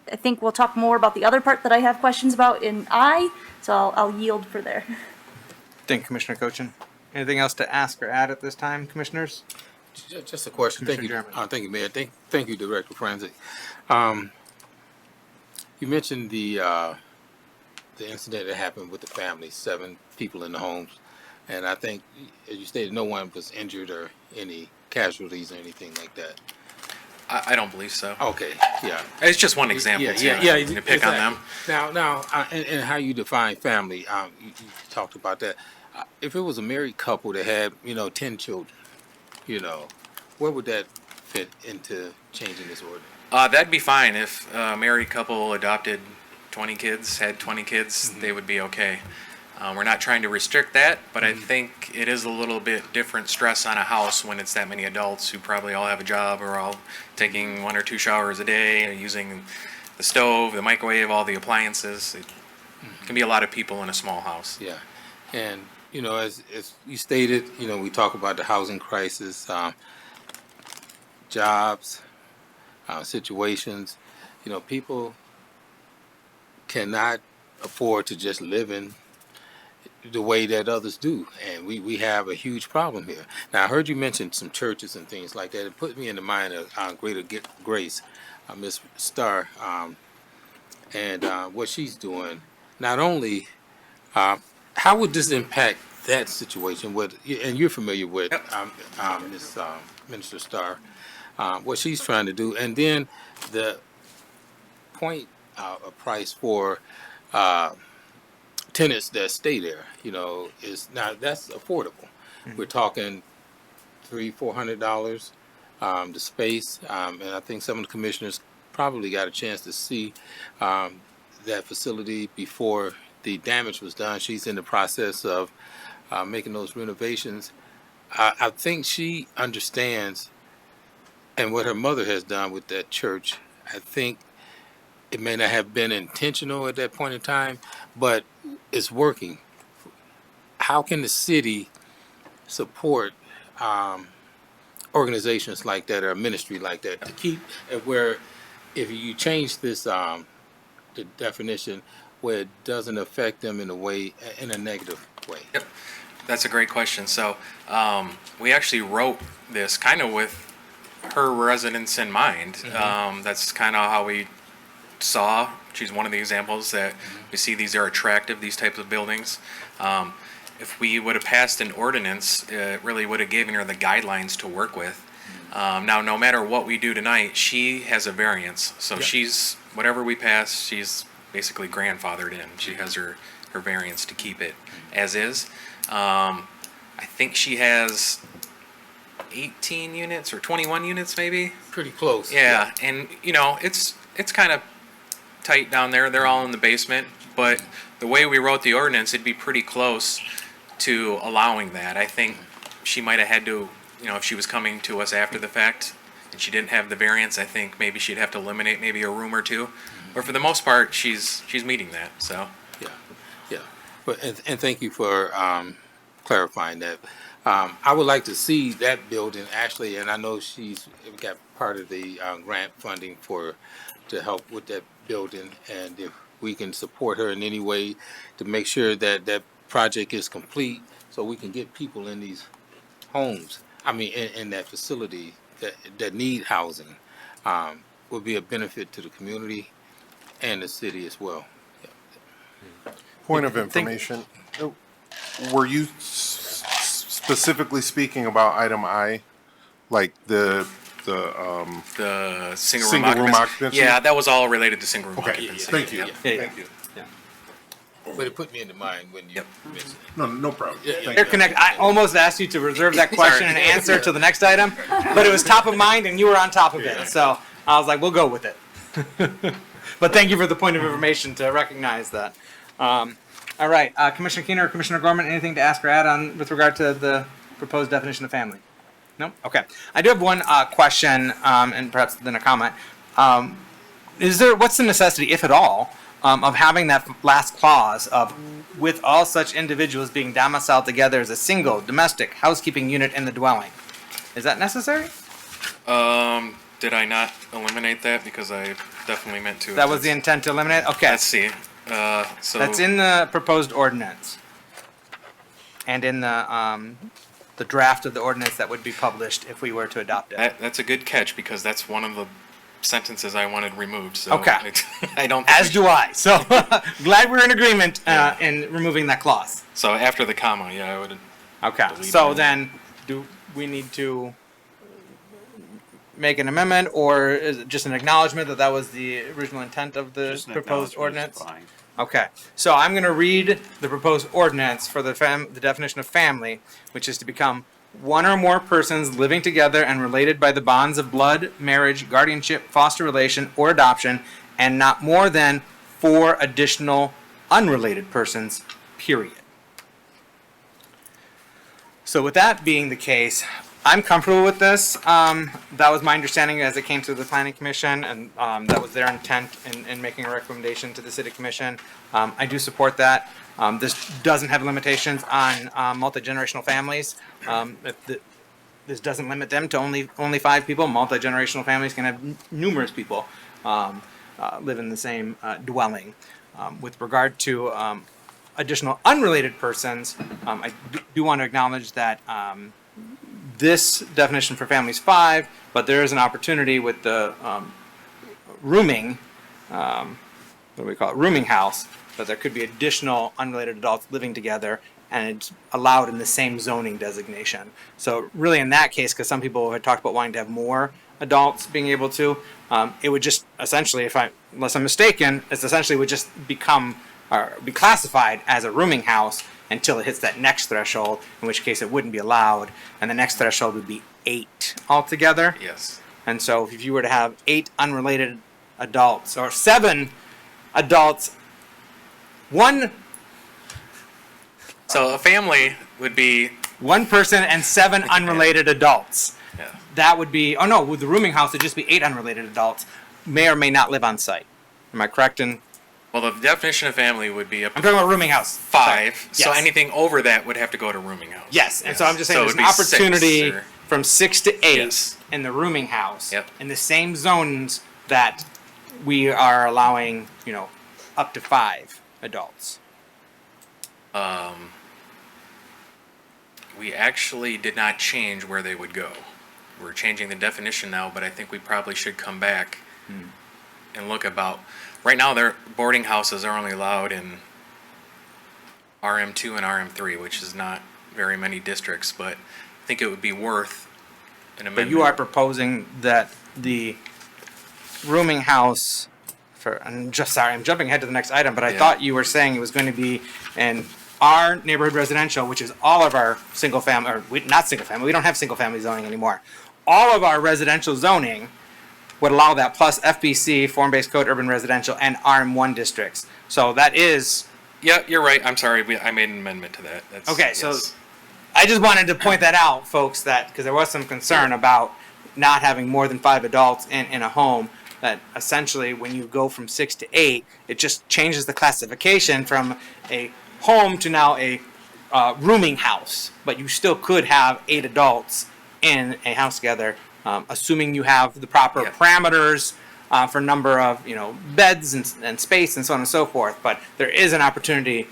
I think we'll talk more about the other part that I have questions about in I, so I'll yield for there. Thank you, Commissioner Cochin. Anything else to ask or add at this time, commissioners? Just a question. Thank you. Thank you, Mayor. Thank you, Director Franzik. You mentioned the incident that happened with the family, 7 people in the homes, and I think, as you stated, no one was injured or any casualties or anything like that. I don't believe so. Okay, yeah. It's just one example. To pick on them. Now, and how you define family, you talked about that. If it was a married couple that had, 10 children, where would that fit into changing this order? That'd be fine if a married couple adopted 20 kids, had 20 kids, they would be okay. We're not trying to restrict that, but I think it is a little bit different stress on a house when it's that many adults who probably all have a job or all taking 1 or 2 showers a day, using the stove, the microwave, all the appliances. It can be a lot of people in a small house. Yeah, and as you stated, we talk about the housing crisis, jobs, situations. People cannot afford to just live in the way that others do, and we have a huge problem here. Now, I heard you mention some churches and things like that. It put me in the mind of Greater Grace, Miss Starr, and what she's doing. Not only, how would this impact that situation? And you're familiar with Miss Minister Starr, what she's trying to do, and then the point of price for tenants that stay there, is now that's affordable. We're talking $300-400 the space, and I think some of the commissioners probably got a chance to see that facility before the damage was done. She's in the process of making those renovations. I think she understands, and what her mother has done with that church, I think it may not have been intentional at that point in time, but it's working. How can the city support organizations like that or a ministry like that to keep where, if you change this the definition, where it doesn't affect them in a negative way? Yep, that's a great question. So we actually wrote this kind of with her residents in mind. That's kind of how we saw. She's one of the examples that we see. These are attractive, these types of buildings. If we would have passed an ordinance, it really would have given her the guidelines to work with. Now, no matter what we do tonight, she has a variance. So she's, whatever we pass, she's basically grandfathered in. She has her variance to keep it as is. I think she has 18 units or 21 units maybe. Pretty close. Yeah, and it's kind of tight down there. They're all in the basement, but the way we wrote the ordinance, it'd be pretty close to allowing that. I think she might have had to, if she was coming to us after the fact and she didn't have the variance, I think maybe she'd have to eliminate maybe a room or two. But for the most part, she's meeting that, so. Yeah. But, and thank you for clarifying that. I would like to see that building actually, and I know she's got part of the grant funding to help with that building, and if we can support her in any way to make sure that that project is complete, so we can get people in these homes. I mean, in that facility that need housing, would be a benefit to the community and the city as well. Point of information. Were you specifically speaking about item I, like the single Single room room occupancy. occupancy? Yeah, that was all related to single room Okay, occupancy. thank you. Yep. Thank you. But it put me in the mind when you mentioned it. No problem. They're connected. I almost asked you to reserve that question and answer to the next item, but it was top of mind and you were on top of it. So I was like, we'll go with it. But thank you for the point of information to recognize that. All right, Commissioner Keener or Commissioner Gorman, anything to ask or add on with regard to the proposed definition of family? No? Okay. I do have one question and perhaps then a comment. What's the necessity, if at all, of having that last clause of with all such individuals being domiciled together as a single domestic housekeeping unit in the dwelling? Is that necessary? Did I not eliminate that? Because I definitely meant to. That was the intent to eliminate? Okay. Let's see. So That's in the proposed ordinance. And in the draft of the ordinance that would be published if we were to adopt it. That's a good catch because that's one of the sentences I wanted removed. So Okay. I don't. Think As do I. So glad we're in agreement in removing that clause. So after the comma, yeah, I would. Okay. delete So it. then, do we need to make an amendment, or is it just an acknowledgement that that was the original intent of the Just an proposed acknowledgement is ordinance? fine. Okay. So I'm going to read the proposed ordinance for the definition of family, which is to become one or more persons living together and related by the bonds of blood, marriage, guardianship, foster relation, or adoption, and not more than 4 additional unrelated persons, period. So with that being the case, I'm comfortable with this. That was my understanding as it came to the planning commission, and that was their intent in making a recommendation to the city commission. I do support that. This doesn't have limitations on multi-generational families. This doesn't limit them to only 5 people. Multi-generational families can have numerous people live in the same dwelling. With regard to additional unrelated persons, I do want to acknowledge that this definition for family is 5, but there is an opportunity with the rooming, what do we call it, rooming house, that there could be additional unrelated adults living together, and it's allowed in the same zoning designation. So really in that case, because some people had talked about wanting to have more adults being able to, it would just essentially, unless I'm mistaken, it essentially would just become, or be classified as a rooming house until it hits that next threshold, in which case it wouldn't be allowed, and the next threshold would be 8 altogether. Yes. And so if you were to have 8 unrelated adults, or 7 adults, So a family would be 1 person and 7 unrelated adults. Yeah. That would be, oh no, with the rooming house, it'd just be 8 unrelated adults, may or may not live on site. Am I correct in? Well, the definition of family would be up I'm talking about rooming house. 5. Sorry. So Yes. anything over that would have to go to rooming house. Yes, and so I'm just saying So there's it'd an be 6 opportunity or- from 6 to 8 Yes. in the rooming house. Yep. In the same zones that we are allowing, up to 5 adults. We actually did not change where they would go. We're changing the definition now, but I think we probably should come back and look about. Right now, their boarding houses are only allowed in RM2 and RM3, which is not very many districts, but I think it would be worth an amendment. But you are proposing that the rooming house I'm jumping ahead to the next item, but I Yeah. thought you were saying it was going to be in our neighborhood residential, which is all of our single family, not single family, we don't have single family zoning anymore. All of our residential zoning would allow that, plus FBC, form-based code, urban residential, and RM1 districts. So that is. Yeah, you're right. I'm sorry. I made an amendment to that. That's, Okay, so yes. I just wanted to point that out, folks, that because there was some concern about not having more than 5 adults in a home. that essentially when you go from 6 to 8, it just changes the classification from a home to now a rooming house. But you still could have 8 adults in a house together, assuming you have the proper parameters for number of beds and space and so on and so forth. But there is an opportunity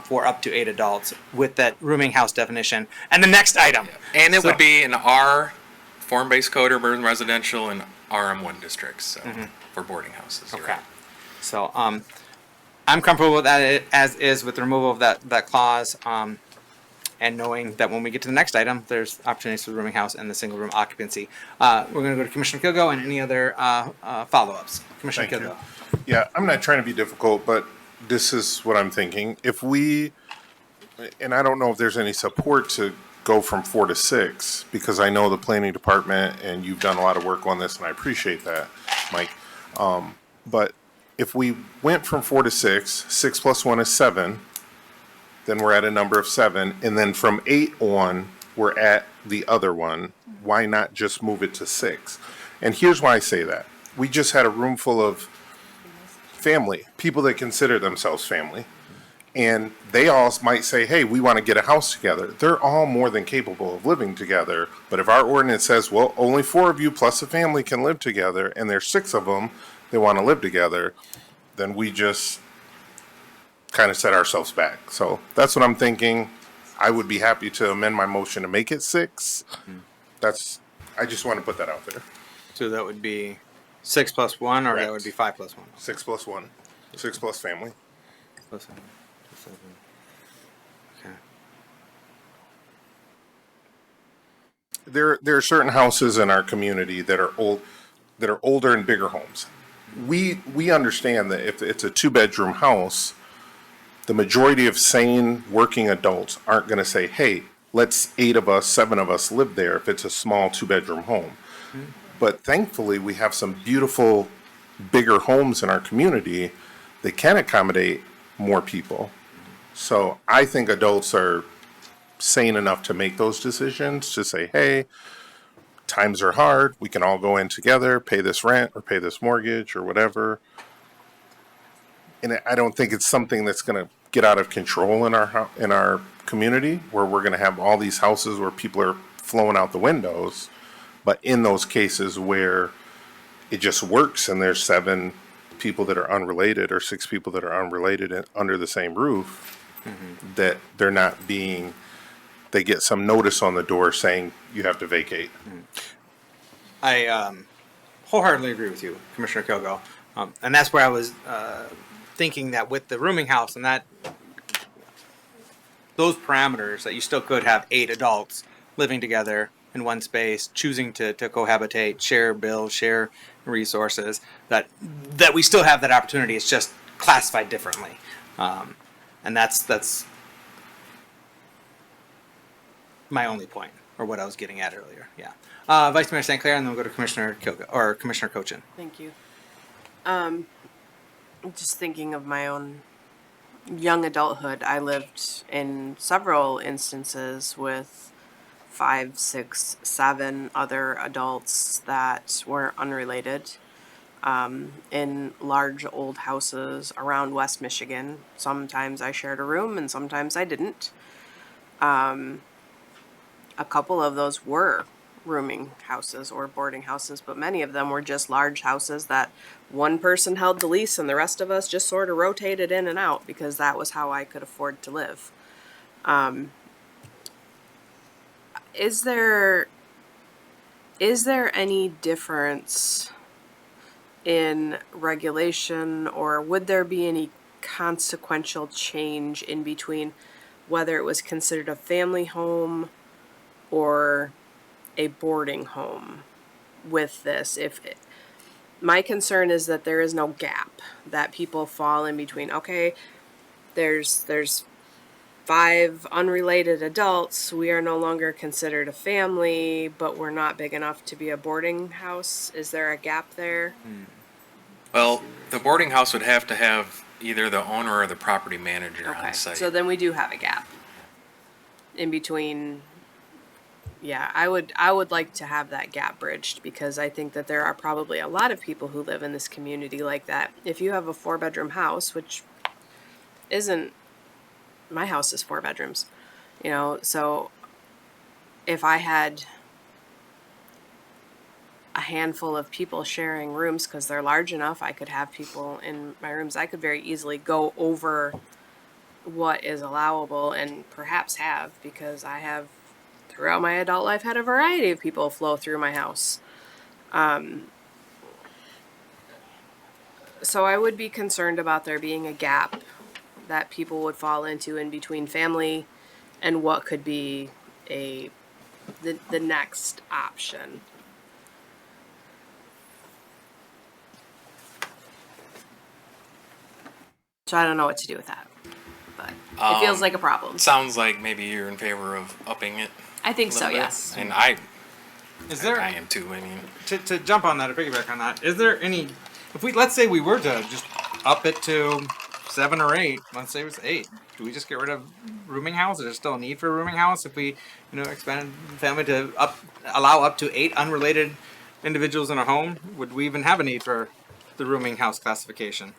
for up to 8 adults with that rooming house definition. And the next item, And it would be an R form-based code urban residential and RM1 districts, so for boarding houses. You're Okay. right. So I'm comfortable with that as is with the removal of that clause, and knowing that when we get to the next item, there's opportunities for the rooming house and the single room occupancy. We're going to go to Commissioner Kilgo and any other follow-ups. Commissioner Thank Kilgo. you. Yeah, I'm not trying to be difficult, but this is what I'm thinking. If we, and I don't know if there's any support to go from 4 to 6, because I know the planning department and you've done a lot of work on this, and I appreciate that, Mike. But if we went from 4 to 6, 6 plus 1 is 7, then we're at a number of 7, and then from 8 on, we're at the other one. Why not just move it to 6? And here's why I say that. We just had a room full of family, people that consider themselves family, and they all might say, hey, we want to get a house together. They're all more than capable of living together, but if our ordinance says, well, only 4 of you plus a family can live together, and there's 6 of them that want to live together, then we just kind of set ourselves back. So that's what I'm thinking. I would be happy to amend my motion to make it 6. I just want to put that out there. So that would be 6 plus 1, or Correct. that would be 5 plus 1? 6 plus 1. 6 plus family. Plus 7. Okay. There are certain houses in our community that are older and bigger homes. We understand that if it's a 2-bedroom house, the majority of sane working adults aren't going to say, hey, let's 8 of us, 7 of us live there if it's a small 2-bedroom home. But thankfully, we have some beautiful, bigger homes in our community that can accommodate more people. So I think adults are sane enough to make those decisions, to say, hey, times are hard, we can all go in together, pay this rent or pay this mortgage or whatever. And I don't think it's something that's going to get out of control in our community, where we're going to have all these houses where people are flowing out the windows. But in those cases where it just works and there's 7 people that are unrelated or 6 people that are unrelated under the same roof, that they're not being, they get some notice on the door saying you have to vacate. I wholeheartedly agree with you, Commissioner Kilgo. And that's where I was thinking that with the rooming house and that those parameters, that you still could have 8 adults living together in one space, choosing to cohabitate, share bills, share resources, that we still have that opportunity. It's just classified differently. And that's my only point, or what I was getting at earlier. Yeah. Vice Mayor St. Clair, and then we'll go to Commissioner Kilgo, or Commissioner Cochin. Thank you. I'm just thinking of my own young adulthood. I lived in several instances with 5, 6, 7 other adults that were unrelated, in large old houses around West Michigan. Sometimes I shared a room and sometimes I didn't. A couple of those were rooming houses or boarding houses, but many of them were just large houses that one person held the lease and the rest of us just sort of rotated in and out because that was how I could afford to live. Is there any difference in regulation, or would there be any consequential change in between whether it was considered a family home or a boarding home with this? My concern is that there is no gap, that people fall in between. Okay, there's 5 unrelated adults. We are no longer considered a family, but we're not big enough to be a boarding house. Is there a gap there? Well, the boarding house would have to have either the owner or the property manager on site. So then we do have a gap in between, yeah, I would like to have that gap bridged, because I think that there are probably a lot of people who live in this community like that. If you have a 4-bedroom house, which isn't, my house is 4 bedrooms, you know, so if I had a handful of people sharing rooms, because they're large enough, I could have people in my rooms, I could very easily go over what is allowable, and perhaps have, because I have throughout my adult life had a variety of people flow through my house. So I would be concerned about there being a gap that people would fall into in between family and what could be the next option. So I don't know what to do with that, but it feels like a problem. Sounds like maybe you're in favor of upping it. I think a so, little bit. yes. And I am too. I mean, to jump on that or piggyback on that, is there any, if we, let's say we were to just up it to 7 or 8, let's say it was 8, do we just get rid of rooming house? Is there still a need for a rooming house if we, expanded the family to allow up to 8 unrelated individuals in a home? Would we even have a need for the rooming house classification?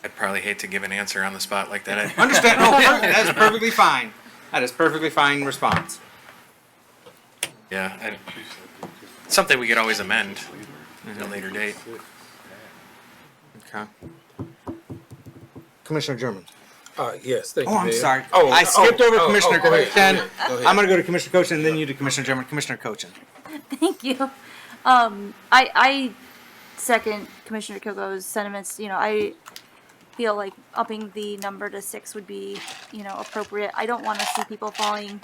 I'd probably hate to give an answer on the spot like that. Understand? No, that's perfectly fine. That is perfectly fine response. Yeah, something we could always amend at a later date. Okay. Commissioner German. Yes, thank you. Oh, I'm Mayor. sorry. I skipped over Commissioner go ahead, Cochin. go ahead. I'm going to go to Commissioner Cochin and then you to Commissioner German. Commissioner Cochin. Thank you. I second Commissioner Kogo's sentiments. I feel like upping the number to 6 would be, appropriate. I don't want to see people falling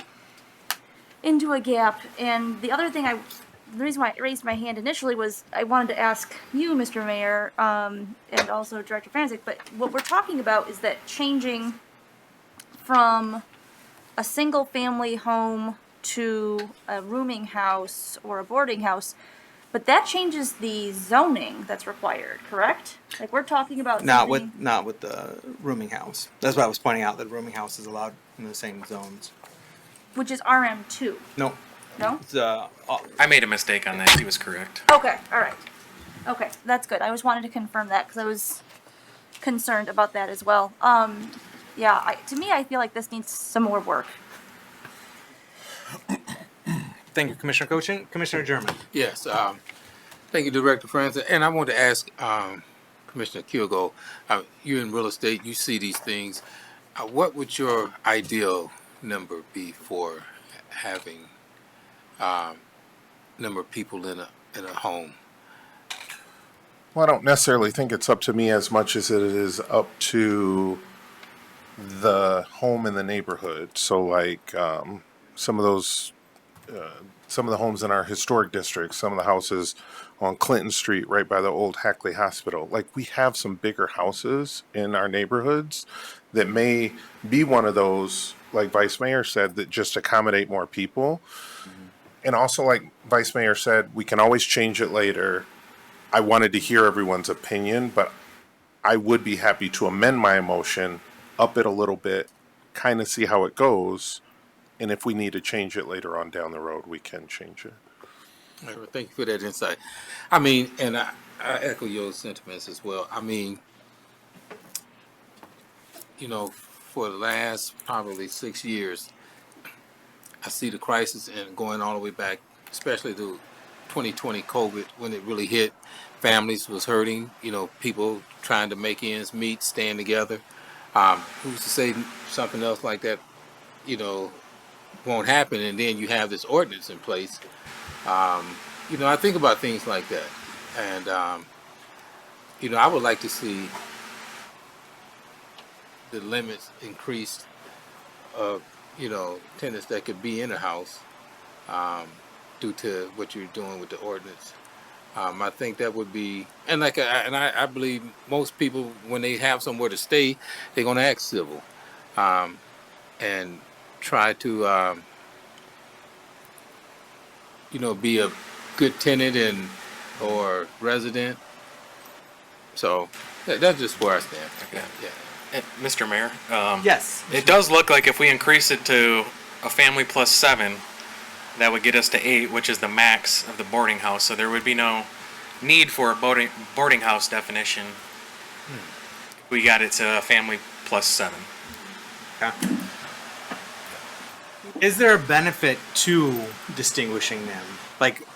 into a gap. And the other thing the reason why I raised my hand initially was I wanted to ask you, Mr. Mayor, and also Director Franzik, but what we're talking about is that changing from a single family home to a rooming house or a boarding house, but that changes the zoning that's required, correct? Like, we're talking about Not something- with the rooming house. That's why I was pointing out that rooming house is allowed in the same zones. which is RM2. No. No? It's, I made a mistake on that. He was correct. Okay, all right. Okay, that's good. I just wanted to confirm that because I was concerned about that as well. Yeah, to me, I feel like this needs some more work. Thank you, Commissioner Cochin. Commissioner German. Yes, thank you, Director Francis. And I want to ask Commissioner Kyogo, you're in real estate, you see these things. What would your ideal number be for having number of people in a home? Well, I don't necessarily think it's up to me as much as it is up to the home in the neighborhood. So, like some of the homes in our historic district, some of the houses on Clinton Street, right by the old Hackley Hospital. Like, we have some bigger houses in our neighborhoods that may be one of those, like Vice Mayor said, that just accommodate more people. And also, like Vice Mayor said, we can always change it later. I wanted to hear everyone's opinion, but I would be happy to amend my motion, up it a little bit, kind of see how it goes. And if we need to change it later on down the road, we can change it. All right, well, thank you for that insight. I mean, and I echo your sentiments as well. I mean, for the last probably 6 years, I see the crisis and going all the way back, especially to 2020 COVID, when it really hit. Families was hurting, people trying to make ends meet, staying together. Who's to say something else like that, won't happen, and then you have this ordinance in place. I think about things like that, and I would like to see the limits increased of tenants that could be in a house due to what you're doing with the ordinance. I think that would be, and I believe most people, when they have somewhere to stay, they're going to act civil and try to be a good tenant or resident. So that's just where I stand. Okay. Yeah. Mr. Mayor. Yes. It does look like if we increase it to a family plus 7, that would get us to 8, which is the max of the boarding house. So there would be no need for a boarding house definition. We got it to a family plus 7. Okay. Is there a benefit to distinguishing them? Like,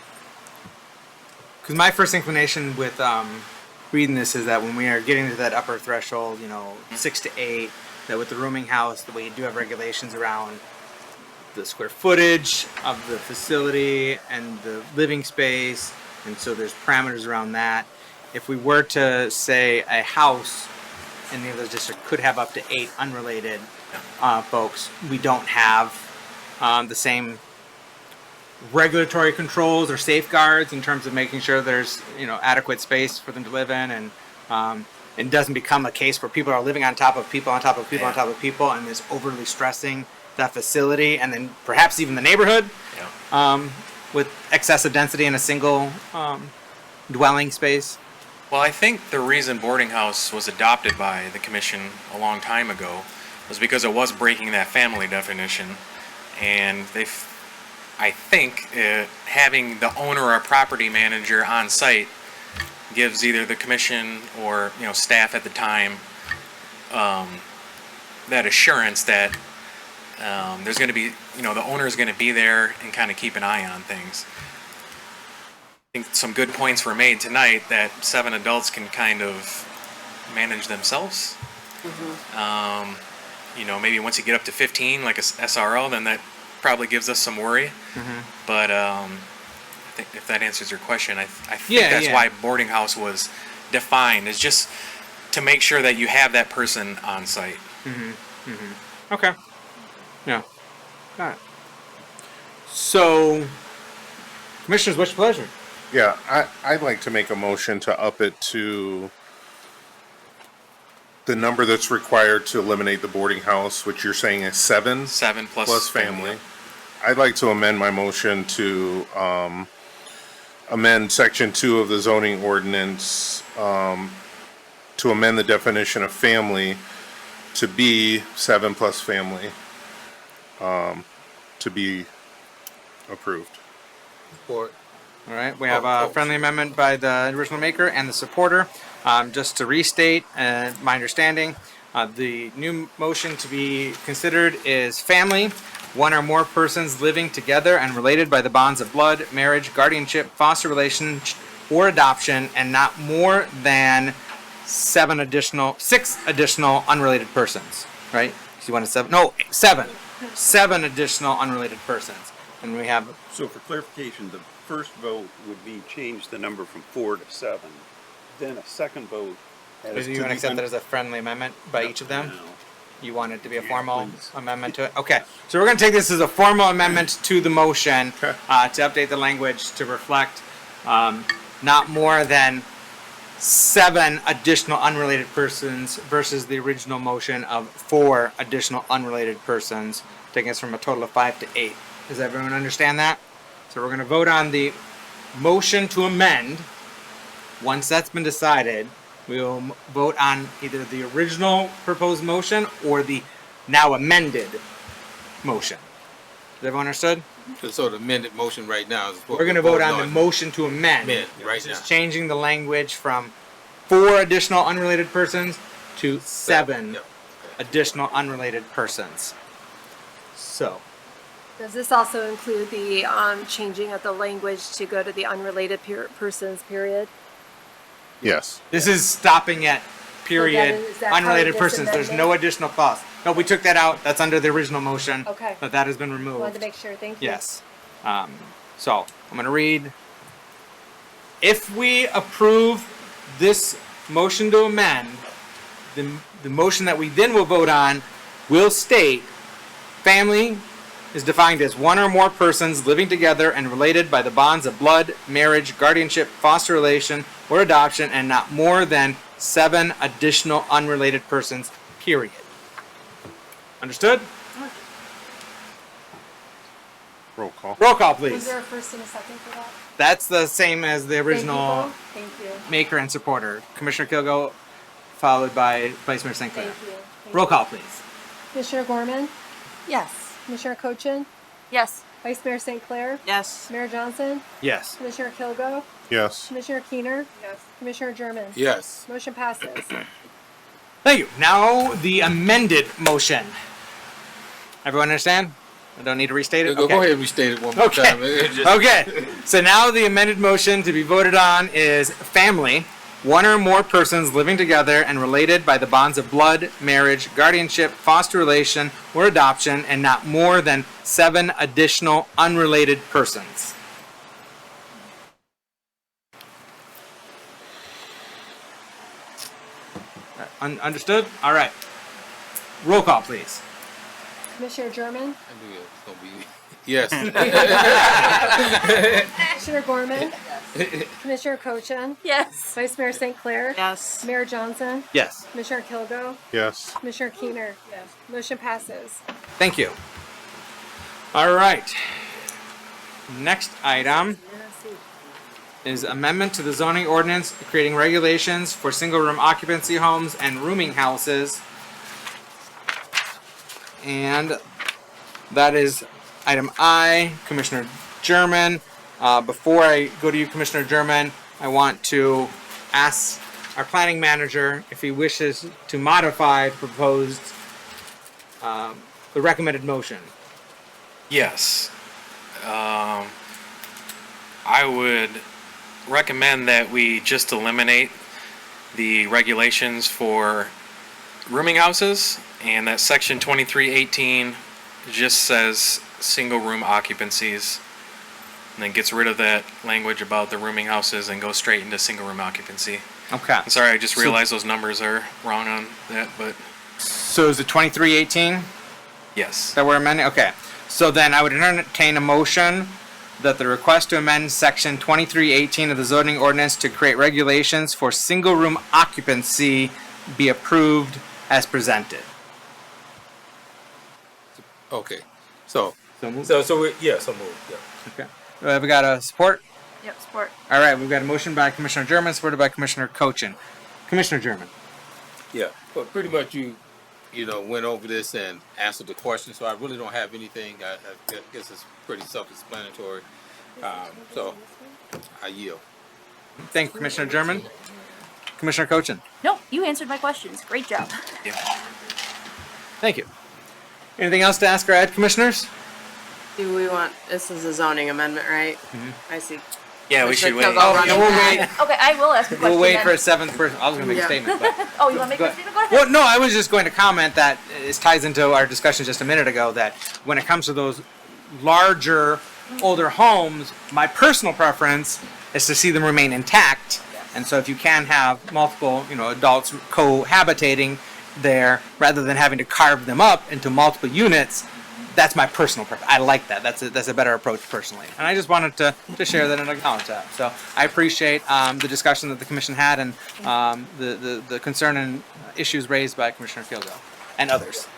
because my first inclination with reading this is that when we are getting to that upper threshold, 6 to 8, that with the rooming house, that we do have regulations around the square footage of the facility and the living space, and so there's parameters around that. If we were to say a house in the other district could have up to 8 unrelated folks, we don't have the same regulatory controls or safeguards in terms of making sure there's adequate space for them to live in, and it doesn't become a case where people are living on top of people on top of people on top of people, and is overly stressing that facility and then perhaps even the neighborhood with excessive density in a single dwelling space. Well, I think the reason boarding house was adopted by the commission a long time ago was because it was breaking that family definition, and I think having the owner or property manager on site gives either the commission or staff at the time that assurance that there's going to be the owner is going to be there and kind of keep an eye on things. I think some good points were made tonight that 7 adults can kind of manage themselves. Maybe once you get up to 15, like a SRO, then that probably gives us some worry. But I think if that answers your question, I think that's why boarding house was defined, is just to make sure that you have that person on site. Okay. Yeah. Got it. So, commissioners, what's your pleasure? Yeah, I'd like to make a motion to up it to the number that's required to eliminate the boarding house, which you're saying is 7? 7 plus family. I'd like to amend my motion to amend section 2 of the zoning ordinance to amend the definition of family to be 7 plus family to be approved. Support. All right, we have a friendly amendment by the original maker and the supporter. Just to restate my understanding, the new motion to be considered is family, 1 or more persons living together and related by the bonds of blood, marriage, guardianship, foster relation, or adoption, and not more than 6 additional unrelated persons. Right? So you wanted 7? No, 7. 7 additional unrelated persons. And we have. So for clarification, the first vote would be change the number from 4 to 7. Then a second vote. Do you want to accept that as a friendly amendment by each of them? No. You want it to be a formal amendment to it? Okay. So we're going to take this as a formal amendment to the motion to update the language to reflect not more than 7 additional unrelated persons versus the original motion of 4 additional unrelated persons, taking us from a total of 5 to 8. Does everyone understand that? So we're going to vote on the motion to amend. Once that's been decided, we will vote on either the original proposed motion or the now amended motion. Has everyone understood? So the amended motion right now is what we're going to vote on the motion to amend. Right now. Just changing the language from 4 additional unrelated persons to 7 additional unrelated persons. So. Does this also include the changing of the language to go to the unrelated persons period? Yes. This is stopping at period, is that how unrelated it gets persons. There's no amended? additional clause. No, we took that out. That's under the original motion. Okay. But that has been removed. Wanted to make sure. Thank you. Yes. So I'm going to read. If we approve this motion to amend, the motion that we then will vote on will state family is defined as 1 or more persons living together and related by the bonds of blood, marriage, guardianship, foster relation, or adoption, and not more than 7 additional unrelated persons, period. Understood? Roll call. Roll call, please. Was there a first and a second for that? That's the same as the original Thank you. maker and supporter. Commissioner Kilgo, followed by Vice Mayor St. Clair. Thank you. Roll call, please. Commissioner Gorman? Yes. Commissioner Cochin, Yes. Vice Mayor St. Clair, Yes. Mayor Johnson, Yes. Commissioner Kilgo, Yes. Commissioner Keener, Commissioner German. Yes. Motion passes. Thank you. Now the amended motion. Everyone understand? I don't need to restate it? Go ahead and restate it one more time. Okay. So now the amended motion to be voted on is family, one or more persons living together and related by the bonds of blood, marriage, guardianship, foster relation, or adoption, and not more than 7 additional unrelated persons. Understood? All right. Roll call, please. Commissioner German, I knew it was gonna be yes. Commissioner Gorman, Commissioner Cochin, Yes. Vice Mayor St. Clair, Yes. Mayor Johnson, Yes. Commissioner Kilgo, Yes. Commissioner Keener. Motion passes. Thank you. All right. Next item is amendment to the zoning ordinance creating regulations for single-room occupancy homes and rooming houses. And that is item I, Commissioner German. Before I go to you, Commissioner German, I want to ask our planning manager if he wishes to modify the proposed, the recommended motion. Yes. I would recommend that we just eliminate the regulations for rooming houses, and that section 2318 just says single room occupancies, and then gets rid of that language about the rooming houses and goes straight into single room occupancy. Okay. I'm sorry, I just realized those numbers are wrong on that, but So is it 2318 yes. that we're amending? Okay. So then I would entertain a motion that the request to amend section 2318 of the zoning ordinance to create regulations for single room occupancy be approved as presented. Okay. So moved. so we yeah, so moved. Yeah. Okay. We got a support? Yep, support. All right, we've got a motion by Commissioner German, supported by Commissioner Cochin. Commissioner German. Yeah. But pretty much you went over this and answered the question, so I really don't have anything. I guess it's pretty self-explanatory. So I yield. Thank you, Commissioner German. Commissioner Cochin. No, you answered my questions. Great job. Thank you. Anything else to ask our ad commissioners? Do we want, this is a zoning amendment, right? I see. Yeah, we should wait. Commissioner Kilgo running we'll that. wait. Okay, I will ask a question. We'll wait then. for a seventh person. I was going to make a Yeah. statement, but. Oh, you want to make Go a ahead. statement? Go ahead. Well, no, I was just going to comment that it ties into our discussion just a minute ago that when it comes to those larger, older homes, my personal preference is to see them remain intact. And so if you can have multiple, adults cohabitating there rather than having to carve them up into multiple units, that's my personal preference. I like that. That's a better approach personally. And I just wanted to share that and acknowledge that. So I appreciate the discussion that the commission had and the concern and issues raised by Commissioner Kilgo and others.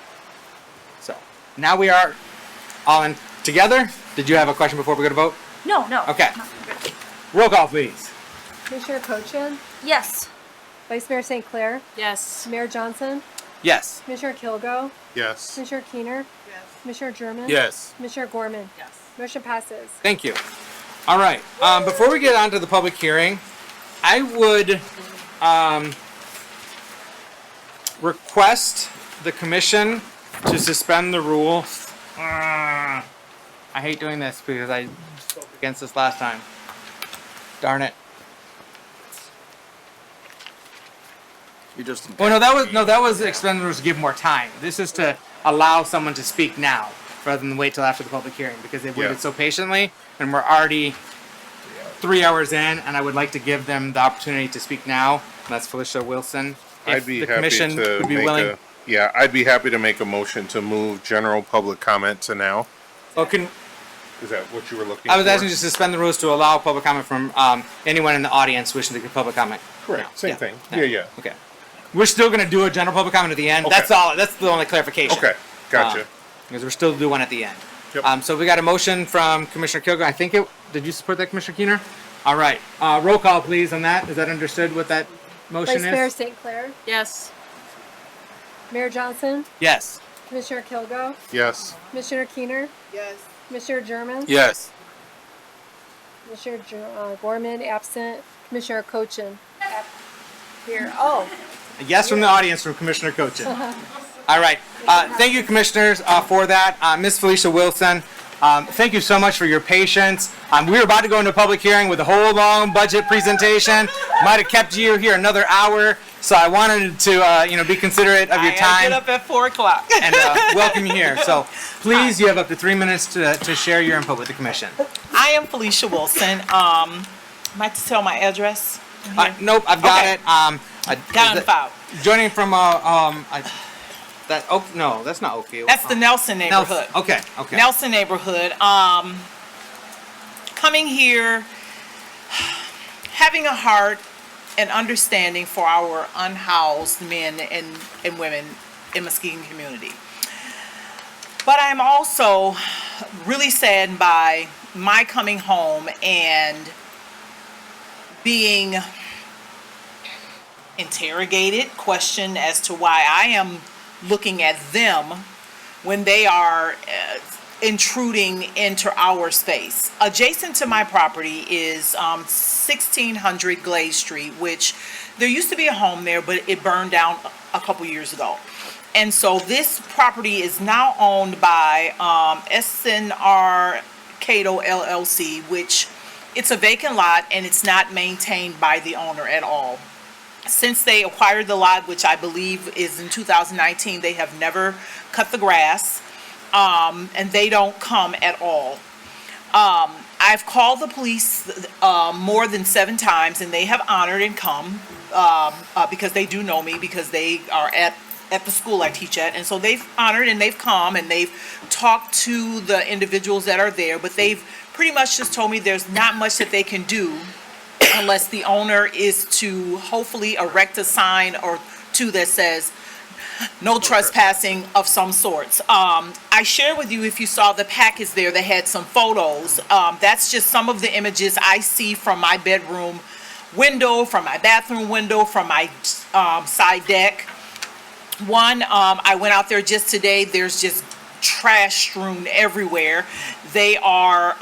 So now we are all in together. Did you have a question before we go to vote? No. Okay. Roll call, please. Commissioner Cochin, Yes. Vice Mayor St. Clair, Yes. Mayor Johnson, Yes. Commissioner Kilgo, Yes. Commissioner Keener, Commissioner German, Yes. Commissioner Gorman. Motion passes. Thank you. All right. Before we get on to the public hearing, I would request the commission to suspend the rule. I hate doing this because I spoke against this last time. Darn it. You just Well, that was expend the rules to give more time. This is to allow someone to speak now rather than wait till after the public hearing because they've waited so patiently and we're already 3 hours in and I would like to give them the opportunity to speak now. And that's Felicia Wilson. If I'd be the happy commission to would be make willing. I'd be happy to make a motion to move general public comment to now. Oh, Is that what you were looking for? I was asking you to suspend the rules to allow public comment from anyone in the audience wishing to give public comment. Correct. Same thing. No. Yeah. Okay. We're still going to do a general public comment at the end. Okay. That's all. That's the only clarification. Okay. Gotcha. Because we're still doing one at the end. Yep. So we got a motion from Commissioner Kilgo. I think did you support that, Commissioner Keener? All right. Roll call, please, on that. Is that understood what that motion Vice Mayor is? St. Clair, Yes. Mayor Johnson, Yes. Commissioner Kilgo, Yes. Commissioner Keener, Yes. Commissioner German, Yes. Commissioner Gorman absent, Commissioner Cochin here. Oh. A yes from the audience from Commissioner Cochin. All right. Thank you, commissioners, for that. Ms. Felicia Wilson, thank you so much for your patience. We were about to go into a public hearing with a whole long budget presentation. Might have kept you here another hour, so I wanted to, be considerate of your time. Get up at 4 o'clock. And welcome you here. So please, you have up to 3 minutes to share your input with the commission. I am Felicia Wilson. Am I to tell my address? Nope, I've got Okay. it. Got on file. Joining from no, that's not Oakview. That's the Nelson neighborhood. Okay. Nelson neighborhood. Coming here, having a heart and understanding for our unhoused men and women in Muskegon community. But I'm also really saddened by my coming home and being interrogated, questioned as to why I am looking at them when they are intruding into our space. Adjacent to my property is 1600 Glaze Street, which there used to be a home there, but it burned down a couple years ago. And so this property is now owned by SNR Cato LLC, which it's a vacant lot and it's not maintained by the owner at all. Since they acquired the lot, which I believe is in 2019, they have never cut the grass, and they don't come at all. I've called the police more than 7 times, and they have honored and come because they do know me, because they are at the school I teach at. And so they've honored and they've come and they've talked to the individuals that are there, but they've pretty much just told me there's not much that they can do unless the owner is to hopefully erect a sign or two that says no trespassing of some sorts. I shared with you, if you saw the package there, that had some photos. That's just some of the images I see from my bedroom window, from my bathroom window, from my side deck. One, I went out there just today, there's just trash strewn everywhere. They are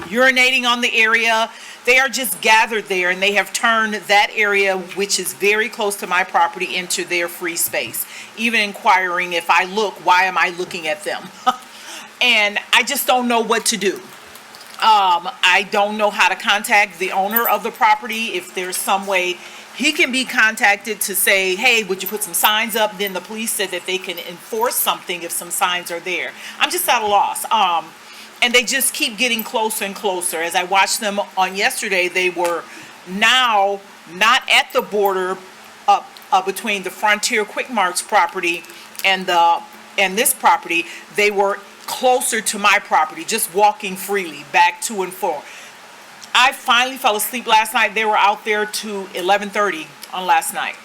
urinating on the area. They are just gathered there, and they have turned that area, which is very close to my property, into their free space. Even inquiring, if I look, why am I looking at them? And I just don't know what to do. I don't know how to contact the owner of the property. If there's some way he can be contacted to say, hey, would you put some signs up? Then the police said that they can enforce something if some signs are there. I'm just at a loss. And they just keep getting closer and closer. As I watched them on yesterday, they were now not at the border between the Frontier Quick Mart's property and this property. They were closer to my property, just walking freely back to and forth. I finally fell asleep last night. They were out there to 11:30 on last night,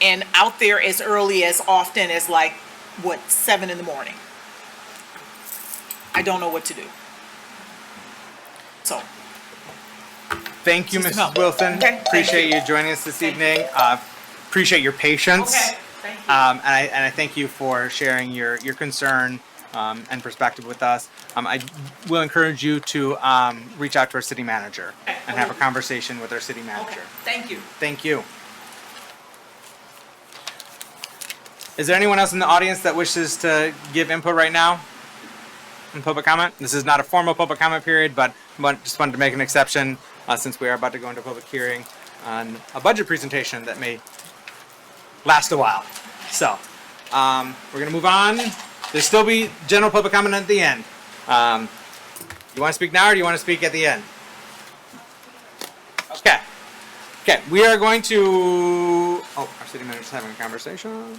and out there as early as often as 7 in the morning. I don't know what to do. So. Thank you, Mrs. Wilson. Okay, appreciate you joining us this evening. Appreciate your patience. Okay, thank you. And I thank you for sharing your concern and perspective with us. I will encourage you to reach out to our city manager and have a conversation with our city manager. Okay, thank you. Thank you. Is there anyone else in the audience that wishes to give input right now in public comment? This is not a formal public comment period, but just wanted to make an exception since we are about to go into a public hearing on a budget presentation that may last a while. So we're going to move on. There'll still be general public comment at the end. You want to speak now or do you want to speak at the end? Okay. Okay, we are going to... Oh, our city manager's having a conversation.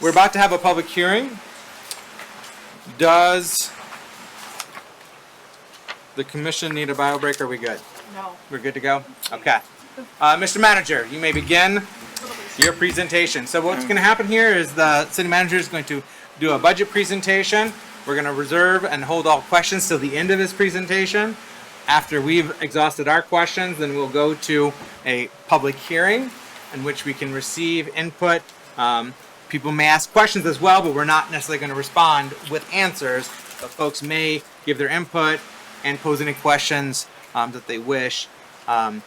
We're about to have a public hearing. Does the commission need a bio break or are we good? No. We're good to go? Okay. Mr. Manager, you may begin your presentation. So what's going to happen here is the city manager is going to do a budget presentation. We're going to reserve and hold all questions till the end of his presentation. After we've exhausted our questions, then we'll go to a public hearing. in which we can receive input. People may ask questions as well, but we're not necessarily going to respond with answers. But folks may give their input and pose any questions that they wish, and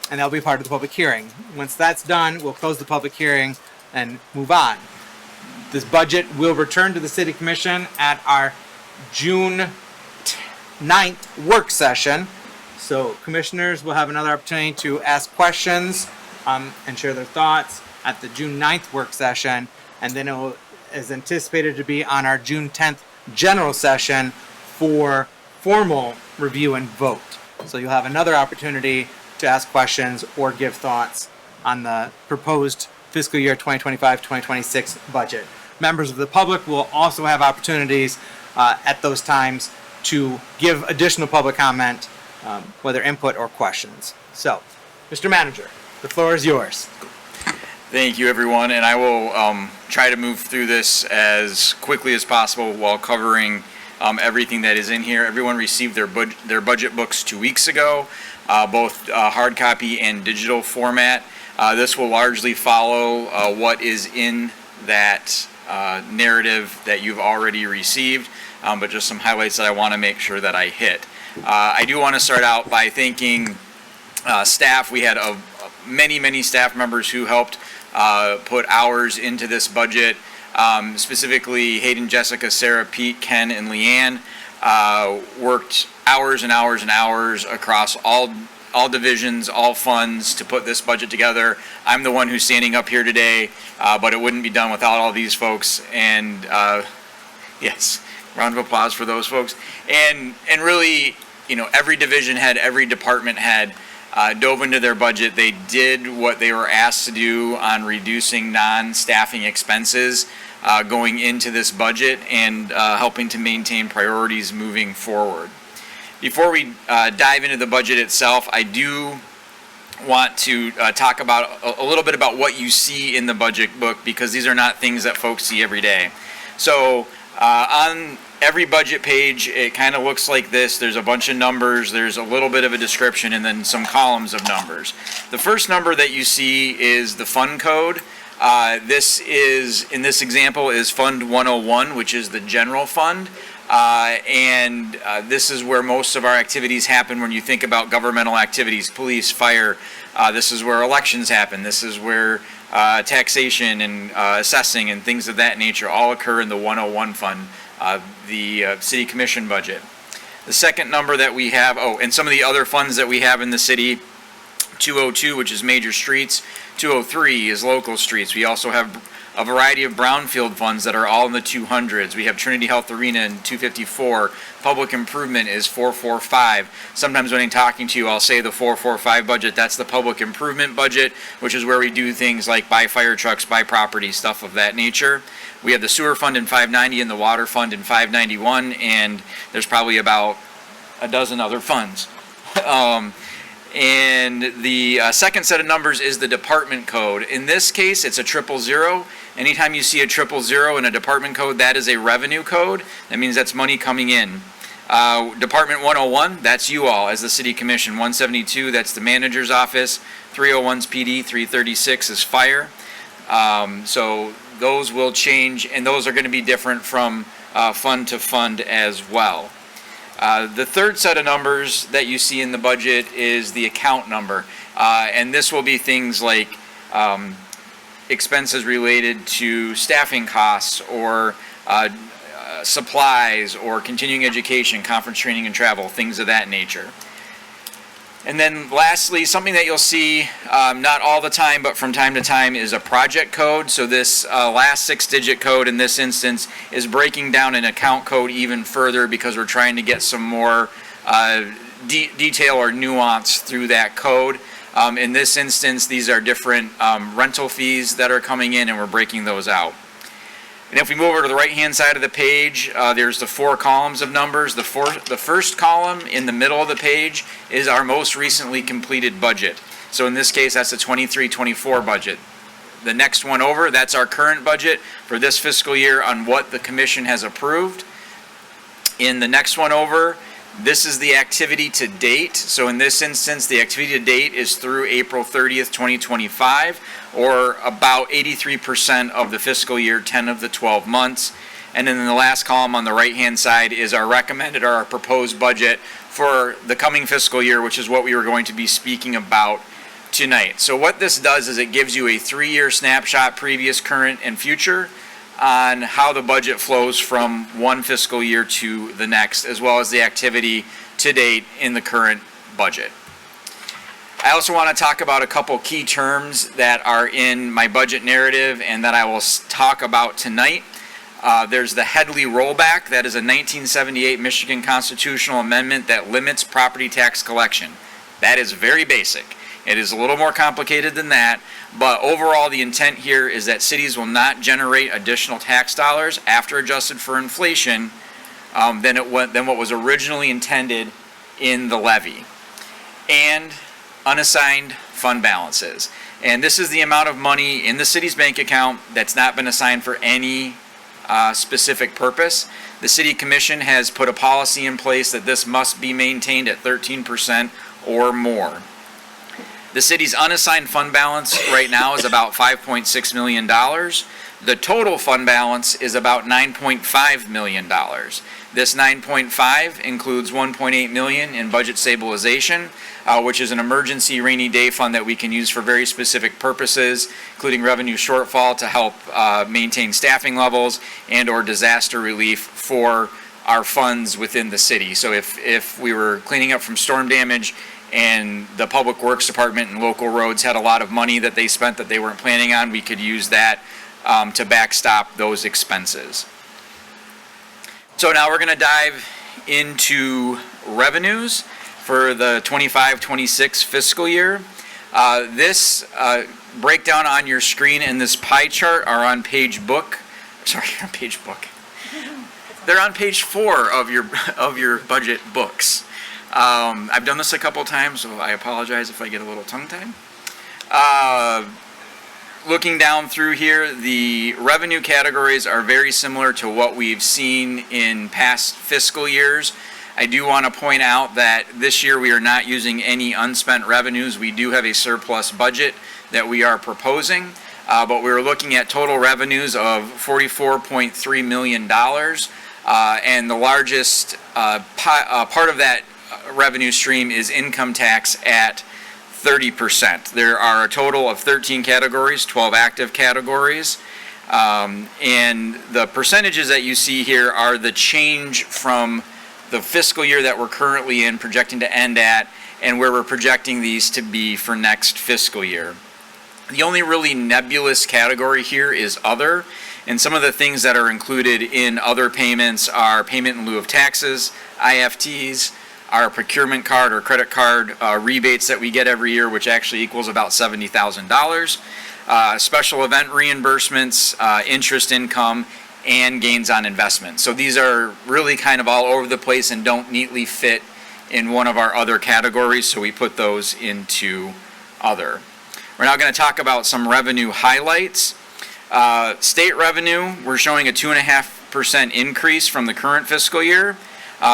that'll be part of the public hearing. Once that's done, we'll close the public hearing and move on. This budget will return to the City Commission at our June 9th work session. So commissioners will have another opportunity to ask questions and share their thoughts at the June 9th work session. And then it is anticipated to be on our June 10th general session for formal review and vote. So you'll have another opportunity to ask questions or give thoughts on the proposed fiscal year 2025-2026 budget. Members of the public will also have opportunities at those times to give additional public comment, whether input or questions. So, Mr. Manager, the floor is yours. Thank you, everyone, and I will try to move through this as quickly as possible while covering everything that is in here. Everyone received their budget books 2 weeks ago, both hard copy and digital format. This will largely follow what is in that narrative that you've already received, but just some highlights that I want to make sure that I hit. I do want to start out by thanking staff. We had many staff members who helped put hours into this budget. Specifically, Hayden, Jessica, Sarah, Pete, Ken, and Leanne worked hours and hours and hours across all divisions, all funds to put this budget together. I'm the one who's standing up here today, but it wouldn't be done without all these folks. And yes, round of applause for those folks. And really, every division head, every department head dove into their budget. They did what they were asked to do on reducing non-staffing expenses going into this budget and helping to maintain priorities moving forward. Before we dive into the budget itself, I do want to talk about a little bit about what you see in the budget book, because these are not things that folks see every day. So on every budget page, it kind of looks like this. There's a bunch of numbers, there's a little bit of a description, and then some columns of numbers. The first number that you see is the fund code. This is, in this example, is Fund 101, which is the general fund. And this is where most of our activities happen when you think about governmental activities, police, fire. This is where elections happen. This is where taxation and assessing and things of that nature all occur in the 101 fund, the city commission budget. The second number that we have, and some of the other funds that we have in the city, 202, which is major streets, 203 is local streets. We also have a variety of brownfield funds that are all in the 200s. We have Trinity Health Arena in 254. Public improvement is 445. Sometimes when I'm talking to you, I'll say the 445 budget. That's the public improvement budget, which is where we do things like buy fire trucks, buy property, stuff of that nature. We have the sewer fund in 590 and the water fund in 591, and there's probably about a dozen other funds. And the second set of numbers is the department code. In this case, it's a 000. Anytime you see a 000 in a department code, that is a revenue code. That means that's money coming in. Department 101, that's you all as the city commission. 172, that's the manager's office. 301's PD, 336 is fire. So those will change, and those are going to be different from fund to fund as well. The third set of numbers that you see in the budget is the account number. And this will be things like expenses related to staffing costs or supplies or continuing education, conference training and travel, things of that nature. And then lastly, something that you'll see not all the time, but from time to time, is a project code. So this last 6-digit code in this instance is breaking down an account code even further because we're trying to get some more detail or nuance through that code. In this instance, these are different rental fees that are coming in, and we're breaking those out. And if we move over to the right-hand side of the page, there's the 4 columns of numbers. The first column in the middle of the page is our most recently completed budget. So in this case, that's the 23-24 budget. The next one over, that's our current budget for this fiscal year on what the commission has approved. In the next one over, This is the activity to date. So in this instance, the activity to date is through April 30th, 2025, or about 83% of the fiscal year, 10 of the 12 months. And then in the last column on the right-hand side is our recommended or our proposed budget for the coming fiscal year, which is what we were going to be speaking about tonight. So what this does is it gives you a 3-year snapshot, previous, current, and future, on how the budget flows from one fiscal year to the next, as well as the activity to date in the current budget. I also want to talk about a couple key terms that are in my budget narrative and that I will talk about tonight. There's the Headley rollback. That is a 1978 Michigan constitutional amendment that limits property tax collection. That is very basic. It is a little more complicated than that, but overall the intent here is that cities will not generate additional tax dollars after adjusted for inflation than what was originally intended in the levy. And unassigned fund balances. And this is the amount of money in the city's bank account that's not been assigned for any specific purpose. The City Commission has put a policy in place that this must be maintained at 13% or more. The city's unassigned fund balance right now is about $5.6 million. The total fund balance is about $9.5 million. This 9.5 includes 1.8 million in budget stabilization, which is an emergency rainy day fund that we can use for very specific purposes, including revenue shortfall to help maintain staffing levels and or disaster relief for our funds within the city. So if we were cleaning up from storm damage and the Public Works Department and local roads had a lot of money that they spent that they weren't planning on, we could use that to backstop those expenses. So now we're going to dive into revenues for the 25-26 fiscal year. This breakdown on your screen and this pie chart are on page book. Sorry, on page book. They're on page 4 of your budget books. I've done this a couple times, so I apologize if I get a little tongue-tied. Looking down through here, the revenue categories are very similar to what we've seen in past fiscal years. I do want to point out that this year we are not using any unspent revenues. We do have a surplus budget that we are proposing, but we're looking at total revenues of $44.3 million, and the largest part of that revenue stream is income tax at 30%. There are a total of 13 categories, 12 active categories, and the percentages that you see here are the change from the fiscal year that we're currently in, projecting to end at, and where we're projecting these to be for next fiscal year. The only really nebulous category here is other, and some of the things that are included in other payments are payment in lieu of taxes, IFTs, our procurement card or credit card rebates that we get every year, which actually equals about $70,000, special event reimbursements, interest income, and gains on investment. So these are really kind of all over the place and don't neatly fit in one of our other categories, so we put those into other. We're now going to talk about some revenue highlights. State revenue, we're showing a 2.5% increase from the current fiscal year.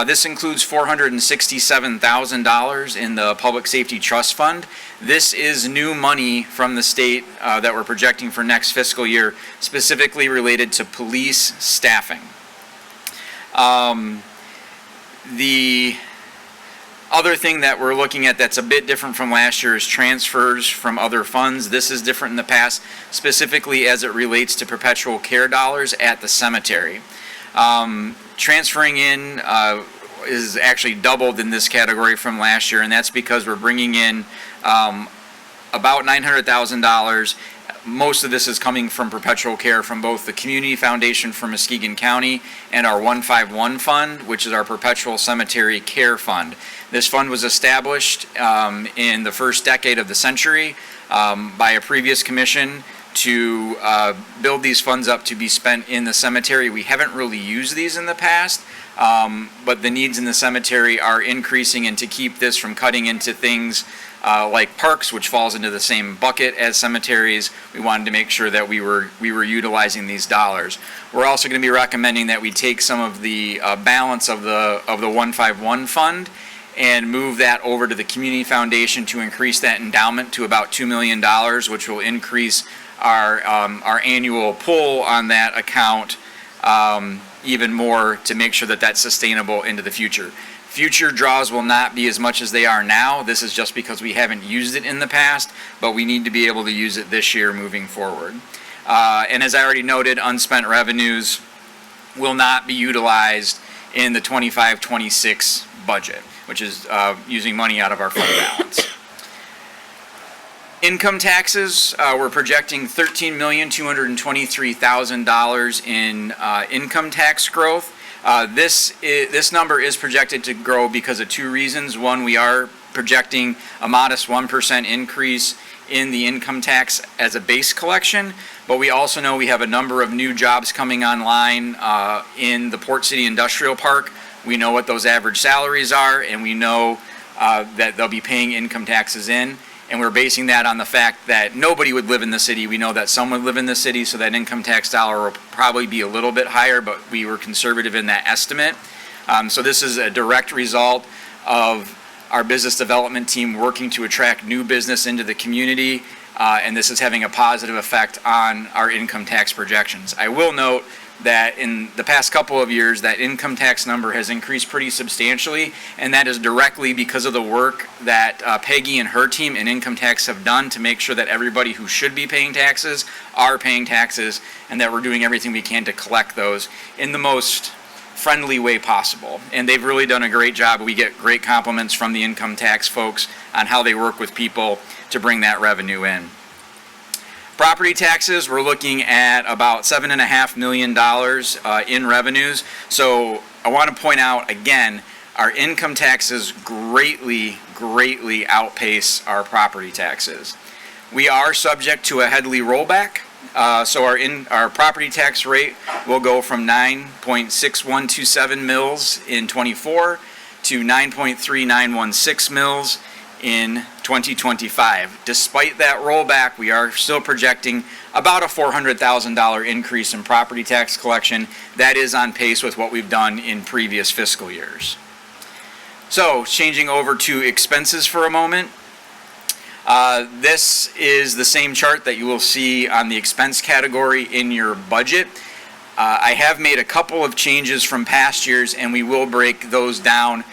This includes $467,000 in the Public Safety Trust Fund. This is new money from the state that we're projecting for next fiscal year, specifically related to police staffing. The other thing that we're looking at that's a bit different from last year is transfers from other funds. This is different in the past, specifically as it relates to perpetual care dollars at the cemetery. Transferring in is actually doubled in this category from last year, and that's because we're bringing in about $900,000. Most of this is coming from perpetual care from both the Community Foundation for Muskegon County and our 151 Fund, which is our perpetual cemetery care fund. This fund was established in the first decade of the century by a previous commission to build these funds up to be spent in the cemetery. We haven't really used these in the past, but the needs in the cemetery are increasing, and to keep this from cutting into things like parks, which falls into the same bucket as cemeteries. We wanted to make sure that we were utilizing these dollars. We're also going to be recommending that we take some of the balance of the 151 fund and move that over to the community foundation to increase that endowment to about $2 million, which will increase our annual pull on that account even more to make sure that that's sustainable into the future. Future draws will not be as much as they are now. This is just because we haven't used it in the past, but we need to be able to use it this year moving forward. And as I already noted, unspent revenues will not be utilized in the 25-26 budget, which is using money out of our fund balance. Income taxes, we're projecting $13,223,000 in income tax growth. This number is projected to grow because of two reasons. One, we are projecting a modest 1% increase in the income tax as a base collection, but we also know we have a number of new jobs coming online in the Port City Industrial Park. We know what those average salaries are, and we know that they'll be paying income taxes in. And we're basing that on the fact that nobody would live in the city. We know that some would live in the city, so that income tax dollar will probably be a little bit higher, but we were conservative in that estimate. So this is a direct result of our business development team working to attract new business into the community, and this is having a positive effect on our income tax projections. I will note that in the past couple of years, that income tax number has increased pretty substantially, and that is directly because of the work that Peggy and her team in income tax have done to make sure that everybody who should be paying taxes are paying taxes, and that we're doing everything we can to collect those in the most friendly way possible. And they've really done a great job. We get great compliments from the income tax folks on how they work with people to bring that revenue in. Property taxes, we're looking at about $7.5 million in revenues. So I want to point out again, our income taxes greatly outpace our property taxes. We are subject to a Headley rollback. So our property tax rate will go from 9.6127 mils in '24 to 9.3916 mils in 2025. Despite that rollback, we are still projecting about a $400,000 increase in property tax collection. That is on pace with what we've done in previous fiscal years. So, changing over to expenses for a moment. This is the same chart that you will see on the expense category in your budget. I have made a couple of changes from past years, and we will break those down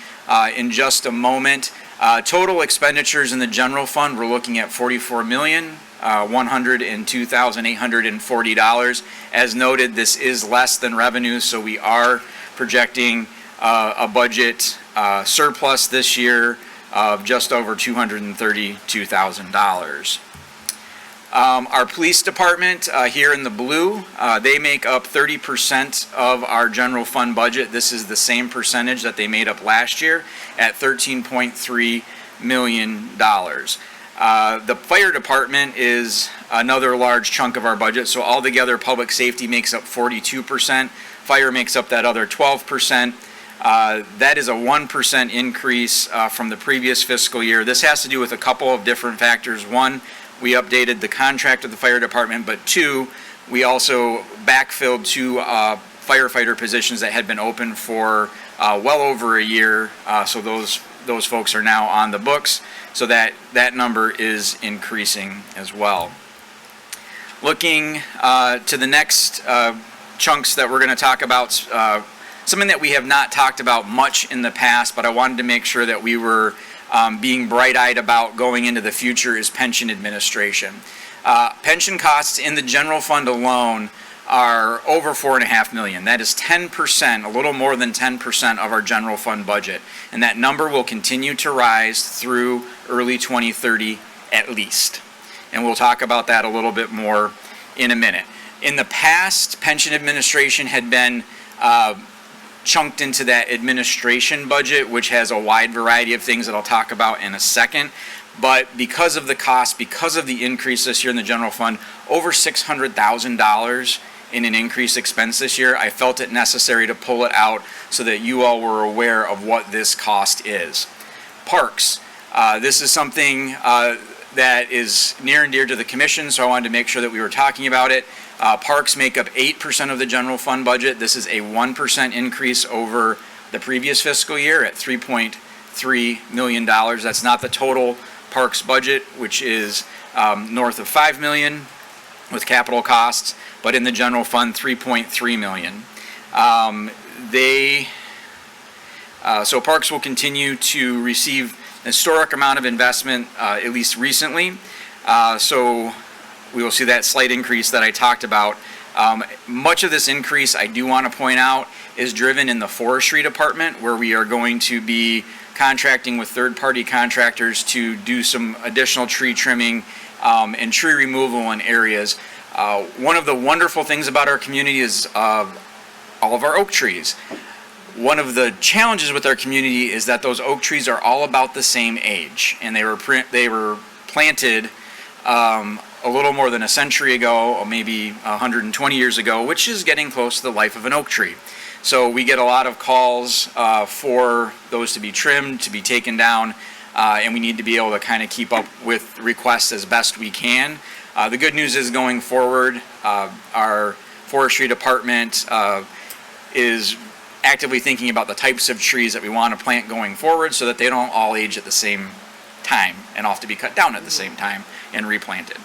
in just a moment. Total expenditures in the general fund, we're looking at $44,102,840. As noted, this is less than revenue, so we are projecting a budget surplus this year of just over $232,000. Our police department here in the blue, they make up 30% of our general fund budget. This is the same percentage that they made up last year at $13.3 million. The fire department is another large chunk of our budget. So altogether, public safety makes up 42%. Fire makes up that other 12%. That is a 1% increase from the previous fiscal year. This has to do with a couple of different factors. One, we updated the contract of the fire department, but two, we also backfilled two firefighter positions that had been open for well over a year. So those folks are now on the books, so that number is increasing as well. Looking to the next chunks that we're going to talk about, something that we have not talked about much in the past, but I wanted to make sure that we were being bright-eyed about going into the future, is pension administration. Pension costs in the general fund alone are over $4.5 million. That is 10%, a little more than 10% of our general fund budget. And that number will continue to rise through early 2030 at least. And we'll talk about that a little bit more in a minute. In the past, pension administration had been chunked into that administration budget, which has a wide variety of things that I'll talk about in a second. But because of the cost, because of the increase this year in the general fund, over $600,000 in an increased expense this year, I felt it necessary to pull it out so that you all were aware of what this cost is. Parks. This is something that is near and dear to the commission, so I wanted to make sure that we were talking about it. Parks make up 8% of the general fund budget. This is a 1% increase over the previous fiscal year at $3.3 million. That's not the total parks budget, which is north of $5 million with capital costs, but in the general fund, $3.3 million. So parks will continue to receive an historic amount of investment, at least recently. So we will see that slight increase that I talked about. Much of this increase, I do want to point out, is driven in the forestry department, where we are going to be contracting with third-party contractors to do some additional tree trimming and tree removal in areas. One of the wonderful things about our community is all of our oak trees. One of the challenges with our community is that those oak trees are all about the same age, and they were planted a little more than a century ago, or maybe 120 years ago, which is getting close to the life of an oak tree. So we get a lot of calls for those to be trimmed, to be taken down, and we need to be able to kind of keep up with requests as best we can. The good news is, going forward, our forestry department is actively thinking about the types of trees that we want to plant going forward, so that they don't all age at the same time and all have to be cut down at the same time and replanted.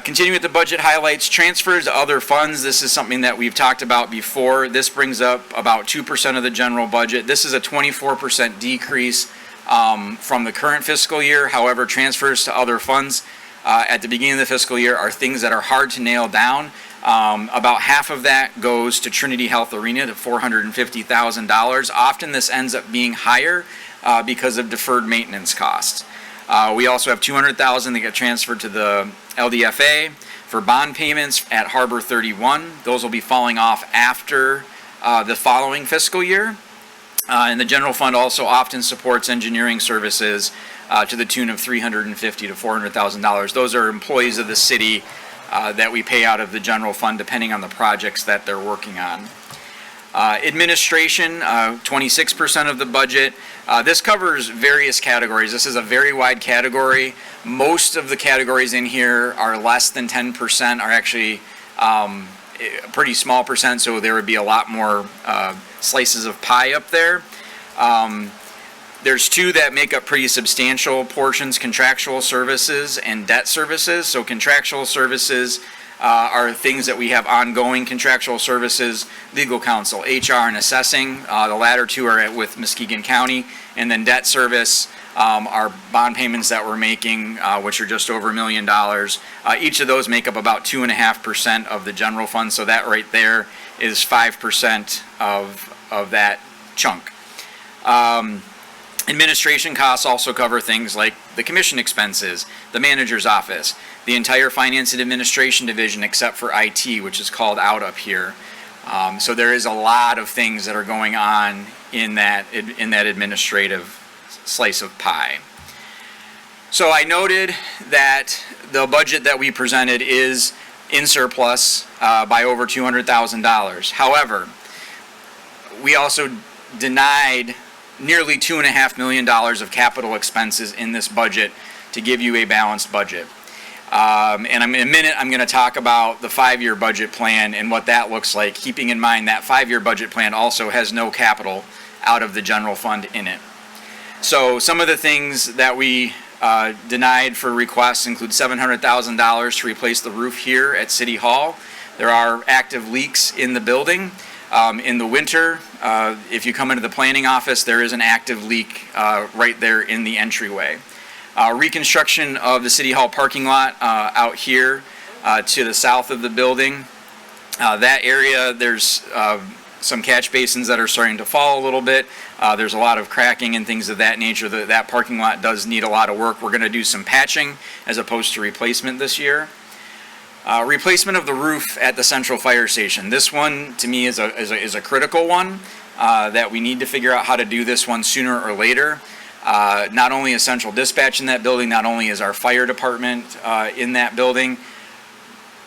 Continuing with the budget highlights, transfers to other funds. This is something that we've talked about before. This brings up about 2% of the general budget. This is a 24% decrease from the current fiscal year. However, transfers to other funds at the beginning of the fiscal year are things that are hard to nail down. About half of that goes to Trinity Health Arena, to $450,000. Often this ends up being higher because of deferred maintenance costs. We also have $200,000 that get transferred to the LDFA for bond payments at Harbor 31. Those will be falling off after the following fiscal year. And the general fund also often supports engineering services to the tune of $350,000 to $400,000. Those are employees of the city that we pay out of the general fund depending on the projects that they're working on. Administration, 26% of the budget. This covers various categories. This is a very wide category. Most of the categories in here are less than 10%, are actually a pretty small percent, so there would be a lot more slices of pie up there. There's two that make up pretty substantial portions: contractual services and debt services. So contractual services are things that we have ongoing contractual services: legal counsel, HR, and assessing. The latter two are with Muskegon County. And then debt service are bond payments that we're making, which are just over $1 million. Each of those make up about 2.5% of the general fund. So that right there is 5% of that chunk. Administration costs also cover things like the commission expenses, the manager's office, the entire finance and administration division except for IT, which is called out up here. So there is a lot of things that are going on in that administrative slice of pie. So I noted that the budget that we presented is in surplus by over $200,000. However, we also denied nearly $2.5 million of capital expenses in this budget to give you a balanced budget. And in a minute, I'm going to talk about the 5-year budget plan and what that looks like, keeping in mind that 5-year budget plan also has no capital out of the general fund in it. So some of the things that we denied for requests include $700,000 to replace the roof here at City Hall. There are active leaks in the building. In the winter, if you come into the planning office, there is an active leak right there in the entryway. Reconstruction of the City Hall parking lot out here to the south of the building. That area, there's some catch basins that are starting to fall a little bit. There's a lot of cracking and things of that nature. That parking lot does need a lot of work. We're going to do some patching as opposed to replacement this year. Replacement of the roof at the central fire station. This one, to me, is a critical one that we need to figure out how to do this one sooner or later. Not only is central dispatch in that building, not only is our fire department in that building,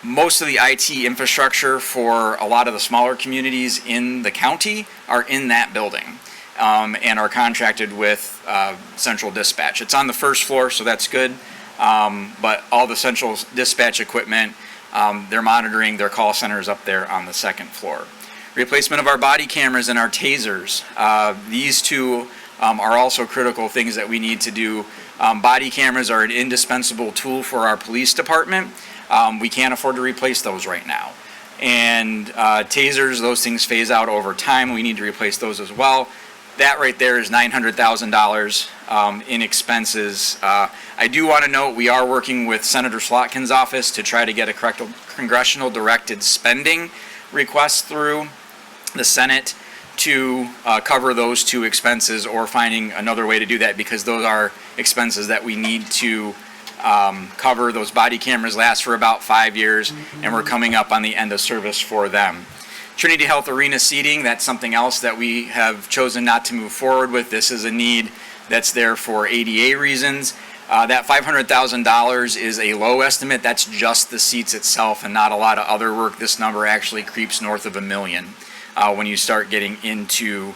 most of the IT infrastructure for a lot of the smaller communities in the county are in that building. and are contracted with central dispatch. It's on the first floor, so that's good. But all the central dispatch equipment, they're monitoring their call centers up there on the second floor. Replacement of our body cameras and our tasers. These two are also critical things that we need to do. Body cameras are an indispensable tool for our police department. We can't afford to replace those right now. And tasers, those things phase out over time. We need to replace those as well. That right there is $900,000 in expenses. I do want to note we are working with Senator Slotkin's office to try to get a congressional directed spending request through the Senate to cover those two expenses, or finding another way to do that, because those are expenses that we need to cover. Those body cameras last for about 5 years, and we're coming up on the end of service for them. Trinity Health Arena seating, that's something else that we have chosen not to move forward with. This is a need that's there for ADA reasons. That $500,000 is a low estimate. That's just the seats itself and not a lot of other work. This number actually creeps north of $1 million when you start getting into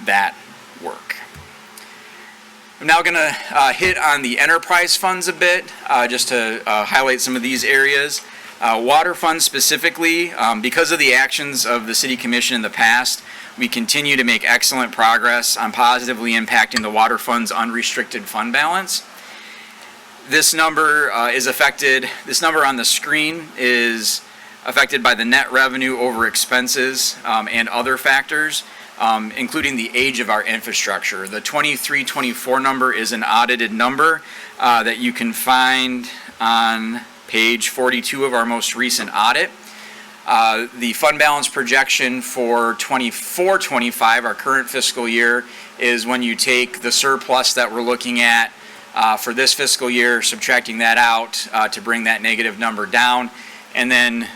that work. I'm now going to hit on the enterprise funds a bit, just to highlight some of these areas. Water funds specifically, because of the actions of the City Commission in the past, we continue to make excellent progress on positively impacting the water fund's unrestricted fund balance. This number is affected, this number on the screen is affected by the net revenue over expenses and other factors, including the age of our infrastructure. The 23-24 number is an audited number that you can find on page 42 of our most recent audit. The fund balance projection for 24-25, our current fiscal year, is when you take the surplus that we're looking at for this fiscal year, subtracting that out to bring that negative number down, and then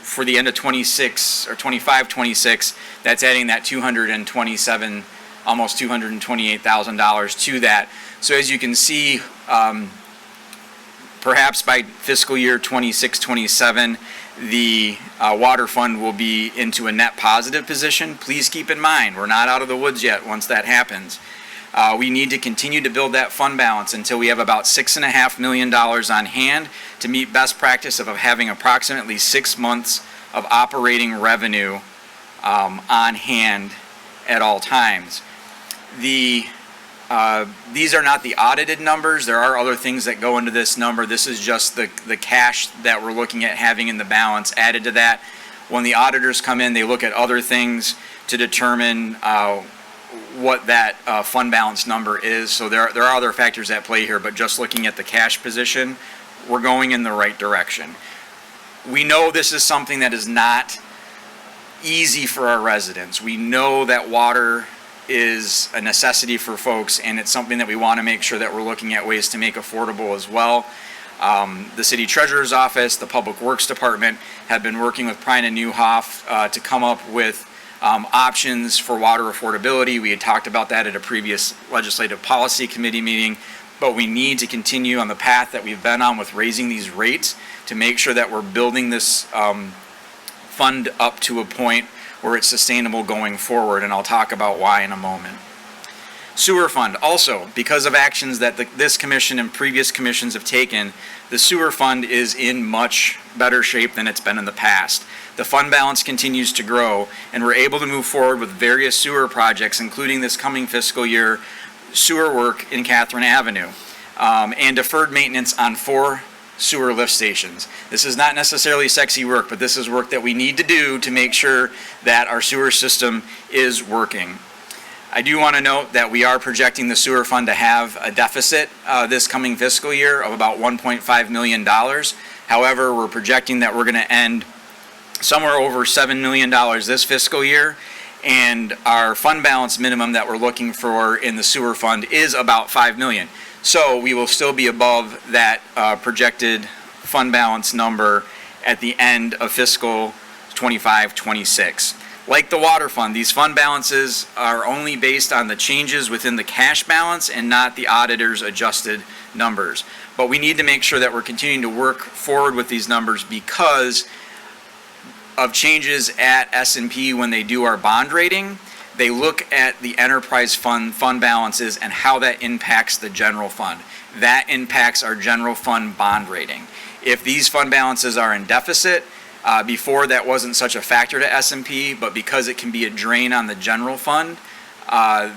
for the end of 26 or 25-26, that's adding that $227, almost $228,000 to that. So as you can see, perhaps by fiscal year 26-27, the water fund will be into a net positive position. Please keep in mind, we're not out of the woods yet once that happens. We need to continue to build that fund balance until we have about $6.5 million on hand to meet best practice of having approximately 6 months of operating revenue on hand at all times. These are not the audited numbers. There are other things that go into this number. This is just the cash that we're looking at having in the balance added to that. When the auditors come in, they look at other things to determine what that fund balance number is. So there are other factors at play here, but just looking at the cash position, we're going in the right direction. We know this is something that is not easy for our residents. We know that water is a necessity for folks, and it's something that we want to make sure that we're looking at ways to make affordable as well. The City Treasurer's Office, the Public Works Department have been working with Prine and Newhoff to come up with options for water affordability. We had talked about that at a previous Legislative Policy Committee meeting, but we need to continue on the path that we've been on with raising these rates to make sure that we're building this fund up to a point where it's sustainable going forward, and I'll talk about why in a moment. Sewer fund, also, because of actions that this commission and previous commissions have taken, the sewer fund is in much better shape than it's been in the past. The fund balance continues to grow, and we're able to move forward with various sewer projects, including this coming fiscal year, sewer work in Catherine Avenue, and deferred maintenance on 4 sewer lift stations. This is not necessarily sexy work, but this is work that we need to do to make sure that our sewer system is working. I do want to note that we are projecting the sewer fund to have a deficit this coming fiscal year of about $1.5 million. However, we're projecting that we're going to end somewhere over $7 million this fiscal year, and our fund balance minimum that we're looking for in the sewer fund is about $5 million. So we will still be above that projected fund balance number at the end of fiscal 25-26. Like the water fund, these fund balances are only based on the changes within the cash balance and not the auditor's adjusted numbers. But we need to make sure that we're continuing to work forward with these numbers because of changes at S&P when they do our bond rating. they look at the enterprise fund balances and how that impacts the general fund. That impacts our general fund bond rating. If these fund balances are in deficit, before that wasn't such a factor to S&P, but because it can be a drain on the general fund,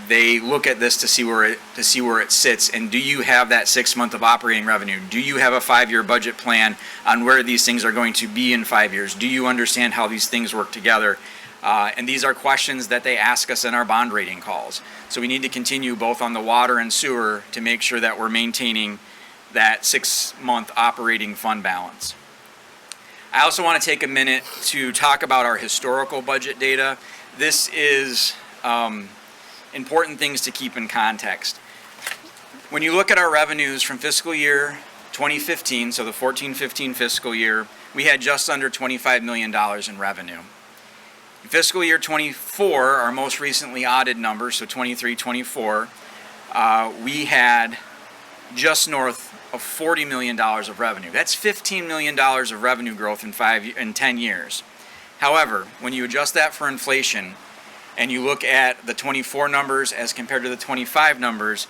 they look at this to see where it sits. And do you have that 6 month of operating revenue? Do you have a 5-year budget plan on where these things are going to be in 5 years? Do you understand how these things work together? And these are questions that they ask us in our bond rating calls. So we need to continue both on the water and sewer to make sure that we're maintaining that 6 month operating fund balance. I also want to take a minute to talk about our historical budget data. This is important things to keep in context. When you look at our revenues from fiscal year 2015, so the 14-15 fiscal year, we had just under $25 million in revenue. In fiscal year 24, our most recently audited numbers, so 23-24, we had just north of $40 million of revenue. That's $15 million of revenue growth in 10 years. However, when you adjust that for inflation and you look at the 24 numbers as compared to the 25 numbers,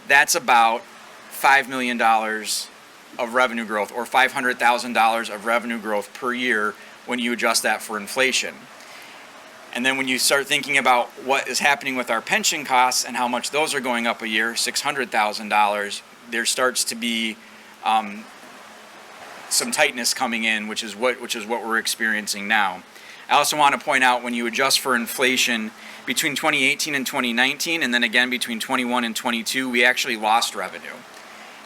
that's about $5 million of revenue growth, or $500,000 of revenue growth per year when you adjust that for inflation. And then when you start thinking about what is happening with our pension costs and how much those are going up a year, $600,000, there starts to be some tightness coming in, which is what we're experiencing now. I also want to point out, when you adjust for inflation between 2018 and 2019, and then again between 21 and 22, we actually lost revenue.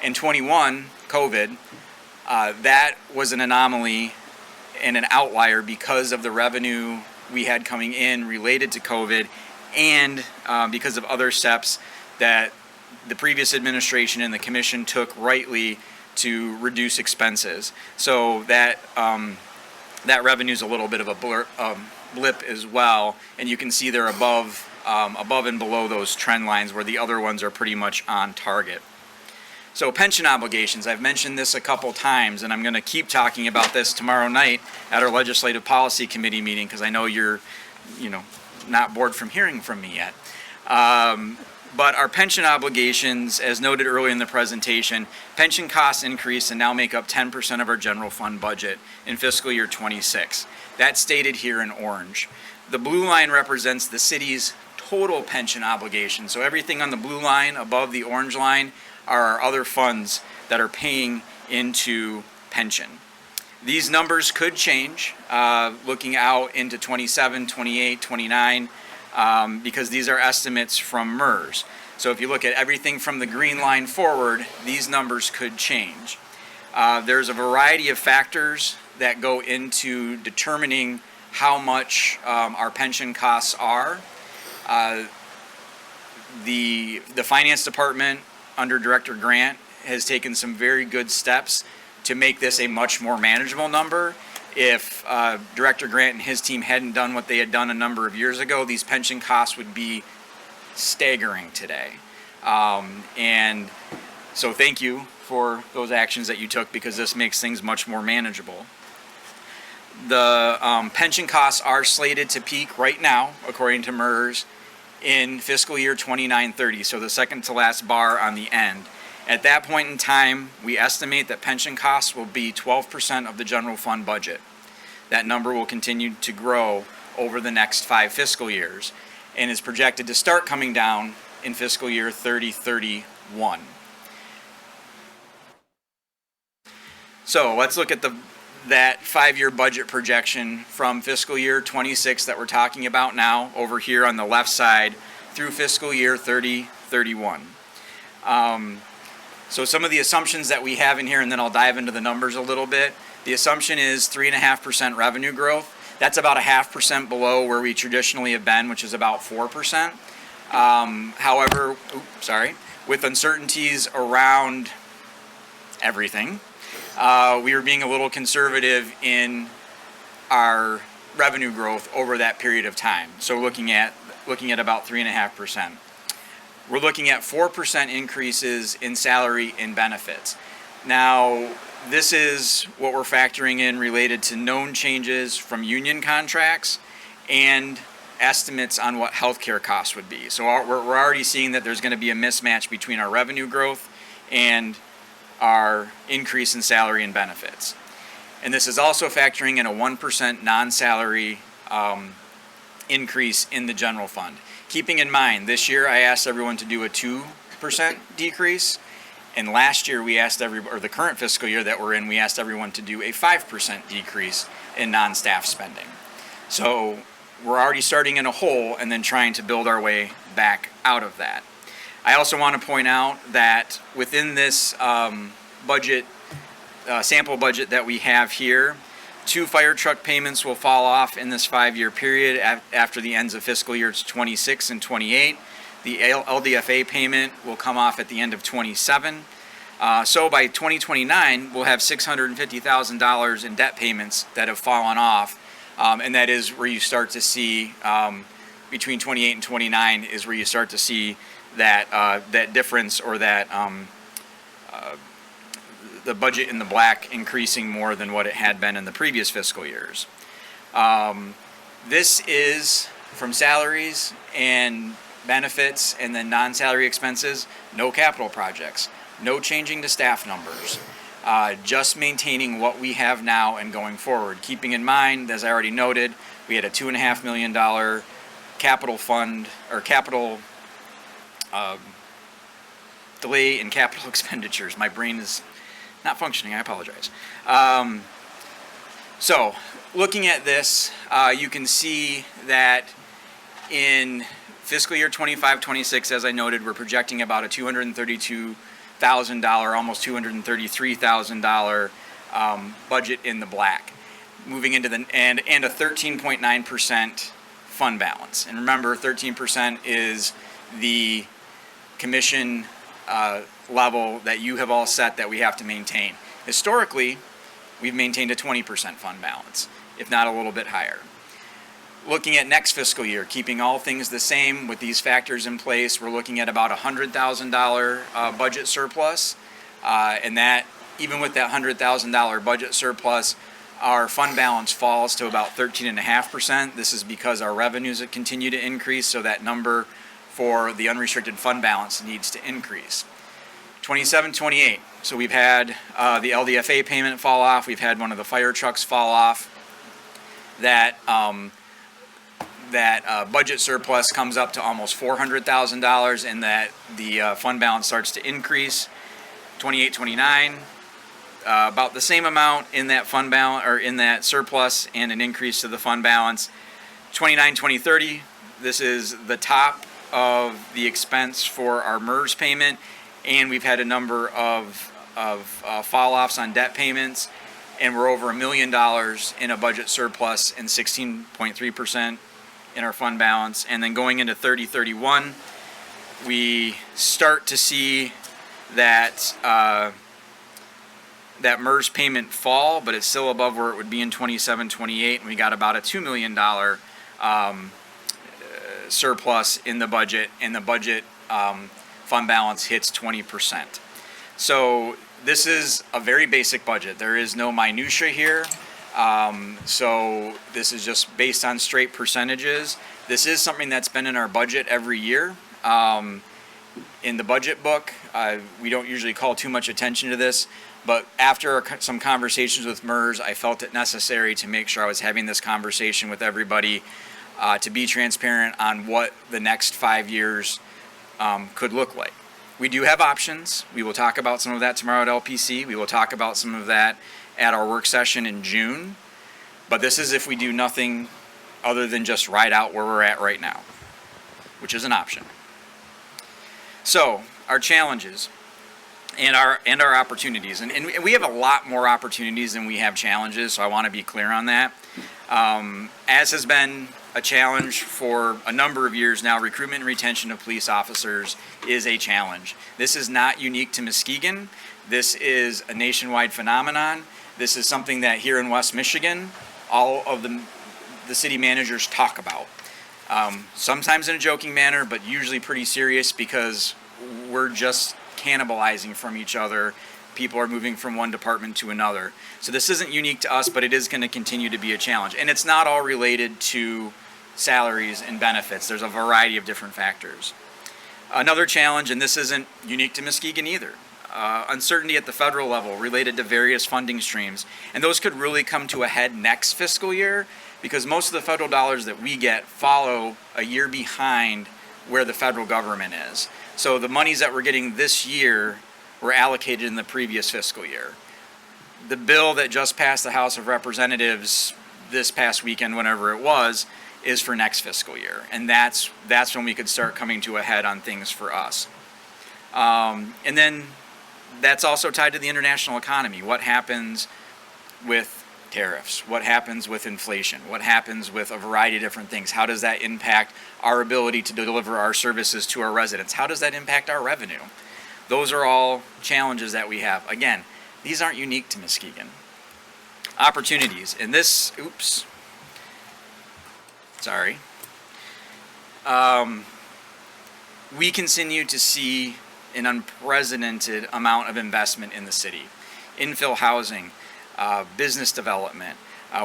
In 21, COVID, that was an anomaly and an outlier because of the revenue we had coming in related to COVID, and because of other steps that the previous administration and the commission took rightly to reduce expenses. So that that revenue is a little bit of a blip as well, and you can see they're above and below those trend lines, where the other ones are pretty much on target. So pension obligations, I've mentioned this a couple times, and I'm going to keep talking about this tomorrow night at our Legislative Policy Committee meeting, because I know you're, not bored from hearing from me yet. But our pension obligations, as noted earlier in the presentation, pension costs increased and now make up 10% of our general fund budget in fiscal year 26. That's stated here in orange. The blue line represents the city's total pension obligation. So everything on the blue line above the orange line are our other funds that are paying into pension. These numbers could change looking out into 27, 28, 29, because these are estimates from MERS. So if you look at everything from the green line forward, these numbers could change. There's a variety of factors that go into determining how much our pension costs are. The finance department under Director Grant has taken some very good steps to make this a much more manageable number. If Director Grant and his team hadn't done what they had done a number of years ago, these pension costs would be staggering today. And so thank you for those actions that you took, because this makes things much more manageable. The pension costs are slated to peak right now, according to MERS, in fiscal year 29-30, so the second to last bar on the end. At that point in time, we estimate that pension costs will be 12% of the general fund budget. That number will continue to grow over the next 5 fiscal years, and is projected to start coming down in fiscal year 30-31. So let's look at that 5-year budget projection from fiscal year 26 that we're talking about now, over here on the left side, through fiscal year 30-31. So some of the assumptions that we have in here, and then I'll dive into the numbers a little bit. The assumption is 3.5% revenue growth. That's about 0.5% below where we traditionally have been, which is about 4%. However, with uncertainties around everything, we were being a little conservative in our revenue growth over that period of time. So looking at about 3.5%. We're looking at 4% increases in salary and benefits. Now, this is what we're factoring in related to known changes from union contracts and estimates on what healthcare costs would be. So we're already seeing that there's going to be a mismatch between our revenue growth and our increase in salary and benefits. And this is also factoring in a 1% non-salary increase in the general fund. Keeping in mind, this year I asked everyone to do a 2% decrease, and last year we asked or the current fiscal year that we're in, we asked everyone to do a 5% decrease in non-staff spending. So we're already starting in a hole and then trying to build our way back out of that. I also want to point out that within this budget, sample budget that we have here, 2 fire truck payments will fall off in this 5-year period after the ends of fiscal years 26 and 28. The LDFA payment will come off at the end of 27. So by 2029, we'll have $650,000 in debt payments that have fallen off. And that is where you start to see, between 28 and 29 is where you start to see that, that difference, or that the budget in the black increasing more than what it had been in the previous fiscal years. This is from salaries and benefits and then non-salary expenses, no capital projects, no changing to staff numbers, just maintaining what we have now and going forward. Keeping in mind, as I already noted, we had a $2.5 million capital fund, or capital delay in capital expenditures. My brain is not functioning, I apologize. So, looking at this, you can see that in fiscal year 25-26, as I noted, we're projecting about a $232,000, almost $233,000 budget in the black. Moving into the, and a 13.9% fund balance. And remember, 13% is the commission level that you have all set that we have to maintain. Historically, we've maintained a 20% fund balance, if not a little bit higher. Looking at next fiscal year, keeping all things the same with these factors in place, we're looking at about a $100,000 budget surplus. And that, even with that $100,000 budget surplus, our fund balance falls to about 13.5%. This is because our revenues continue to increase, so that number for the unrestricted fund balance needs to increase. 27-28, so we've had the LDFA payment fall off, we've had one of the fire trucks fall off. That budget surplus comes up to almost $400,000, and that the fund balance starts to increase. 28-29, about the same amount in that fund balance, or in that surplus, and an increase to the fund balance. 29-30, this is the top of the expense for our MERS payment, and we've had a number of fall-offs on debt payments, and we're over $1 million in a budget surplus and 16.3% in our fund balance. And then going into 30-31, we start to see that that MERS payment fall, but it's still above where it would be in 27-28, and we got about a $2 million surplus in the budget, and the budget fund balance hits 20%. So this is a very basic budget. There is no minutia here. So this is just based on straight percentages. This is something that's been in our budget every year. In the budget book, we don't usually call too much attention to this, but after some conversations with MERS, I felt it necessary to make sure I was having this conversation with everybody to be transparent on what the next 5 years could look like. We do have options. We will talk about some of that tomorrow at LPC. We will talk about some of that at our work session in June. But this is if we do nothing other than just ride out where we're at right now, which is an option. So, our challenges and our opportunities. And we have a lot more opportunities than we have challenges, so I want to be clear on that. As has been a challenge for a number of years now, recruitment and retention of police officers is a challenge. This is not unique to Muskegon. This is a nationwide phenomenon. This is something that here in West Michigan, all of the city managers talk about. Sometimes in a joking manner, but usually pretty serious, because we're just cannibalizing from each other. People are moving from one department to another. So this isn't unique to us, but it is going to continue to be a challenge. And it's not all related to salaries and benefits. There's a variety of different factors. Another challenge, and this isn't unique to Muskegon either, uncertainty at the federal level related to various funding streams. And those could really come to a head next fiscal year because most of the federal dollars that we get follow a year behind where the federal government is. So the monies that we're getting this year were allocated in the previous fiscal year. The bill that just passed the House of Representatives this past weekend, whenever it was, is for next fiscal year. And that's when we could start coming to a head on things for us. And then that's also tied to the international economy. What happens with tariffs? What happens with inflation? What happens with a variety of different things? How does that impact our ability to deliver our services to our residents? How does that impact our revenue? Those are all challenges that we have. Again, these aren't unique to Muskegon. Opportunities. And this, we continue to see an unprecedented amount of investment in the city. Infill housing, business development.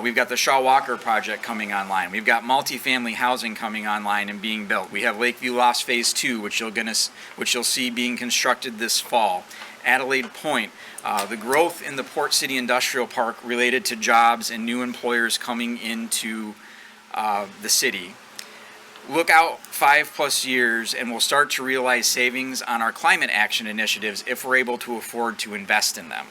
We've got the Shaw Walker project coming online. We've got multifamily housing coming online and being built. We have Lakeview Loft Phase 2, which you'll see being constructed this fall. Adelaide Point, the growth in the Port City Industrial Park related to jobs and new employers coming into the city. Look out 5+ years and we'll start to realize savings on our climate action initiatives if we're able to afford to invest in them.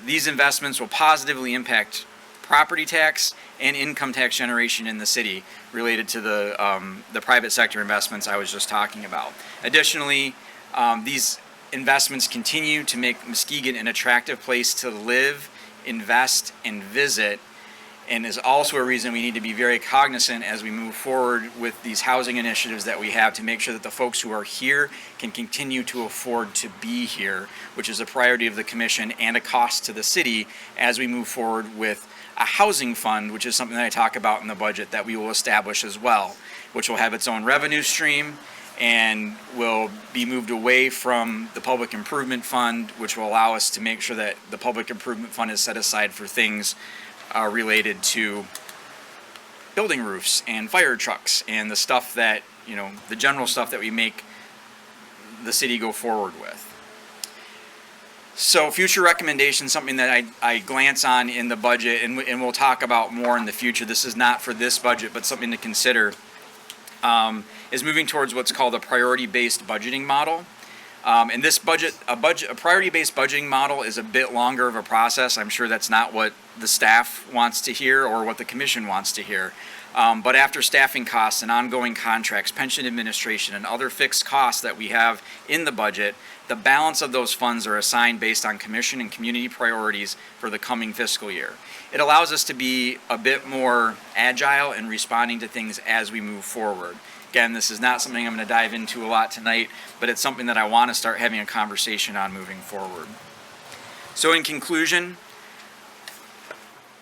These investments will positively impact property tax and income tax generation in the city related to the private sector investments I was just talking about. Additionally, these investments continue to make Muskegon an attractive place to live, invest, and visit, and is also a reason we need to be very cognizant as we move forward with these housing initiatives that we have to make sure that the folks who are here can continue to afford to be here, which is a priority of the commission and a cost to the city as we move forward with a housing fund, which is something that I talk about in the budget that we will establish as well, which will have its own revenue stream and will be moved away from the public improvement fund, which will allow us to make sure that the public improvement fund is set aside for things related to building roofs and fire trucks and the stuff that, the general stuff that we make the city go forward with. So future recommendations, something that I glance on in the budget and we'll talk about more in the future. This is not for this budget, but something to consider, is moving towards what's called a priority-based budgeting model. And this a priority-based budgeting model is a bit longer of a process. I'm sure that's not what the staff wants to hear or what the commission wants to hear. But after staffing costs and ongoing contracts, pension administration, and other fixed costs that we have in the budget, the balance of those funds are assigned based on commission and community priorities for the coming fiscal year. It allows us to be a bit more agile in responding to things as we move forward. Again, this is not something I'm going to dive into a lot tonight, but it's something that I want to start having a conversation on moving forward. So in conclusion,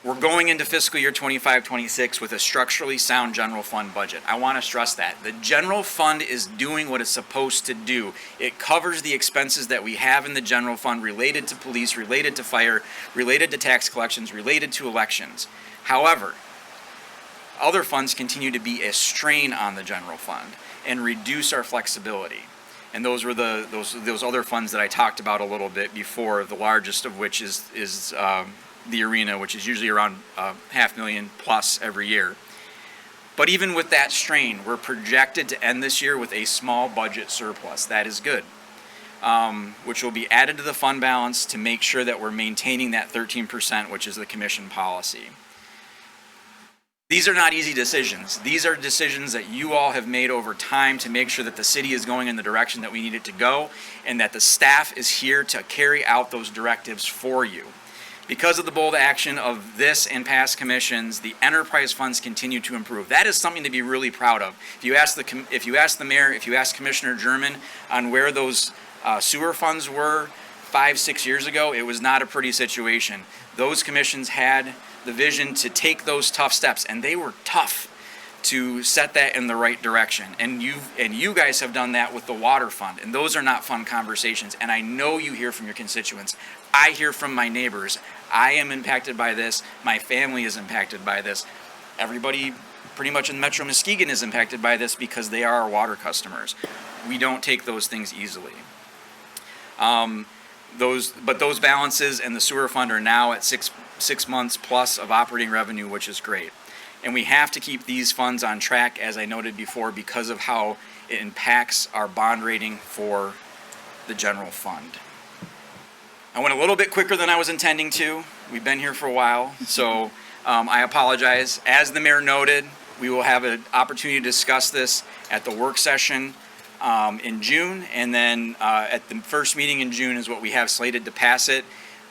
we're going into fiscal year 25-26 with a structurally sound general fund budget. I want to stress that. The general fund is doing what it's supposed to do. It covers the expenses that we have in the general fund related to police, related to fire, related to tax collections, related to elections. However, other funds continue to be a strain on the general fund and reduce our flexibility. And those were those other funds that I talked about a little bit before, the largest of which is the arena, which is usually around $500,000 plus every year. But even with that strain, we're projected to end this year with a small budget surplus. That is good, which will be added to the fund balance to make sure that we're maintaining that 13%, which is the commission policy. These are not easy decisions. These are decisions that you all have made over time to make sure that the city is going in the direction that we need it to go and that the staff is here to carry out those directives for you. Because of the bold action of this and past commissions, the enterprise funds continue to improve. That is something to be really proud of. If you ask the mayor, if you ask Commissioner German on where those sewer funds were 5-6 years ago, it was not a pretty situation. Those commissions had the vision to take those tough steps, and they were tough to set that in the right direction. And you guys have done that with the water fund, and those are not fun conversations. And I know you hear from your constituents. I hear from my neighbors. I am impacted by this. My family is impacted by this. everybody pretty much in Metro Muskegon is impacted by this because they are our water customers. We don't take those things easily. Those balances and the sewer fund are now at six months plus of operating revenue, which is great. And we have to keep these funds on track, as I noted before, because of how it impacts our bond rating for the general fund. I went a little bit quicker than I was intending to. We've been here for a while, so I apologize. As the mayor noted, we will have an opportunity to discuss this at the work session in June, and then at the first meeting in June is what we have slated to pass it.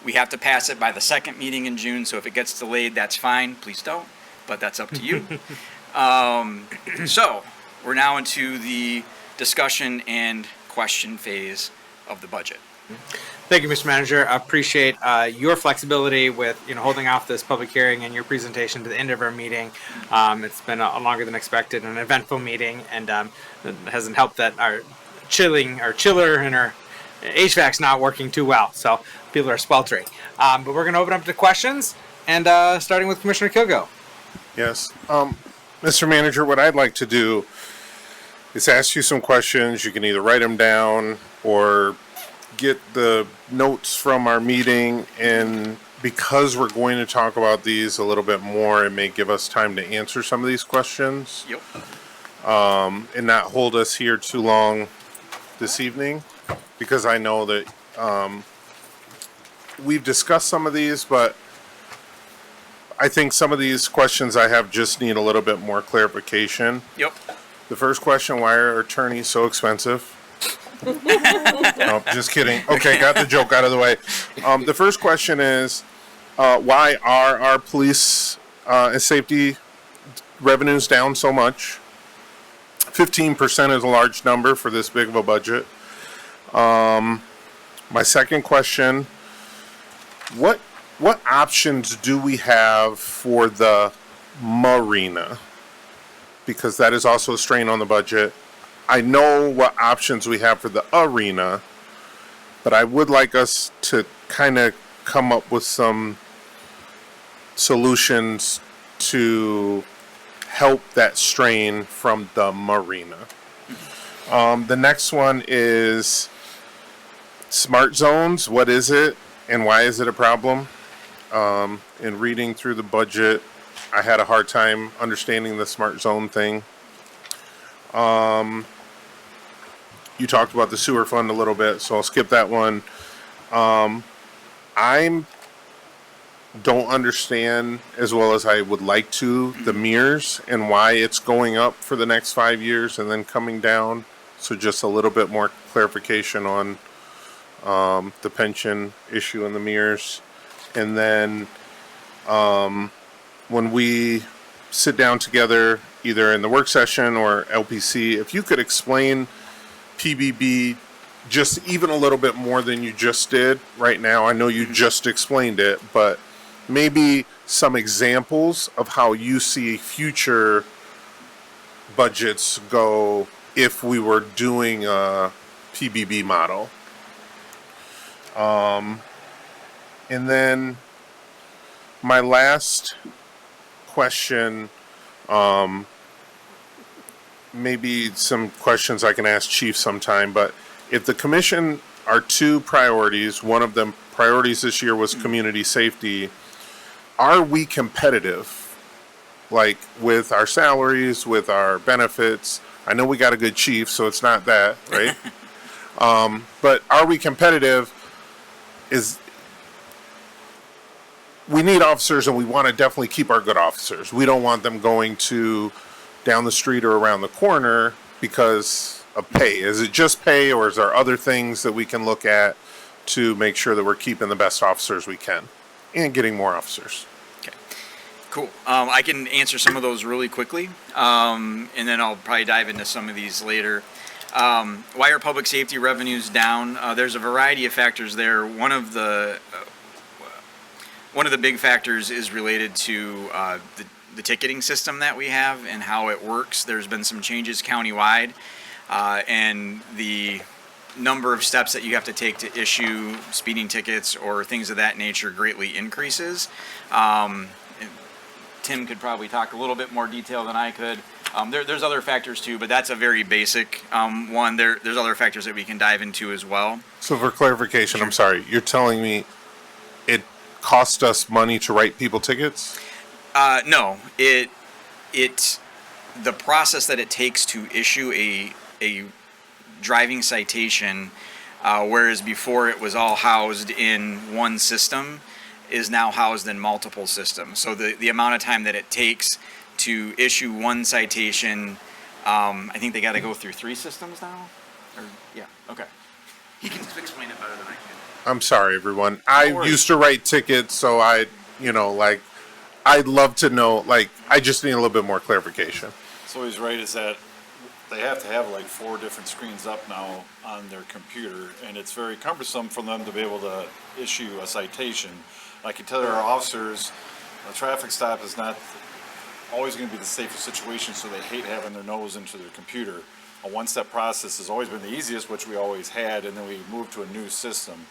We have to pass it by the second meeting in June, so if it gets delayed, that's fine. Please don't, but that's up to you. So we're now into the discussion and question phase of the budget. Thank you, Mr. Manager. I appreciate your flexibility with holding off this public hearing and your presentation to the end of our meeting. It's been a longer than expected and an eventful meeting, and it hasn't helped that our chiller and our HVAC's not working too well, so people are sweltering. But we're going to open up to questions, and starting with Commissioner Kilgo. Yes. Mr. Manager, what I'd like to do is ask you some questions. You can either write them down or get the notes from our meeting, and because we're going to talk about these a little bit more, it may give us time to answer some of these questions. Yep. And not hold us here too long this evening, because I know that we've discussed some of these, but I think some of these questions I have just need a little bit more clarification. Yep. The first question, why are attorneys so expensive? No, just kidding. Okay, got the joke out of the way. The first question is, why are our police and safety revenues down so much? 15% is a large number for this big of a budget. My second question, what options do we have for the marina? Because that is also a strain on the budget. I know what options we have for the arena, but I would like us to kind of come up with some solutions to help that strain from the marina. The next one is smart zones. What is it and why is it a problem? In reading through the budget, I had a hard time understanding the smart zone thing. You talked about the sewer fund a little bit, so I'll skip that one. I don't understand as well as I would like to the MERS and why it's going up for the next 5 years and then coming down. So just a little bit more clarification on the pension issue in the MERS. And then when we sit down together, either in the work session or LPC, if you could explain PBB just even a little bit more than you just did right now. I know you just explained it, but maybe some examples of how you see future budgets go if we were doing a PBB model. And then my last question, maybe some questions I can ask Chief sometime, but if the commission are two priorities, one of them priorities this year was community safety, are we competitive? Like with our salaries, with our benefits? I know we got a good chief, so it's not that, right? But are we competitive? We need officers and we want to definitely keep our good officers. We don't want them going to down the street or around the corner because of pay. Is it just pay, or is there other things that we can look at to make sure that we're keeping the best officers we can and getting more officers? Okay, cool. I can answer some of those really quickly, and then I'll probably dive into some of these later. Why are public safety revenues down? There's a variety of factors there. One of the big factors is related to the ticketing system that we have and how it works. There's been some changes countywide, and the number of steps that you have to take to issue speeding tickets or things of that nature greatly increases. Tim could probably talk a little bit more detail than I could. There's other factors too, but that's a very basic one. There's other factors that we can dive into as well. So for clarification, I'm sorry, you're telling me it cost us money to write people tickets? No, the process that it takes to issue a driving citation, whereas before it was all housed in one system, is now housed in multiple systems. So the amount of time that it takes to issue one citation, I think they got to go through 3 systems now? Or, yeah, okay. He can explain it better than I can. I'm sorry, everyone. I used to write tickets, so I'd love to know, I just need a little bit more clarification. So he's right, is that they have to have like 4 different screens up now on their computer, and it's very cumbersome for them to be able to issue a citation. I can tell our officers, a traffic stop is not always going to be the safest situation, so they hate having their nose into their computer. A one-step process has always been the easiest, which we always had, and then we moved to a new system.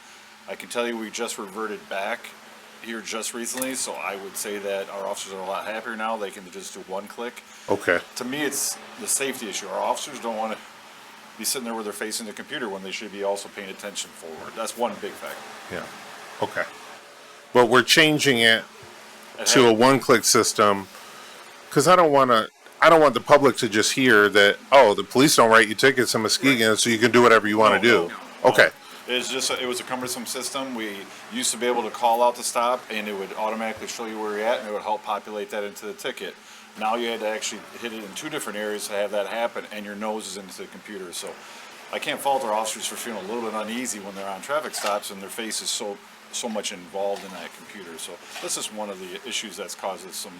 I can tell you we just reverted back here just recently, so I would say that our officers are a lot happier now. They can just do one click. Okay. To me, it's the safety issue. Our officers don't want to be sitting there with their face in the computer when they should be also paying attention forward. That's one big factor. Yeah. Okay. But we're changing it to a one-click system because I don't want the public to just hear that, oh, the police don't write you tickets in Muskegon, so you can do whatever you want to do. Okay. It was a cumbersome system. We used to be able to call out the stop, and it would automatically show you where you're at, and it would help populate that into the ticket. Now you had to actually hit it in 2 different areas to have that happen, and your nose is into the computer. So I can't fault our officers for feeling a little bit uneasy when they're on traffic stops and their face is so much involved in that computer. So this is one of the issues that's causes some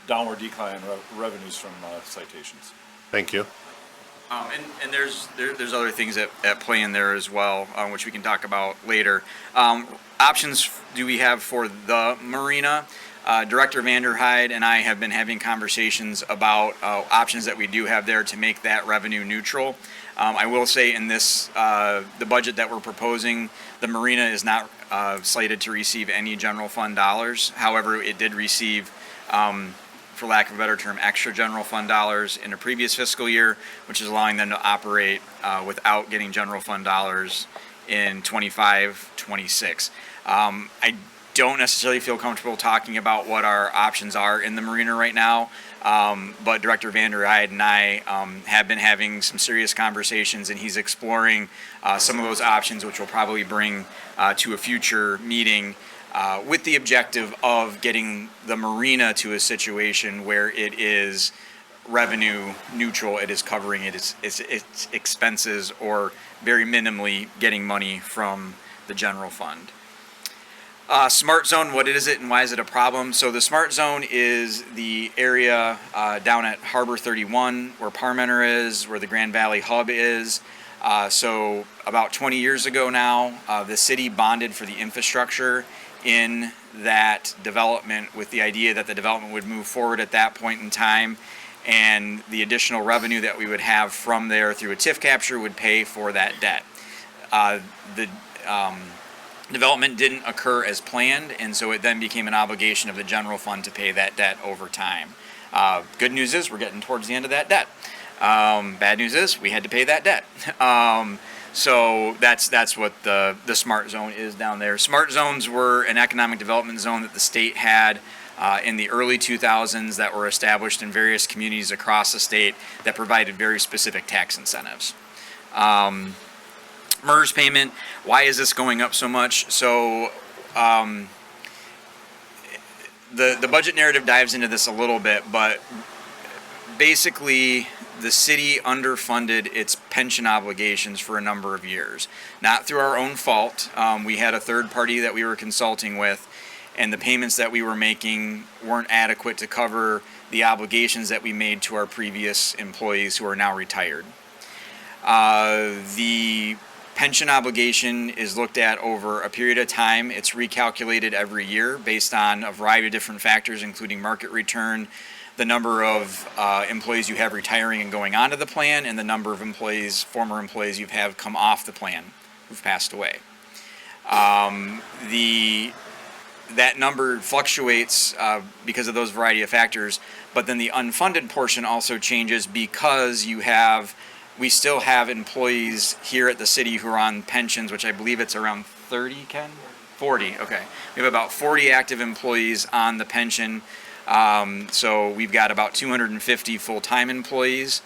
downward decline in revenues from citations. Thank you. And there's other things at play in there as well, which we can talk about later. Options do we have for the marina? Director Vanderhyde and I have been having conversations about options that we do have there to make that revenue neutral. I will say in this, the budget that we're proposing, the marina is not slated to receive any general fund dollars. However, it did receive, for lack of a better term, extra general fund dollars in a previous fiscal year, which is allowing them to operate without getting general fund dollars in 25-26. I don't necessarily feel comfortable talking about what our options are in the marina right now, but Director Vanderhyde and I have been having some serious conversations, and he's exploring some of those options, which we'll probably bring to a future meeting with the objective of getting the marina to a situation where it is revenue neutral. It is covering its expenses or very minimally getting money from the general fund. Smart Zone, what is it and why is it a problem? So the Smart Zone is the area down at Harbor 31 where Parmenter is, where the Grand Valley Hub is. So about 20 years ago now, the city bonded for the infrastructure in that development with the idea that the development would move forward at that point in time, and the additional revenue that we would have from there through a TIF capture would pay for that debt. The development didn't occur as planned, and so it then became an obligation of the general fund to pay that debt over time. Good news is we're getting towards the end of that debt. Bad news is we had to pay that debt. So that's what the Smart Zone is down there. Smart Zones were an economic development zone that the state had in the early 2000s that were established in various communities across the state that provided very specific tax incentives. MERS payment, why is this going up so much? So the budget narrative dives into this a little bit, but basically the city underfunded its pension obligations for a number of years. Not through our own fault. We had a third party that we were consulting with, and the payments that we were making weren't adequate to cover the obligations that we made to our previous employees who are now retired. The pension obligation is looked at over a period of time. It's recalculated every year based on a variety of different factors, including market return, the number of employees you have retiring and going onto the plan, and the number of employees, former employees you have come off the plan who've passed away. The that number fluctuates because of those variety of factors, but then the unfunded portion also changes because we still have employees here at the city who are on pensions, which I believe it's around 30, Ken? 40, okay. We have about 40 active employees on the pension. So we've got about 250 full-time employees.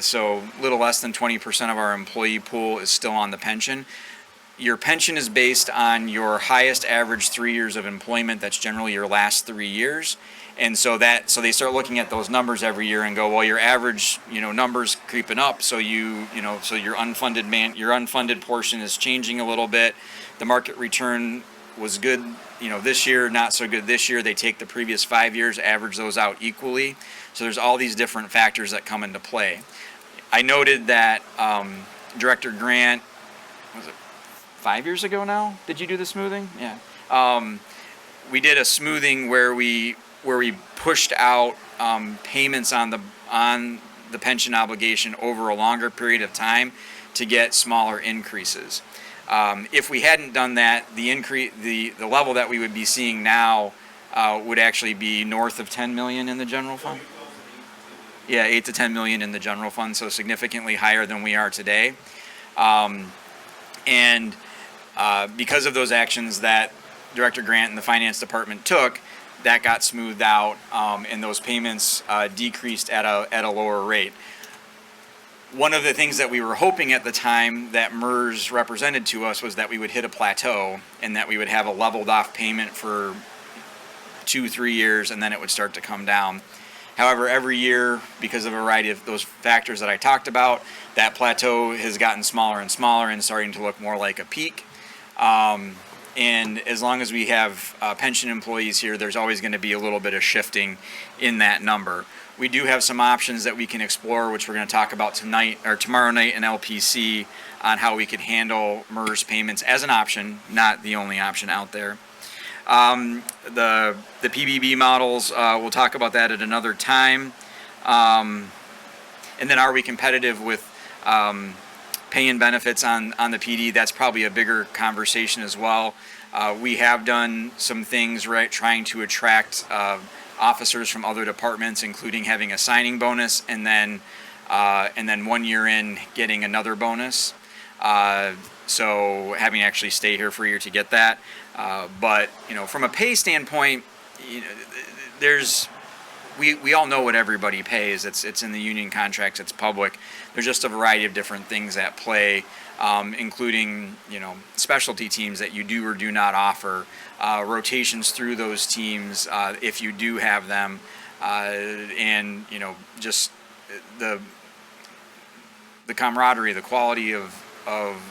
So a little less than 20% of our employee pool is still on the pension. Your pension is based on your highest average 3 years of employment. That's generally your last 3 years. And so they start looking at those numbers every year and go, well, your average, numbers creeping up. So so your unfunded portion is changing a little bit. The market return was good, this year, not so good this year. They take the previous 5 years, average those out equally. So there's all these different factors that come into play. I noted that Director Grant, was it 5 years ago now? Did you do the smoothing? Yeah. We did a smoothing where we pushed out payments on the pension obligation over a longer period of time to get smaller increases. If we hadn't done that, the level that we would be seeing now would actually be north of 10 million in the general fund. Yeah, 8 to 10 million in the general fund, so significantly higher than we are today. And because of those actions that Director Grant and the Finance Department took, that got smoothed out, and those payments decreased at a lower rate. One of the things that we were hoping at the time that MERS represented to us was that we would hit a plateau and that we would have a leveled off payment for 2-3 years, and then it would start to come down. However, every year, because of a variety of those factors that I talked about, that plateau has gotten smaller and smaller and starting to look more like a peak. And as long as we have pension employees here, there's always going to be a little bit of shifting in that number. We do have some options that we can explore, which we're going to talk about tonight or tomorrow night in LPC on how we could handle MERS payments as an option, not the only option out there. The PBB models, we'll talk about that at another time. And then are we competitive with paying benefits on the PD? That's probably a bigger conversation as well. We have done some things, right, trying to attract officers from other departments, including having a signing bonus, and then 1 year in getting another bonus. So having to actually stay here for a year to get that. But from a pay standpoint, we all know what everybody pays. It's in the union contracts. It's public. There's just a variety of different things at play, including specialty teams that you do or do not offer, rotations through those teams if you do have them, and just the camaraderie, the quality of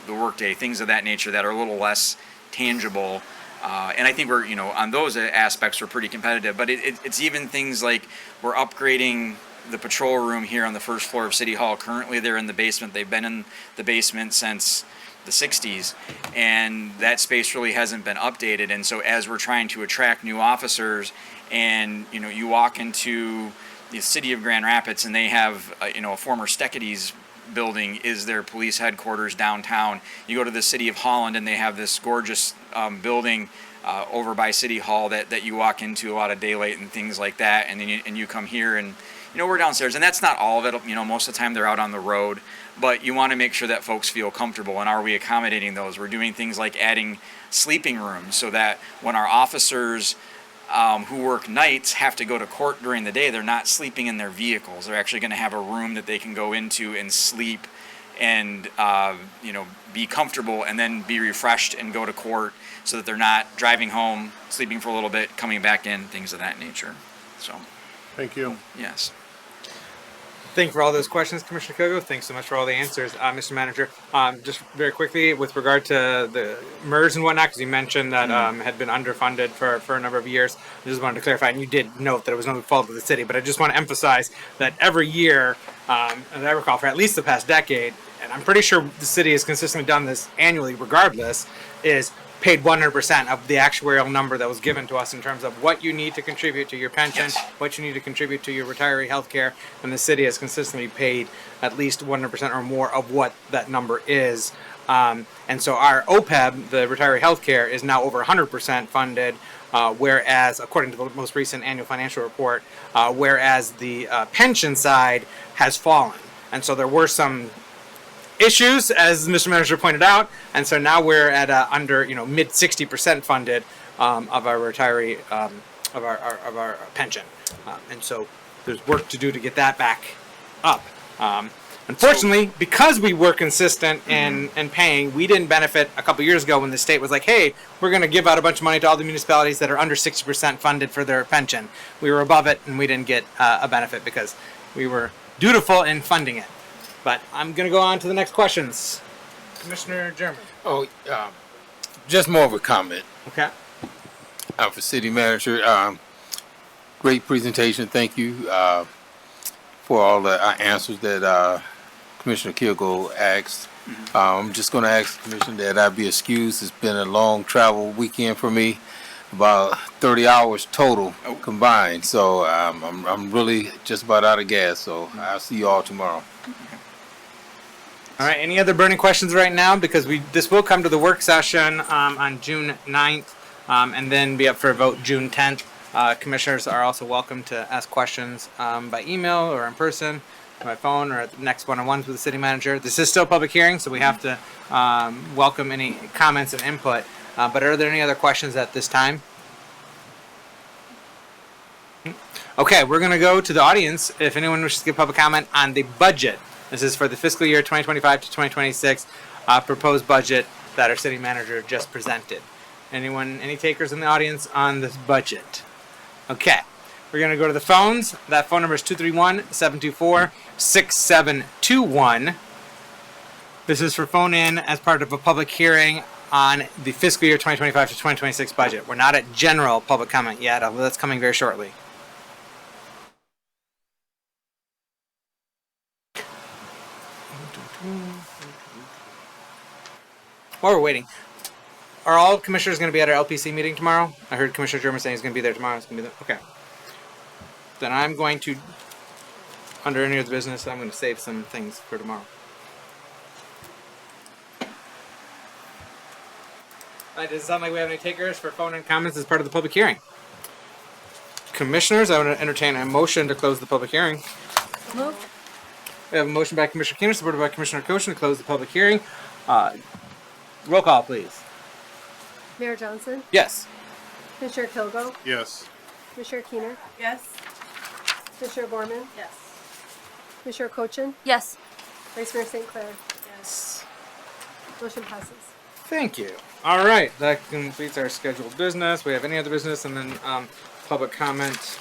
the workday, things of that nature that are a little less tangible. And I think we're, on those aspects, we're pretty competitive. But it's even things like we're upgrading the patrol room here on the first floor of City Hall. Currently, they're in the basement. They've been in the basement since the 60s, and that space really hasn't been updated. And so as we're trying to attract new officers, and, you walk into the city of Grand Rapids, and they have, a former Steckety's building is their police headquarters downtown. You go to the city of Holland, and they have this gorgeous building over by City Hall that you walk into a lot of daylight and things like that. And then you come here, and we're downstairs, and that's not all of it. Most of the time they're out on the road, but you want to make sure that folks feel comfortable. And are we accommodating those? We're doing things like adding sleeping rooms so that when our officers who work nights have to go to court during the day, they're not sleeping in their vehicles. They're actually going to have a room that they can go into and sleep and be comfortable, and then be refreshed and go to court, so that they're not driving home, sleeping for a little bit, coming back in, things of that nature. So, thank you. Yes. Thank you for all those questions, Commissioner Kogo. Thanks so much for all the answers. Mr. Manager, just very quickly with regard to the MERS and whatnot, because you mentioned that had been underfunded for a number of years. I just wanted to clarify, and you did note that it was no fault of the city, but I just want to emphasize that every year, as I recall, for at least the past decade, and I'm pretty sure the city has consistently done this annually regardless, is paid 100% of the actuarial number that was given to us in terms of what you need to contribute to your pension, what you need to contribute to your retiree health care, and the city has consistently paid at least 100% or more of what that number is. And so our OPEB, the retiree health care, is now over 100% funded, whereas, according to the most recent annual financial report, whereas the pension side has fallen. And so there were some issues, as Mr. Manager pointed out, and so now we're at under mid 60% funded of our retiree of our pension, and so there's work to do to get that back up. Unfortunately, because we were consistent in paying, we didn't benefit a couple years ago when the state was like, hey, we're going to give out a bunch of money to all the municipalities that are under 60% funded for their pension. We were above it, and we didn't get a benefit because we were dutiful in funding it. But I'm going to go on to the next questions. Commissioner German. Oh, just more of a comment. Okay. For City Manager, great presentation. Thank you for all the answers that Commissioner Kilgo asked. I'm just going to ask the Commissioner that I be excused. It's been a long travel weekend for me, about 30 hours total combined. So I'm really just about out of gas. So I'll see you all tomorrow. All right, any other burning questions right now? Because this will come to the work session on June 9th and then be up for a vote June 10th. Commissioners are also welcome to ask questions by email or in person, by phone, or at the next one-on-ones with the city manager. This is still a public hearing, so we have to welcome any comments and input. But are there any other questions at this time? Okay, we're going to go to the audience. If anyone wishes to give public comment on the budget. This is for the fiscal year 2025 to 2026 proposed budget that our city manager just presented. Anyone, any takers in the audience on this budget? Okay, we're going to go to the phones. That phone number is 231-724-6721. This is for phone in as part of a public hearing on the fiscal year 2025 to 2026 budget. We're not at general public comment yet, although that's coming very shortly. While we're waiting, are all commissioners going to be at our LPC meeting tomorrow? I heard Commissioner German saying he's going to be there tomorrow. He's going to be there. Okay. Then I'm going to, under any other business, I'm going to save some things for tomorrow. Does it sound like we have any takers for phone and comments as part of the public hearing? Commissioners, I want to entertain a motion to close the public hearing. Moved. We have a motion by Commissioner Keener, supported by Commissioner Koshin, to close the public hearing. Roll call, please. Mayor Johnson? Yes. Commissioner Kilgo? Yes. Commissioner Keener? Yes. Commissioner Borman? Yes. Commissioner Cochin? Yes. Vice Mayor St. Clair? Yes. Motion passes. Thank you. All right, that completes our scheduled business. We have any other business, and then public comment.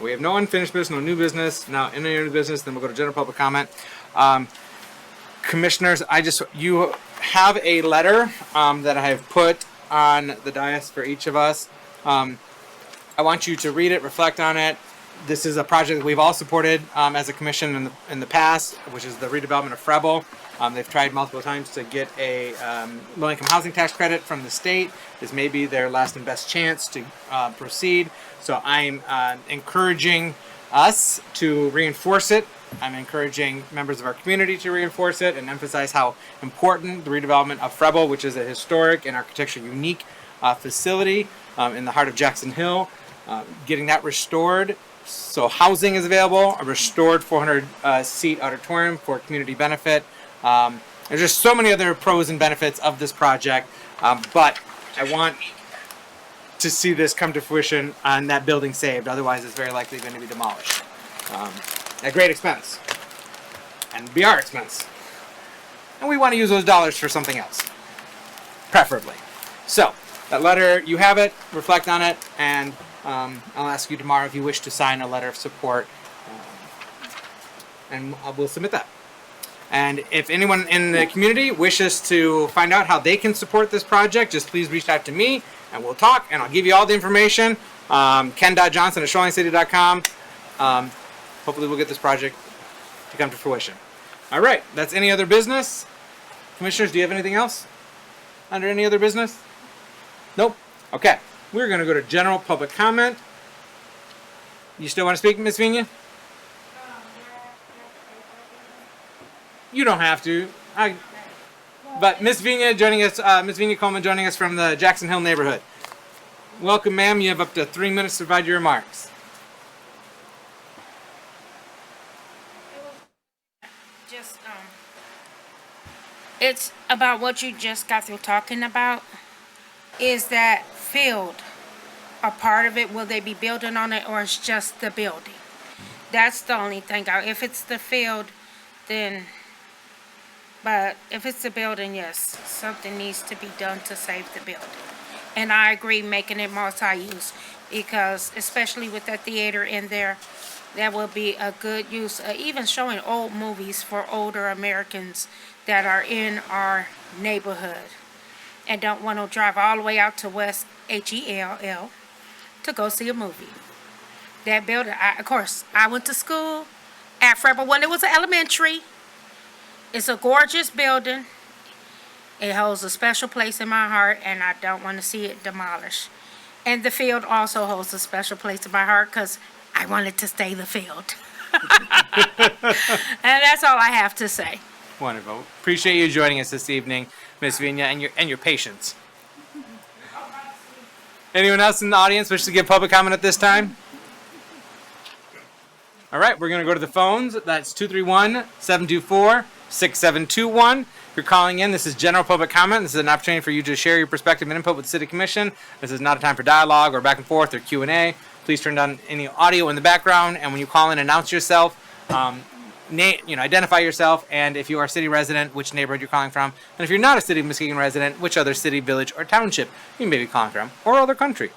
We have no unfinished business, no new business. Now, any other business, then we'll go to general public comment. Commissioners, you have a letter that I have put on the dais for each of us. I want you to read it, reflect on it. This is a project that we've all supported as a commission in the past, which is the redevelopment of Frebel. They've tried multiple times to get a low-income housing tax credit from the state. This may be their last and best chance to proceed. So I'm encouraging us to reinforce it. I'm encouraging members of our community to reinforce it and emphasize how important the redevelopment of Frebel, which is a historic and architecturally unique facility in the heart of Jackson Hill, getting that restored so housing is available, a restored 400-seat auditorium for community benefit. There's just so many other pros and benefits of this project, but I want to see this come to fruition and that building saved. Otherwise, it's very likely going to be demolished at great expense and be our expense. And we want to use those dollars for something else, preferably. So that letter, you have it, reflect on it, and I'll ask you tomorrow if you wish to sign a letter of support, and we'll submit that. And if anyone in the community wishes to find out how they can support this project, just please reach out to me, and we'll talk, and I'll give you all the information. Ken.johnson@shoalingcity.com. Hopefully we'll get this project to come to fruition. All right, that's any other business. Commissioners, do you have anything else under any other business? Nope. Okay, we're going to go to general public comment. You still want to speak, Ms. Vigna? You don't have to. But Miss Vina joining us, Miss Vina Coleman joining us from the Jackson Hill neighborhood. Welcome, ma'am. You have up to 3 minutes to provide your remarks. Just it's about what you just got through talking about. Is that field a part of it? Will they be building on it, or it's just the building? That's the only thing. If it's the field, then. But if it's the building, yes, something needs to be done to save the building. And I agree, making it multi-use, because especially with that theater in there, that will be a good use. Even showing old movies for older Americans that are in our neighborhood and don't want to drive all the way out to West HELL to go see a movie. That building, of course, I went to school at Frebel when it was an elementary. It's a gorgeous building. It holds a special place in my heart, and I don't want to see it demolished. And the field also holds a special place in my heart because I want it to stay the field. And that's all I have to say. Wonderful. Appreciate you joining us this evening, Miss Vina, and your patience. Anyone else in the audience wish to give public comment at this time? All right, we're going to go to the phones. That's 231-724-6721. If you're calling in, this is general public comment. This is an opportunity for you to share your perspective and input with the City Commission. This is not a time for dialogue or back and forth or Q&A. Please turn down any audio in the background, and when you call in, announce yourself. Identify yourself, and if you are a city resident, which neighborhood you're calling from. And if you're not a City of Muskegon resident, which other city, village, or township you may be calling from, or other country.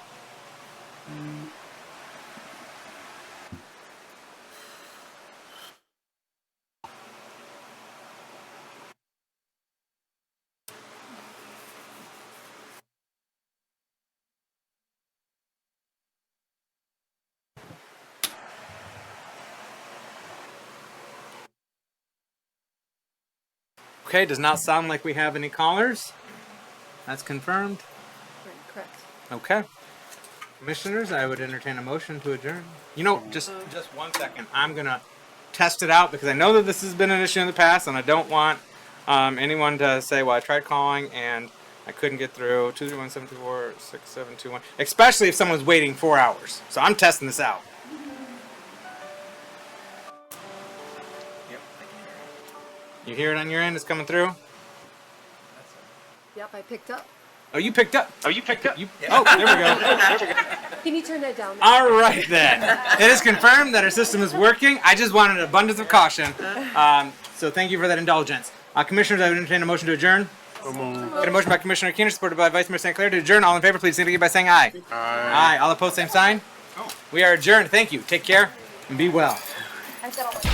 Okay, does not sound like we have any callers. That's confirmed. Correct. Okay. Commissioners, I would entertain a motion to adjourn. You know, just 1 second. I'm going to test it out because I know that this has been an issue in the past, and I don't want anyone to say, well, I tried calling and I couldn't get through. 231-724-6721. Especially if someone's waiting 4 hours. So I'm testing this out. You hear it on your end? It's coming through? Yep, I picked up. Oh, you picked up. Oh, there we go. Can you turn that down? All right, then. It is confirmed that our system is working. I just wanted an abundance of caution. So thank you for that indulgence. Commissioners, I would entertain a motion to adjourn. Get a motion by Commissioner Keener, supported by Vice Mayor St. Clair to adjourn. All in favor, please indicate by saying aye. Aye. All opposed, same sign. We are adjourned. Thank you. Take care and be well. I've got all my